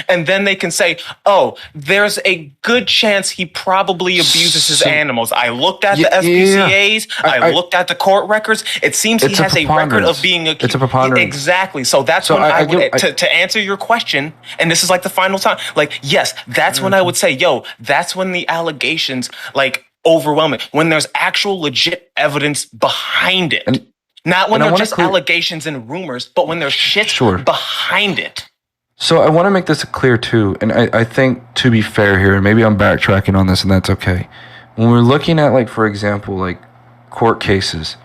and then they can say, oh, there's a good chance he probably abuses his animals. I looked at the SPCAs, I looked at the court records. It seems he has a record of being a... It's a preponderance. Exactly. So that's when I would, to answer your question, and this is like the final time, like, yes, that's when I would say, yo, that's when the allegations, like, overwhelming. When there's actual legit evidence behind it. Not when they're just allegations and rumors, but when there's shit behind it. So I want to make this clear too, and I think to be fair here, and maybe I'm backtracking on this and that's okay. When we're looking at, like, for example, like court cases,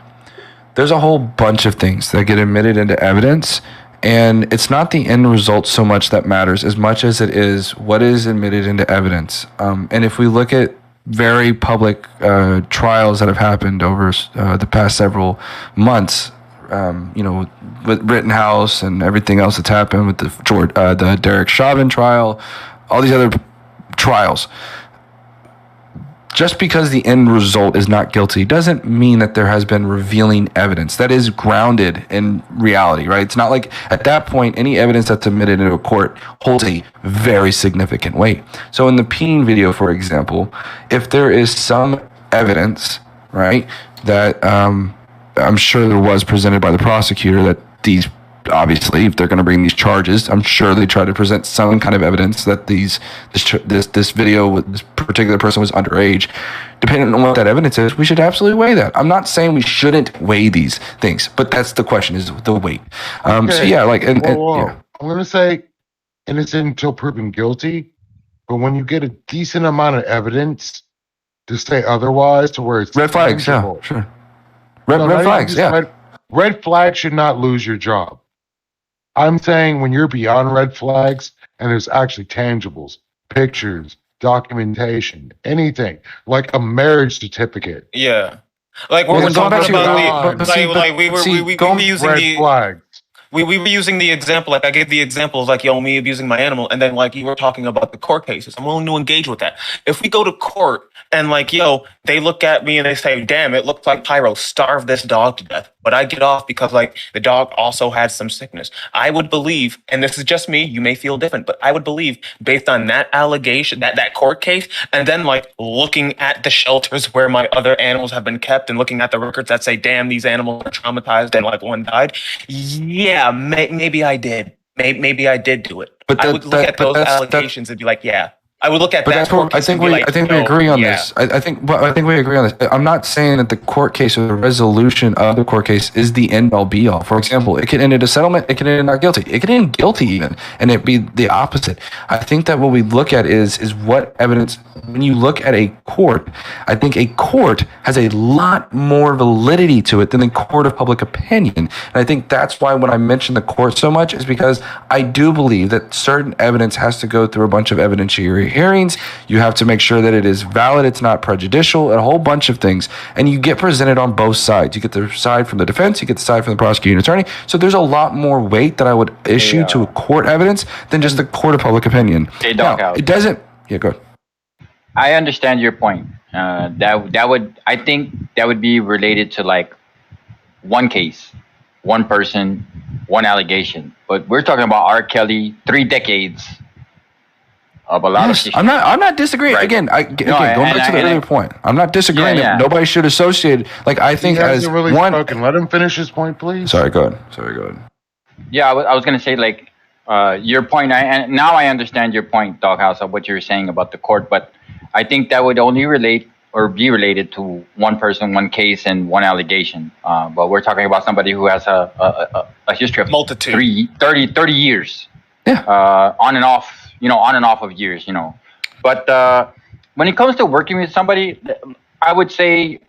there's a whole bunch of things that get admitted into evidence, and it's not the end result so much that matters as much as it is what is admitted into evidence. And if we look at very public trials that have happened over the past several months, with Rittenhouse and everything else that's happened with the Derek Chauvin trial, all these other trials. Just because the end result is not guilty doesn't mean that there has been revealing evidence that is grounded in reality, right? It's not like at that point, any evidence that's admitted into a court holds a very significant weight. So in the Peen video, for example, if there is some evidence, right, that I'm sure there was presented by the prosecutor that these, obviously, if they're going to bring these charges, I'm sure they try to present some kind of evidence that this video with this particular person was underage. Depending on what that evidence is, we should absolutely weigh that. I'm not saying we shouldn't weigh these things, but that's the question: is the weight. So yeah, like, I'm going to say innocent until proven guilty, but when you get a decent amount of evidence to say otherwise, to where it's red flags, tangible. yeah, sure. Red flags, yeah. Red flags should not lose your job. I'm saying when you're beyond red flags and there's actually tangibles, pictures, documentation, anything, like a marriage certificate. Yeah. Like we're talking about we were using red flags. We were using the example, like I gave the example of like, yo, me abusing my animal, and then like you were talking about the court cases. I'm willing to engage with that. If we go to court and like, yo, they look at me and they say, damn, it looks like Pyro starved this dog to death, but I get off because like the dog also had some sickness. I would believe, and this is just me, you may feel different, but I would believe based on that allegation, that court case, and then like looking at the shelters where my other animals have been kept and looking at the records that say, damn, these animals are traumatized and like one died. Yeah, maybe I did. Maybe I did do it. But I would look at those allegations and be like, yeah. I would look at that. I think we agree on this. I think we agree on this. I'm not saying that the court case or the resolution of the court case is the end all be all. For example, it could end in a settlement. It could end in not guilty. It could end guilty even, and it be the opposite. I think that what we look at is what evidence. When you look at a court, I think a court has a lot more validity to it than the court of public opinion. And I think that's why when I mention the court so much is because I do believe that certain evidence has to go through a bunch of evidentiary hearings. You have to make sure that it is valid, it's not prejudicial, a whole bunch of things. And you get presented on both sides. You get the side from the defense, you get the side from the prosecuting attorney. So there's a lot more weight that I would issue to a court evidence than just the court of public opinion. Now, it doesn't. Yeah, go ahead. I understand your point. I think that would be related to like one case, one person, one allegation. But we're talking about R. Kelly, 3 decades of a lot of shit. I'm not disagreeing. Right. Again, going back to the earlier point. I'm not disagreeing that nobody should associate. Like I think as really one. Spoken. Let him finish his point, please. Sorry, go ahead. Yeah, I was gonna say like Your point, and now I understand your point, Doghouse, of what you're saying about the court, but I think that would only relate or be related to one person, one case, and one allegation. But we're talking about somebody who has a history of multitude, 30 years, on and off, of years, But when it comes to working with somebody, I would say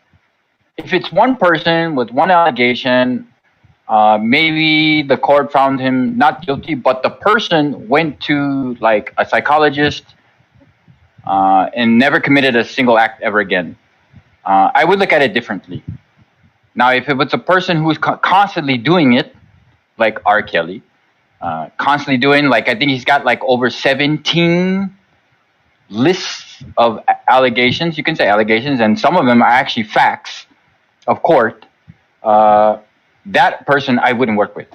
if it's one person with one allegation, maybe the court found him not guilty, but the person went to like a psychologist and never committed a single act ever again. I would look at it differently. Now, if it was a person who's constantly doing it, like R. Kelly, constantly doing, like I think he's got like over 17 lists of allegations. You can say allegations, and some of them are actually facts of court. That person I wouldn't work with.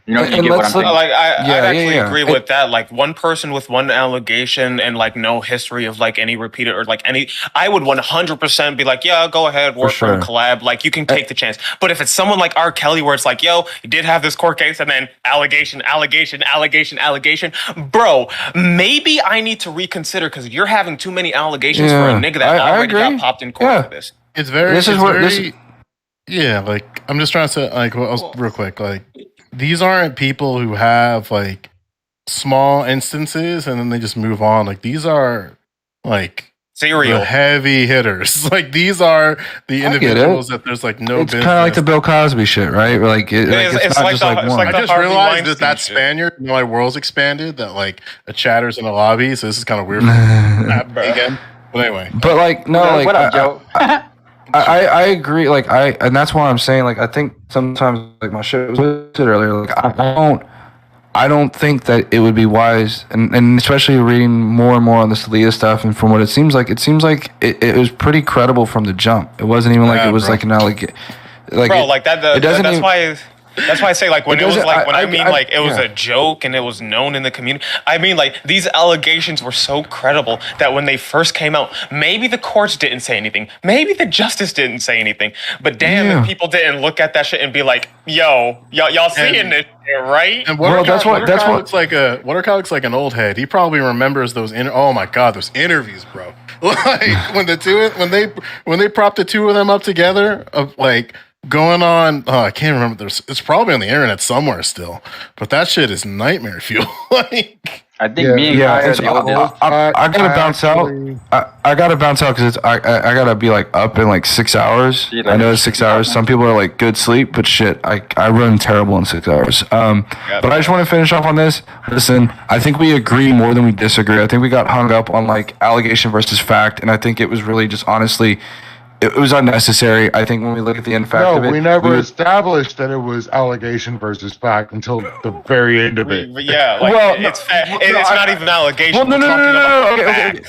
You get what I'm saying? Like I actually agree with that. Like one person with one allegation and like no history of like any repeated or like any, I would 100% be like, yeah, go ahead, work for a collab. Like you can take the chance. But if it's someone like R. Kelly, where it's like, yo, you did have this court case and then allegation, bro, maybe I need to reconsider because you're having too many allegations for a nigga that already got popped in court for this. It's very. Yeah, like I'm just trying to say, like, real quick, like these aren't people who have like small instances and then they just move on. Like these are like serial heavy hitters. Like these are the individuals that there's like no. It's kind of like the Bill Cosby shit, right? Like it's not just like one. I just realized that Spaniard, my world's expanded. That like a chatter's in the lobby, so this is kind of weird. Again, but anyway. But like no, like what up, Joe? I agree. Like and that's why I'm saying, like, I think sometimes, like my shit was listed earlier. Like I don't think that it would be wise, and especially reading more and more on this Leah stuff, and from what it seems like it was pretty credible from the jump. It wasn't even like it was like an allegation. Like bro, like that. That's why I say, like, when it was like, when I mean, like, it was a joke and it was known in the community. I mean, like, these allegations were so credible that when they first came out, maybe the courts didn't say anything. Maybe the justice didn't say anything. But damn, if people didn't look at that shit and be like, yo, y'all seeing this shit, right? And Watercock looks like an old head. He probably remembers those, oh my God, those interviews, bro. Like, when they propped the two of them up together, of like, going on, I can't remember. It's probably on the internet somewhere still, but that shit is nightmare fuel. Like, I think me and I gotta bounce out. I gotta bounce out because I gotta be like up in like 6 hours. I know it's 6 hours. Some people are like good sleep, but shit, I run terrible in 6 hours. But I just want to finish off on this. Listen, I think we agree more than we disagree. I think we got hung up on like allegation versus fact, and I think it was really just honestly. It was unnecessary. I think when we look at the end fact of it, we never established that it was allegation versus fact until the very end of it. Yeah, like it's not even allegation. Well, no. Okay.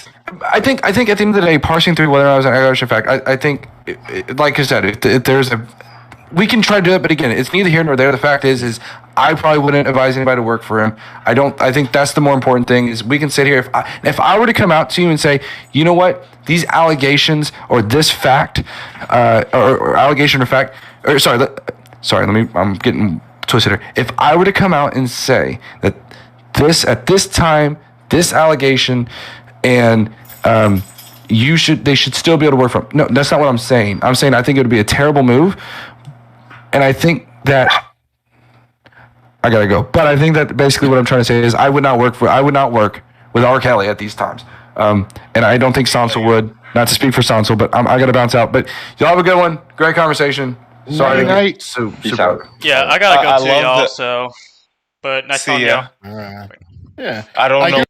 I think at the end of the day, parsing through whether or not it was an allegation or fact, I think, like I said, if there's we can try to do it, but again, it's neither here nor there. The fact is I probably wouldn't advise anybody to work for him. I think that's the more important thing is we can sit here. If I were to come out to you and say, you know what, these allegations or this fact, or allegation or fact, or I'm getting twisted here. If I were to come out and say that at this time, this allegation, and they should still be able to work for him. No, that's not what I'm saying. I'm saying I think it would be a terrible move. And I think that I gotta go. But I think that basically what I'm trying to say is I would not work with R. Kelly at these times. And I don't think Sondsol would. Not to speak for Sondsol, but I gotta bounce out. But y'all have a good one. Great conversation. Sorry to get super out. Yeah, I gotta go too, y'all. So, but nice talking to y'all. Yeah. I don't know.